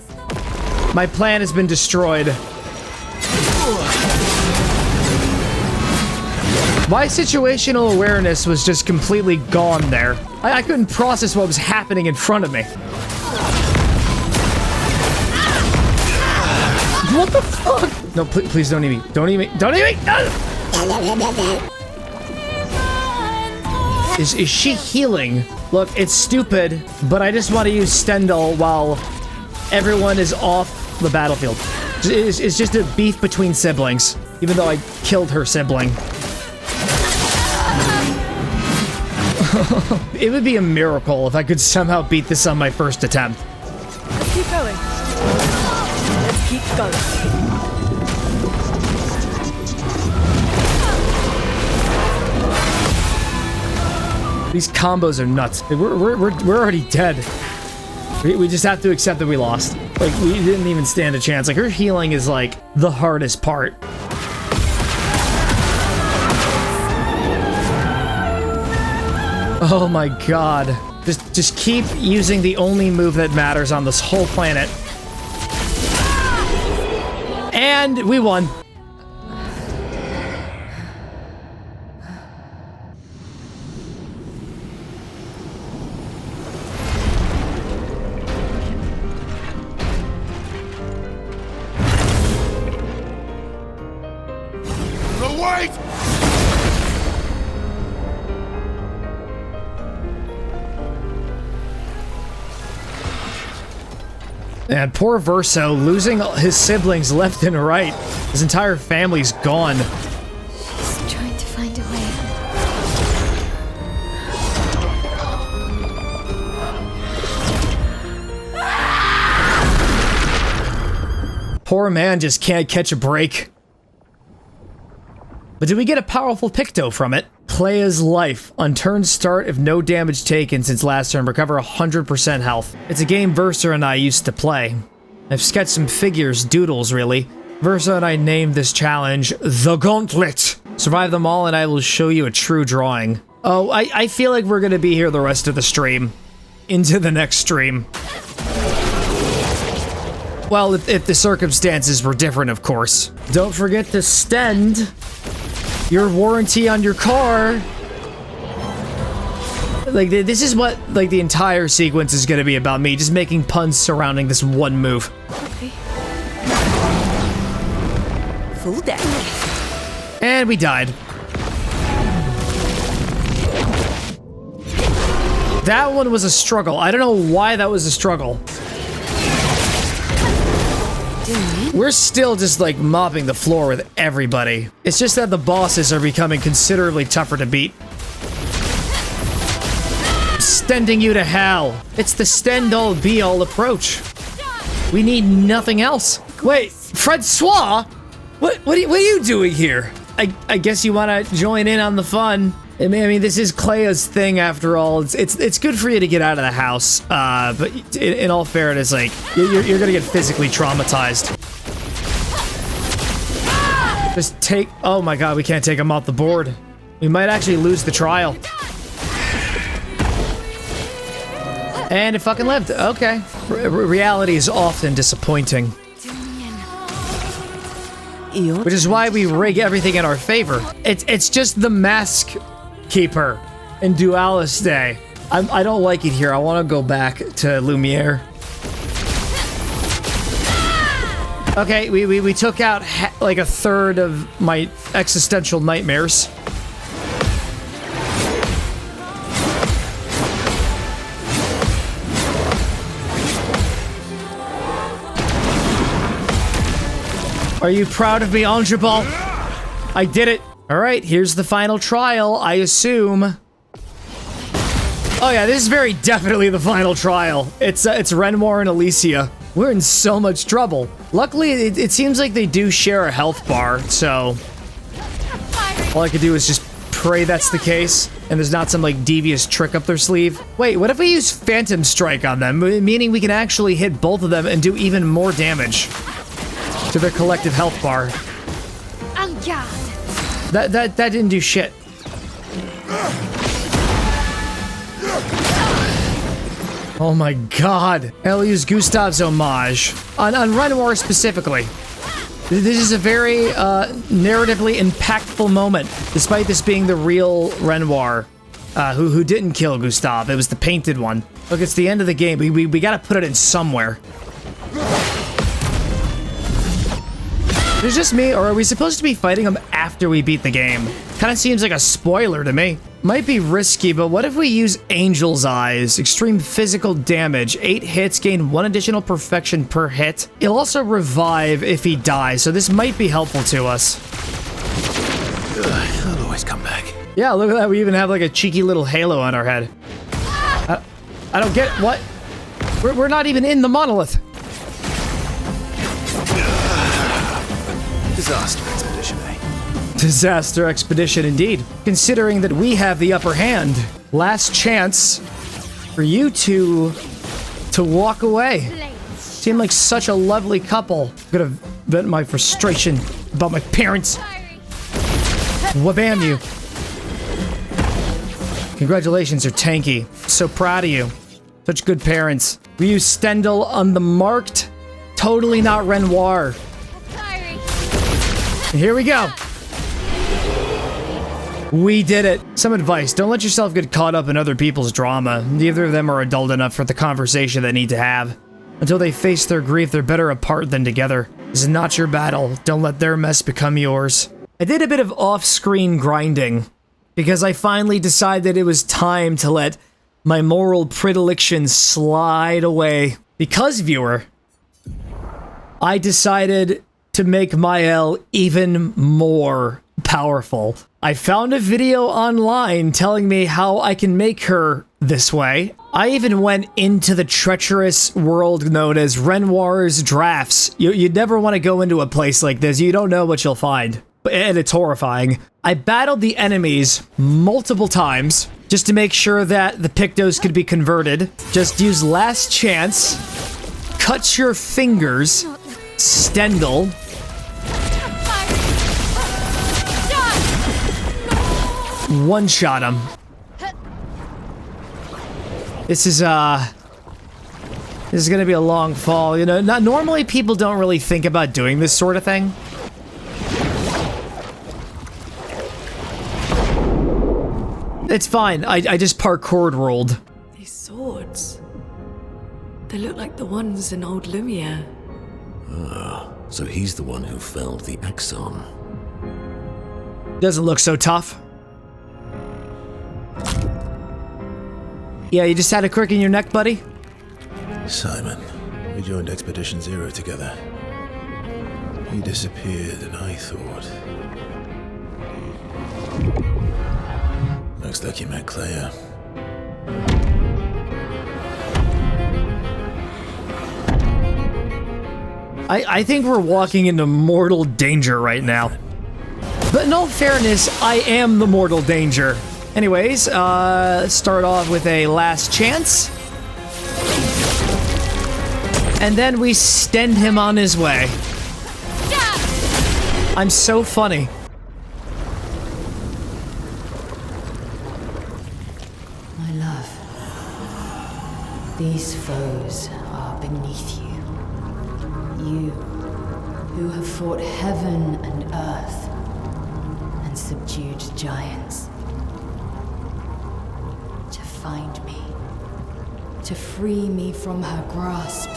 My plan has been destroyed. My situational awareness was just completely gone there. I couldn't process what was happening in front of me. What the fuck? No, please don't eat me. Don't eat me. Don't eat me! No! Is she healing? Look, it's stupid, but I just want to use Stendhal while everyone is off the battlefield. It's just a beef between siblings, even though I killed her sibling. It would be a miracle if I could somehow beat this on my first attempt. Let's keep going. Let's keep going. These combos are nuts. We're already dead. We just have to accept that we lost. Like, we didn't even stand a chance. Like, her healing is, like, the hardest part. Oh my god. Just keep using the only move that matters on this whole planet. And we won. And poor Verso, losing his siblings left and right. His entire family's gone. Just trying to find a way. Poor man just can't catch a break. But did we get a powerful Picto from it? Playa's life. On turn start, if no damage taken since last turn, recover 100% health. It's a game Versa and I used to play. I've sketched some figures, doodles really. Versa and I named this challenge The Gauntlet. Survive them all and I will show you a true drawing. Oh, I feel like we're gonna be here the rest of the stream. Into the next stream. Well, if the circumstances were different, of course. Don't forget to stend your warranty on your car. Like, this is what, like, the entire sequence is gonna be about me, just making puns surrounding this one move. Okay. Full deck. And we died. That one was a struggle. I don't know why that was a struggle. We're still just, like, mopping the floor with everybody. It's just that the bosses are becoming considerably tougher to beat. Stending you to hell. It's the Stend-all be-all approach. We need nothing else. Wait, Francois? What are you doing here? I guess you want to join in on the fun. I mean, this is Claya's thing after all. It's good for you to get out of the house. But in all fairness, like, you're gonna get physically traumatized. Just take... Oh my god, we can't take him off the board. We might actually lose the trial. And it fucking lived. Okay. Reality is often disappointing. Which is why we rig everything in our favor. It's just the Mask Keeper in Dualiste. I don't like it here. I want to go back to Lumiere. Okay, we took out like a third of my existential nightmares. Are you proud of me, Angebal? I did it. All right, here's the final trial, I assume. Oh yeah, this is very definitely the final trial. It's Renoir and Alicia. We're in so much trouble. Luckily, it seems like they do share a health bar, so all I could do is just pray that's the case, and there's not some, like, devious trick up their sleeve. Wait, what if we use Phantom Strike on them, meaning we can actually hit both of them and do even more damage to their collective health bar? That didn't do shit. Oh my god. I'll use Gustav's homage. On Renoir specifically. This is a very narratively impactful moment, despite this being the real Renoir, who didn't kill Gustav. It was the painted one. Look, it's the end of the game. We gotta put it in somewhere. Is it just me, or are we supposed to be fighting him after we beat the game? Kinda seems like a spoiler to me. Might be risky, but what if we use Angel's Eyes? Extreme physical damage. 8 hits, gain 1 additional perfection per hit. He'll also revive if he dies, so this might be helpful to us. I'll always come back. Yeah, look at that. We even have like a cheeky little halo on our head. I don't get what? We're not even in the monolith. Disaster expedition, eh? Disaster expedition indeed. Considering that we have the upper hand. Last chance for you to walk away. Seem like such a lovely couple. Could have vent my frustration about my parents. Wabam you. Congratulations, you're tanky. So proud of you. Such good parents. We use Stendhal on the marked. Totally not Renoir. And here we go. We did it. Some advice. Don't let yourself get caught up in other people's drama. Neither of them are adult enough for the conversation they need to have. Until they face their grief, they're better apart than together. This is not your battle. Don't let their mess become yours. I did a bit of off-screen grinding because I finally decided it was time to let my moral predilections slide away. Because, viewer, I decided to make Mael even more powerful. I found a video online telling me how I can make her this way. I even went into the treacherous world known as Renoir's Drafts. You'd never want to go into a place like this. You don't know what you'll find. And it's horrifying. I battled the enemies multiple times just to make sure that the Pictos could be converted. Just use last chance. Cut your fingers. Stendhal. One-shot him. This is gonna be a long fall, you know. Normally people don't really think about doing this sort of thing. It's fine. I just parkoured rolled. These swords. They look like the ones in old Lumiere. Ah, so he's the one who felled the Axon. Doesn't look so tough. Yeah, you just had a crick in your neck, buddy? Simon, we joined Expedition Zero together. He disappeared and I thought... Looks like you met Clair. I think we're walking into mortal danger right now. But in all fairness, I am the mortal danger. Anyways, start off with a last chance. And then we send him on his way. I'm so funny. My love, these foes are beneath you. You, who have fought heaven and earth and subdued giants. To find me, to free me from her grasp.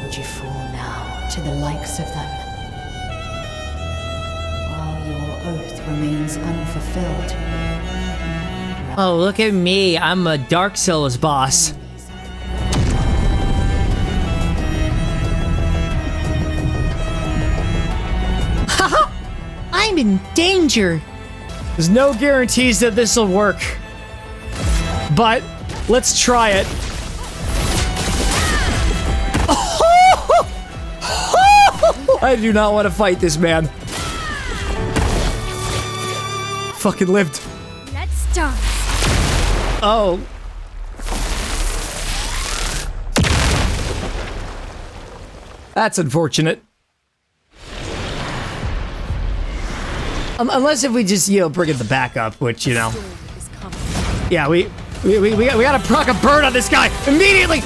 Would you fall now to the likes of them? While your oath remains unfulfilled. Oh, look at me. I'm a Dark Souls boss. Haha! I'm in danger. There's no guarantees that this will work. But let's try it. I do not want to fight this man. Fucking lived. Let's dance. Oh. That's unfortunate. Unless if we just, bring it the backup, which, Yeah, we We gotta proc a bird on this guy immediately!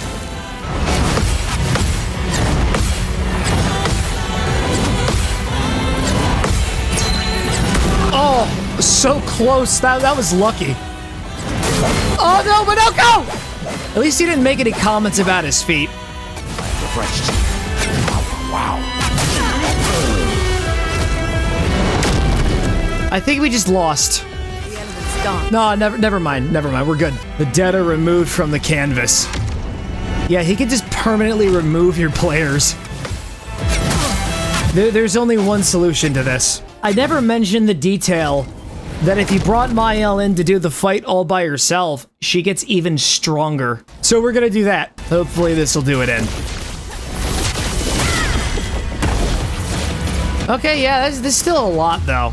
Oh, so close. That was lucky. Oh no, Minoko! At least he didn't make any comments about his feet. Refreshed. Wow. I think we just lost. The element's gone. No, never mind. We're good. The dead are removed from the canvas. Yeah, he can just permanently remove your players. There's only one solution to this. I never mentioned the detail that if you brought Mael in to do the fight all by herself, she gets even stronger. So we're gonna do that. Hopefully this will do it in. Okay, yeah, there's still a lot though.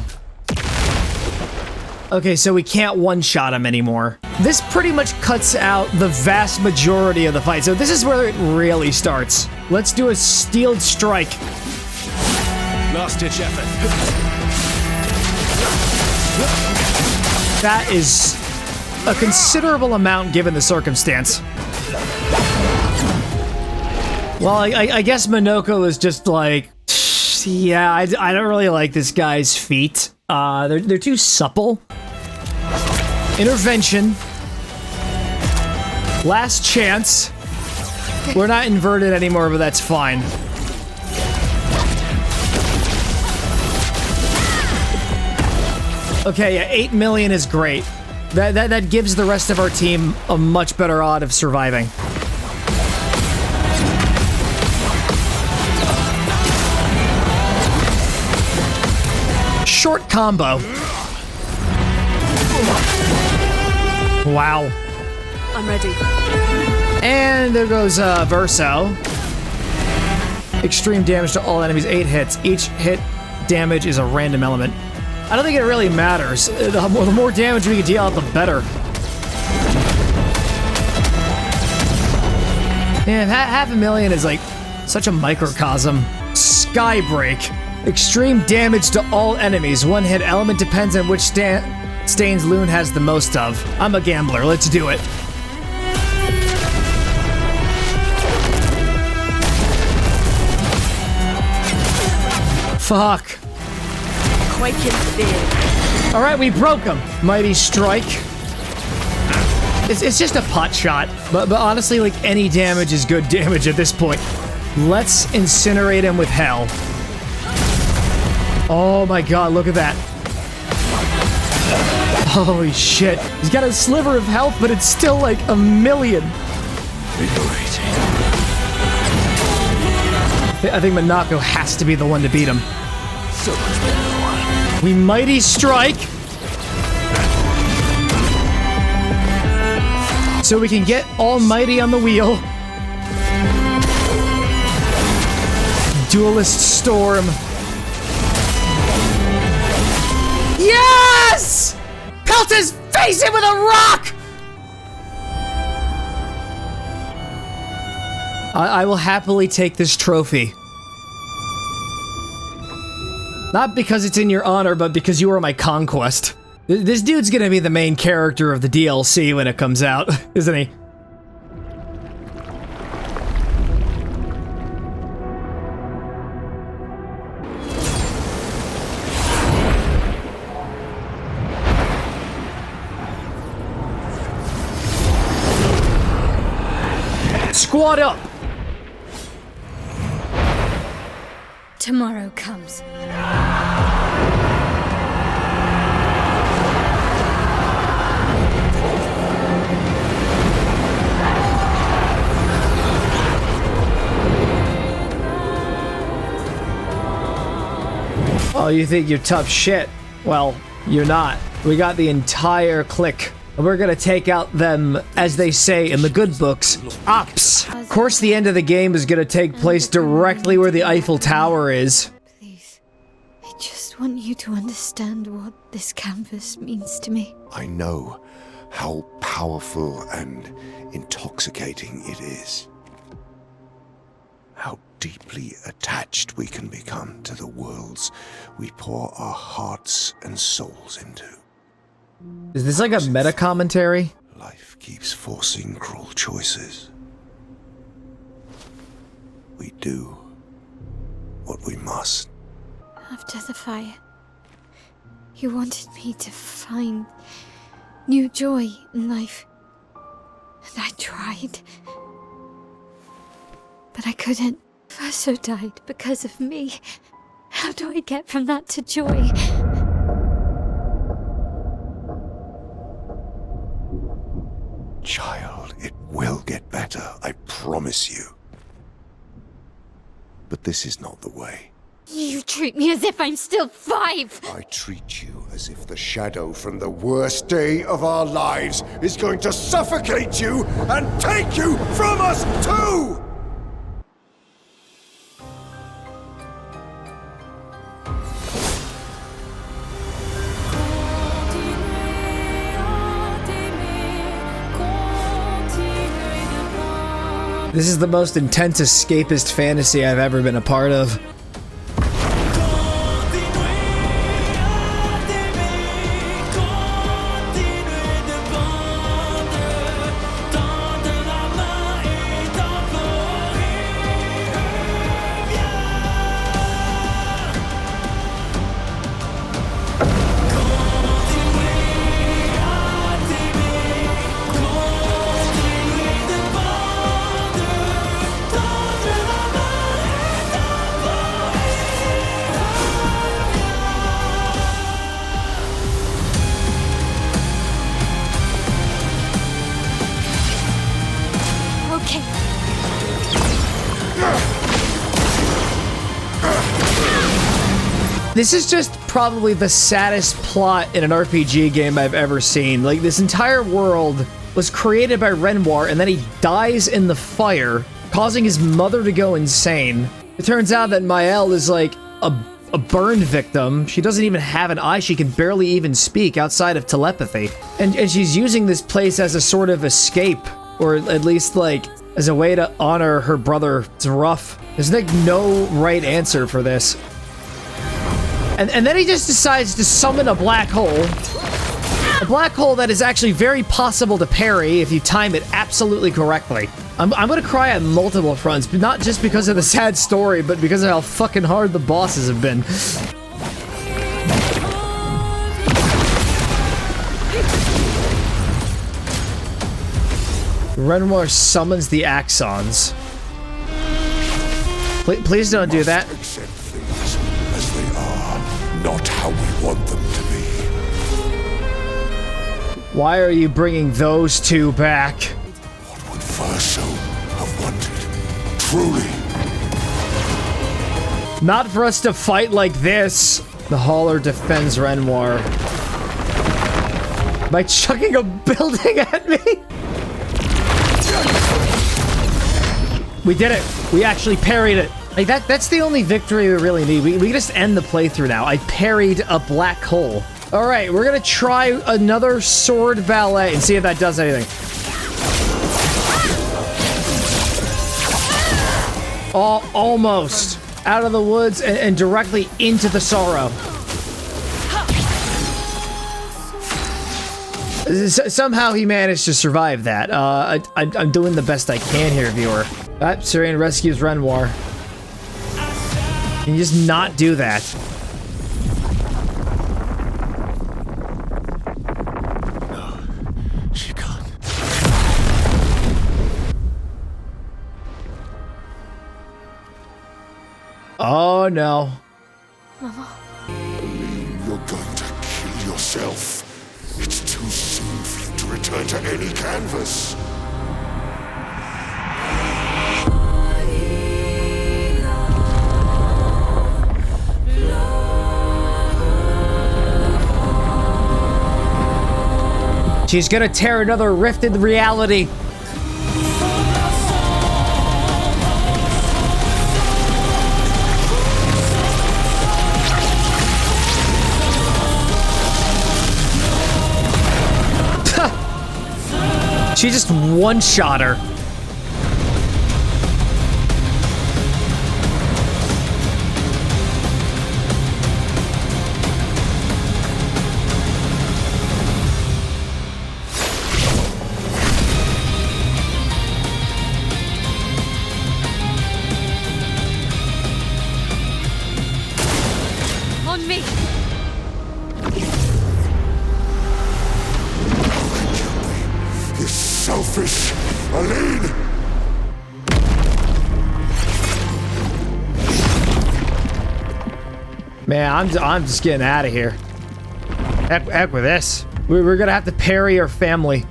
Okay, so we can't one-shot him anymore. This pretty much cuts out the vast majority of the fight, so this is where it really starts. Let's do a steeled strike. Last-ditch effort. That is a considerable amount given the circumstance. Well, I guess Minoko is just like, yeah, I don't really like this guy's feet. They're too supple. Intervention. Last chance. We're not inverted anymore, but that's fine. Okay, yeah, 8 million is great. That gives the rest of our team a much better odds of surviving. Short combo. Wow. I'm ready. And there goes Verso. Extreme damage to all enemies, 8 hits. Each hit damage is a random element. I don't think it really matters. The more damage we can deal out, the better. Man, 500,000 is like such a microcosm. Skybreak. Extreme damage to all enemies. One hit element depends on which stains Loon has the most of. I'm a gambler. Let's do it. Fuck. Quake in fear. Alright, we broke him. Mighty Strike. It's just a pot shot, but honestly, like, any damage is good damage at this point. Let's incinerate him with hell. Oh my god, look at that. Holy shit. He's got a sliver of health, but it's still like 1 million. I think Minako has to be the one to beat him. So much better. We Mighty Strike. So we can get Almighty on the wheel. Duelist Storm. Yes! Pelt his face in with a rock! I will happily take this trophy. Not because it's in your honor, but because you are my conquest. This dude's gonna be the main character of the DLC when it comes out, isn't he? Squad up! Tomorrow comes. Oh, you think you're tough shit? Well, you're not. We got the entire clique. And we're gonna take out them, as they say in the good books, ops. Of course, the end of the game is gonna take place directly where the Eiffel Tower is. Please, I just want you to understand what this canvas means to me. I know how powerful and intoxicating it is. How deeply attached we can become to the worlds we pour our hearts and souls into. Is this like a meta commentary? Life keeps forcing cruel choices. We do what we must. After the fire, you wanted me to find new joy in life. And I tried. But I couldn't. Verso died because of me. How do I get from that to joy? Child, it will get better, I promise you. But this is not the way. You treat me as if I'm still 5! I treat you as if the shadow from the worst day of our lives is going to suffocate you and take you from us too! This is the most intense escapist fantasy I've ever been a part of. This is just probably the saddest plot in an RPG game I've ever seen. Like, this entire world was created by Renoir, and then he dies in the fire, causing his mother to go insane. It turns out that Maëlle is like a burn victim. She doesn't even have an eye. She can barely even speak outside of telepathy. And she's using this place as a sort of escape, or at least like as a way to honor her brother. It's rough. There's like no right answer for this. And then he just decides to summon a black hole. A black hole that is actually very possible to parry if you time it absolutely correctly. I'm gonna cry on multiple fronts, but not just because of the sad story, but because of how fucking hard the bosses have been. Renoir summons the Axons. Please don't do that. Accept things as they are, not how we want them to be. Why are you bringing those two back? What would Verso have wanted? Truly. Not for us to fight like this. The Hauler defends Renoir by chucking a building at me. We did it. We actually parried it. Like that's the only victory we really need. We can just end the playthrough now. I parried a black hole. All right, we're gonna try another sword ballet and see if that does anything. Almost out of the woods and directly into the sorrow. Somehow he managed to survive that. I'm doing the best I can here, viewer. Syrian rescues Renoir. Can you just not do that? No, she can't. Oh no. Mama. You're going to kill yourself. It's too soon for you to return to any canvas. She's gonna tear another rift in reality. She just one-shot her. selfish, Aline! Man, I'm just getting out of here. Heck with this. We're gonna have to parry our family.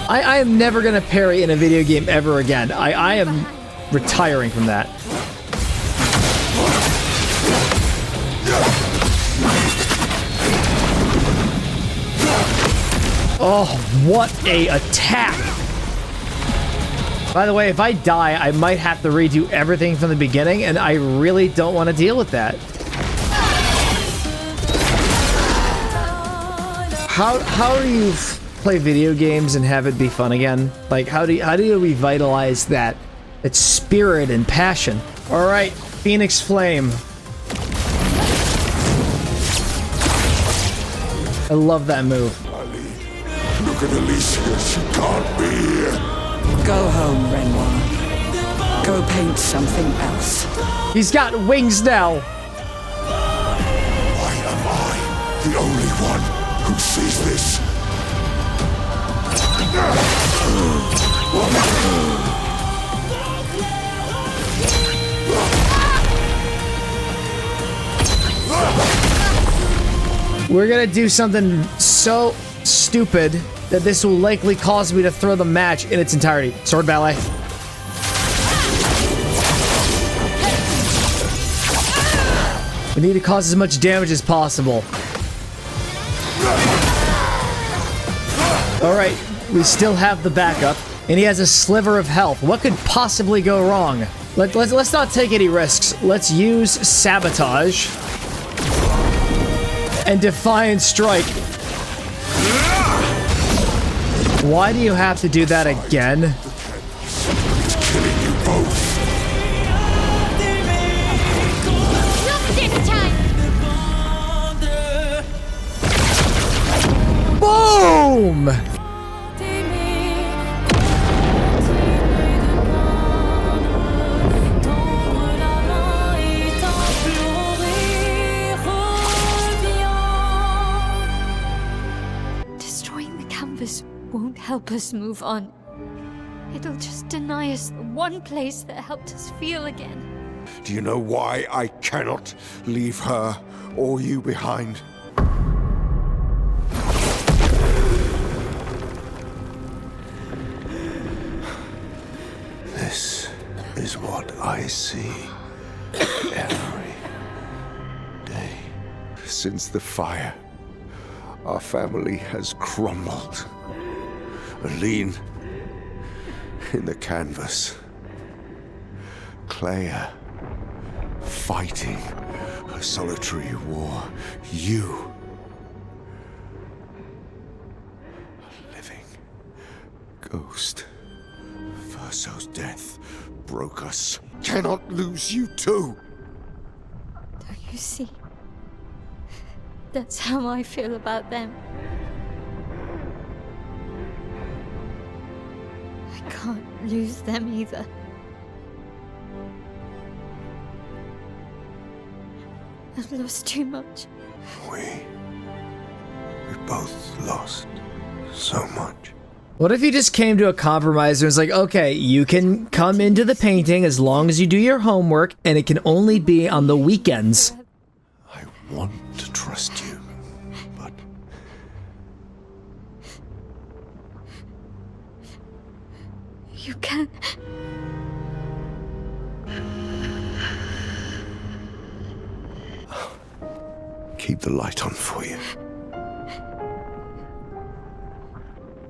I am never gonna parry in a video game ever again. I am retiring from that. Oh, what a attack! By the way, if I die, I might have to redo everything from the beginning, and I really don't want to deal with that. How do you play video games and have it be fun again? Like, how do you revitalize that spirit and passion? All right, Phoenix Flame. I love that move. Look at Alicia, she can't be here. Go home, Renoir. Go paint something else. He's got wings now. Why am I the only one who sees this? We're gonna do something so stupid that this will likely cause me to throw the match in its entirety. Sword ballet. We need to cause as much damage as possible. Alright, we still have the backup, and he has a sliver of health. What could possibly go wrong? Let's not take any risks. Let's use Sabotage and Defiant Strike. Why do you have to do that again? It's killing you both. Boom! Destroying the canvas won't help us move on. It'll just deny us the one place that helped us feel again. Do you know why I cannot leave her or you behind? This is what I see every day. Since the fire, our family has crumbled. Aline in the canvas. Clair fighting a solitary war. You, a living ghost. Verso's death broke us. Cannot lose you too. Don't you see? That's how I feel about them. I can't lose them either. I've lost too much. We both lost so much. What if you just came to a compromise and was like, okay, you can come into the painting as long as you do your homework, and it can only be on the weekends. I want to trust you, but... You can. Keep the light on for you.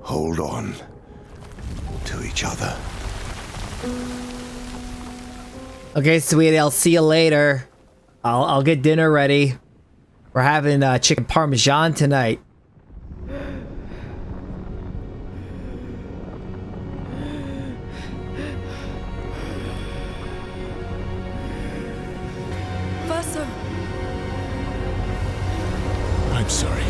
Hold on to each other. Okay, sweetie, I'll see you later. I'll get dinner ready. We're having chicken parmesan tonight. Verso. I'm sorry.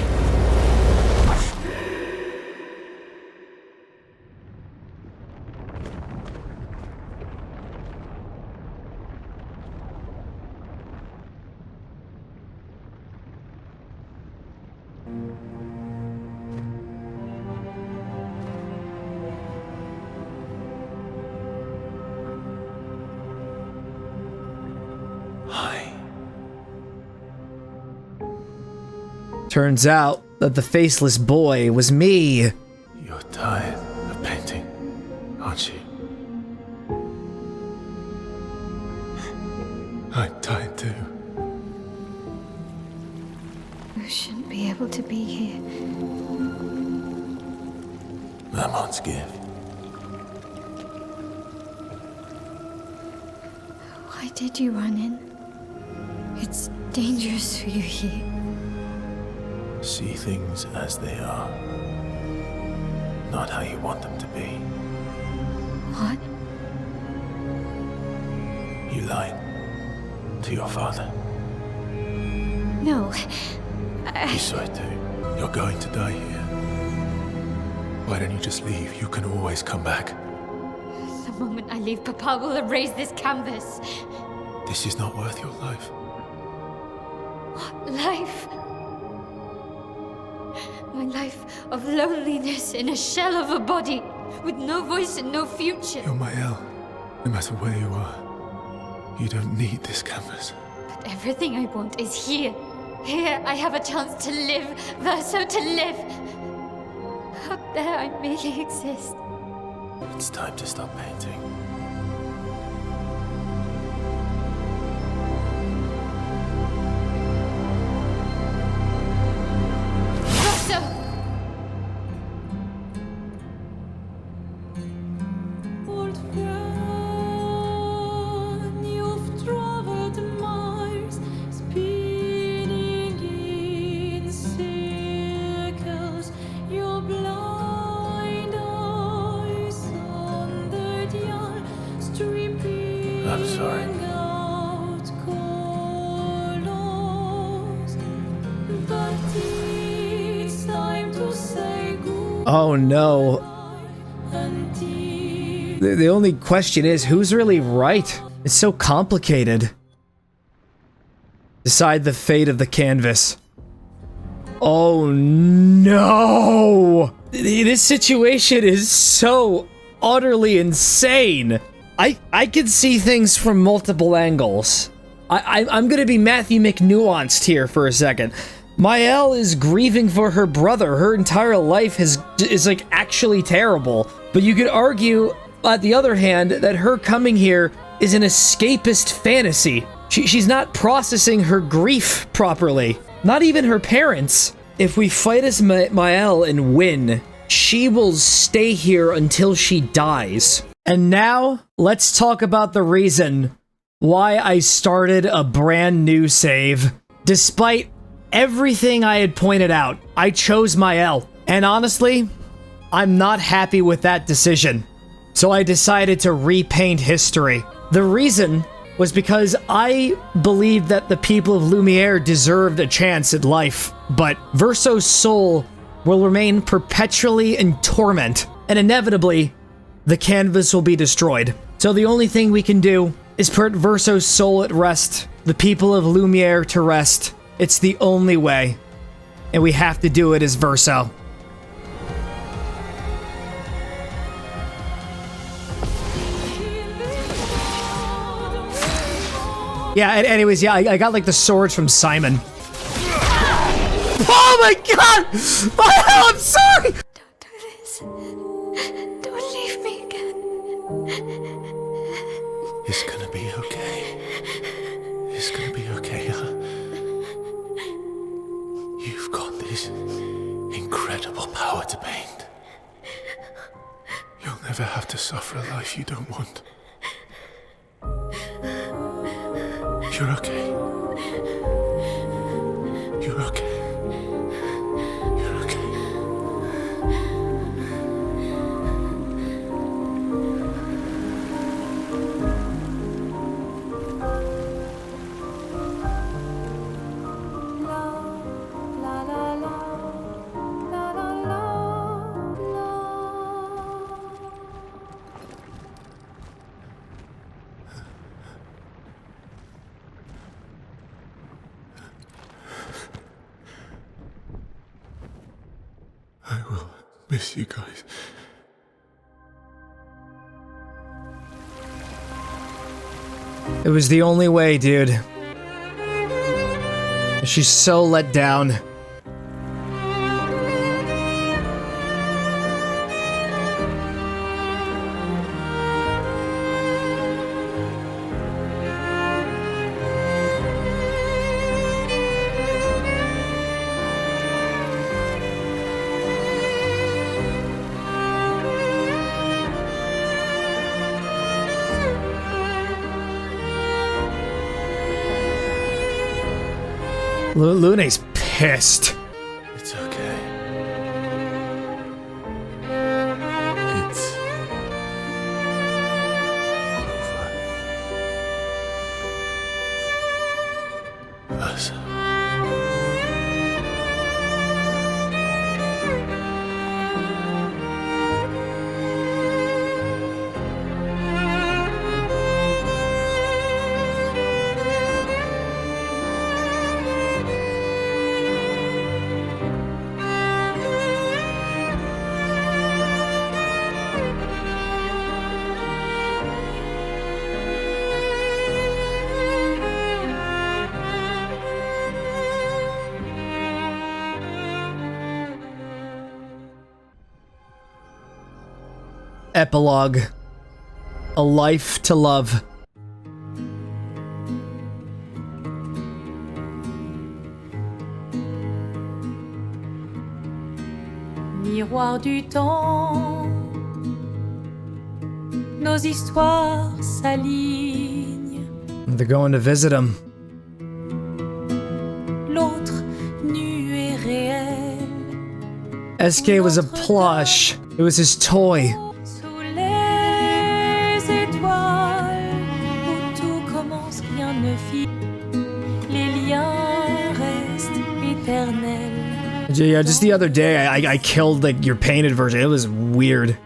Turns out that the faceless boy was me. You're tired of painting, aren't you? I'm tired too. You shouldn't be able to be here. Lamont's gift. Why did you run in? It's dangerous for you here. See things as they are, not how you want them to be. What? You lied to your father. No. You saw it too. You're going to die here. Why don't you just leave? You can always come back. The moment I leave, Papa will erase this canvas. This is not worth your life. What life? My life of loneliness in a shell of a body, with no voice and no future. You're my El. No matter where you are, you don't need this canvas. But everything I want is here. Here I have a chance to live, Verso, to live. Out there I merely exist. It's time to stop painting. Verso! Old friend, you've traveled miles, spinning in circles. Your blind eyes on the dial, stripping I'm sorry. out colors. But it's time to say goodbye. Oh no. The only question is, who's really right? It's so complicated. Decide the fate of the canvas. Oh no! This situation is so utterly insane. I can see things from multiple angles. I'm gonna be Matthew McNuanced here for a second. Mael is grieving for her brother. Her entire life is like actually terrible. But you could argue, on the other hand, that her coming here is an escapist fantasy. She's not processing her grief properly. Not even her parents. If we fight as Mael and win, she will stay here until she dies. And now, let's talk about the reason why I started a brand new save. Despite everything I had pointed out, I chose Mael. And honestly, I'm not happy with that decision. So I decided to repaint history. The reason was because I believed that the people of Lumiere deserved a chance at life, but Verso's soul will remain perpetually in torment, and inevitably, the canvas will be destroyed. So the only thing we can do is put Verso's soul at rest, the people of Lumiere to rest. It's the only way, and we have to do it as Verso. Yeah, anyways, yeah, I got like the swords from Simon. Oh my god! Oh, I'm sorry! Don't do this. Don't leave me again. It's gonna be okay. It's gonna be okay, huh? You've got this incredible power to paint. You'll never have to suffer a life you don't want. You're okay. You're okay. You're okay. I will miss you guys. It was the only way, dude. She's so let down. Lune's pissed. It's okay. It's over. Us. Epilogue. A life to love. Miroir du temps, nos histoires s'alignent. They're going to visit him. L'autre nu et réel. SK was a plush. It was his toy. Sous les étoiles, où tout commence, rien ne finit. Les liens restent éternels. Yeah, just the other day, I killed like your painted version. It was weird.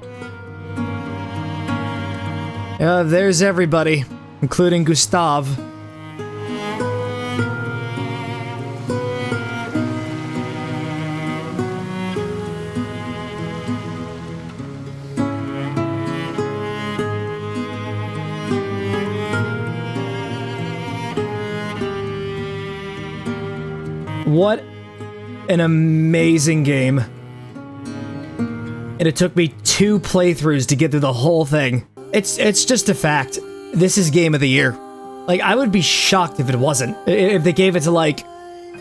Yeah, there's everybody, including Gustav. What an amazing game. And it took me 2 playthroughs to get through the whole thing. It's just a fact. This is Game of the Year. Like, I would be shocked if it wasn't. If they gave it to, like,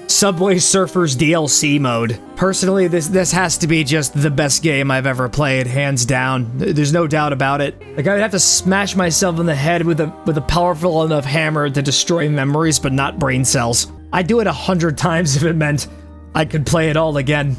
Subway Surfers DLC mode. Personally, this has to be just the best game I've ever played, hands down. There's no doubt about it. Like, I would have to smash myself in the head with a powerful enough hammer to destroy memories, but not brain cells. I'd do it 100 times if it meant I could play it all again.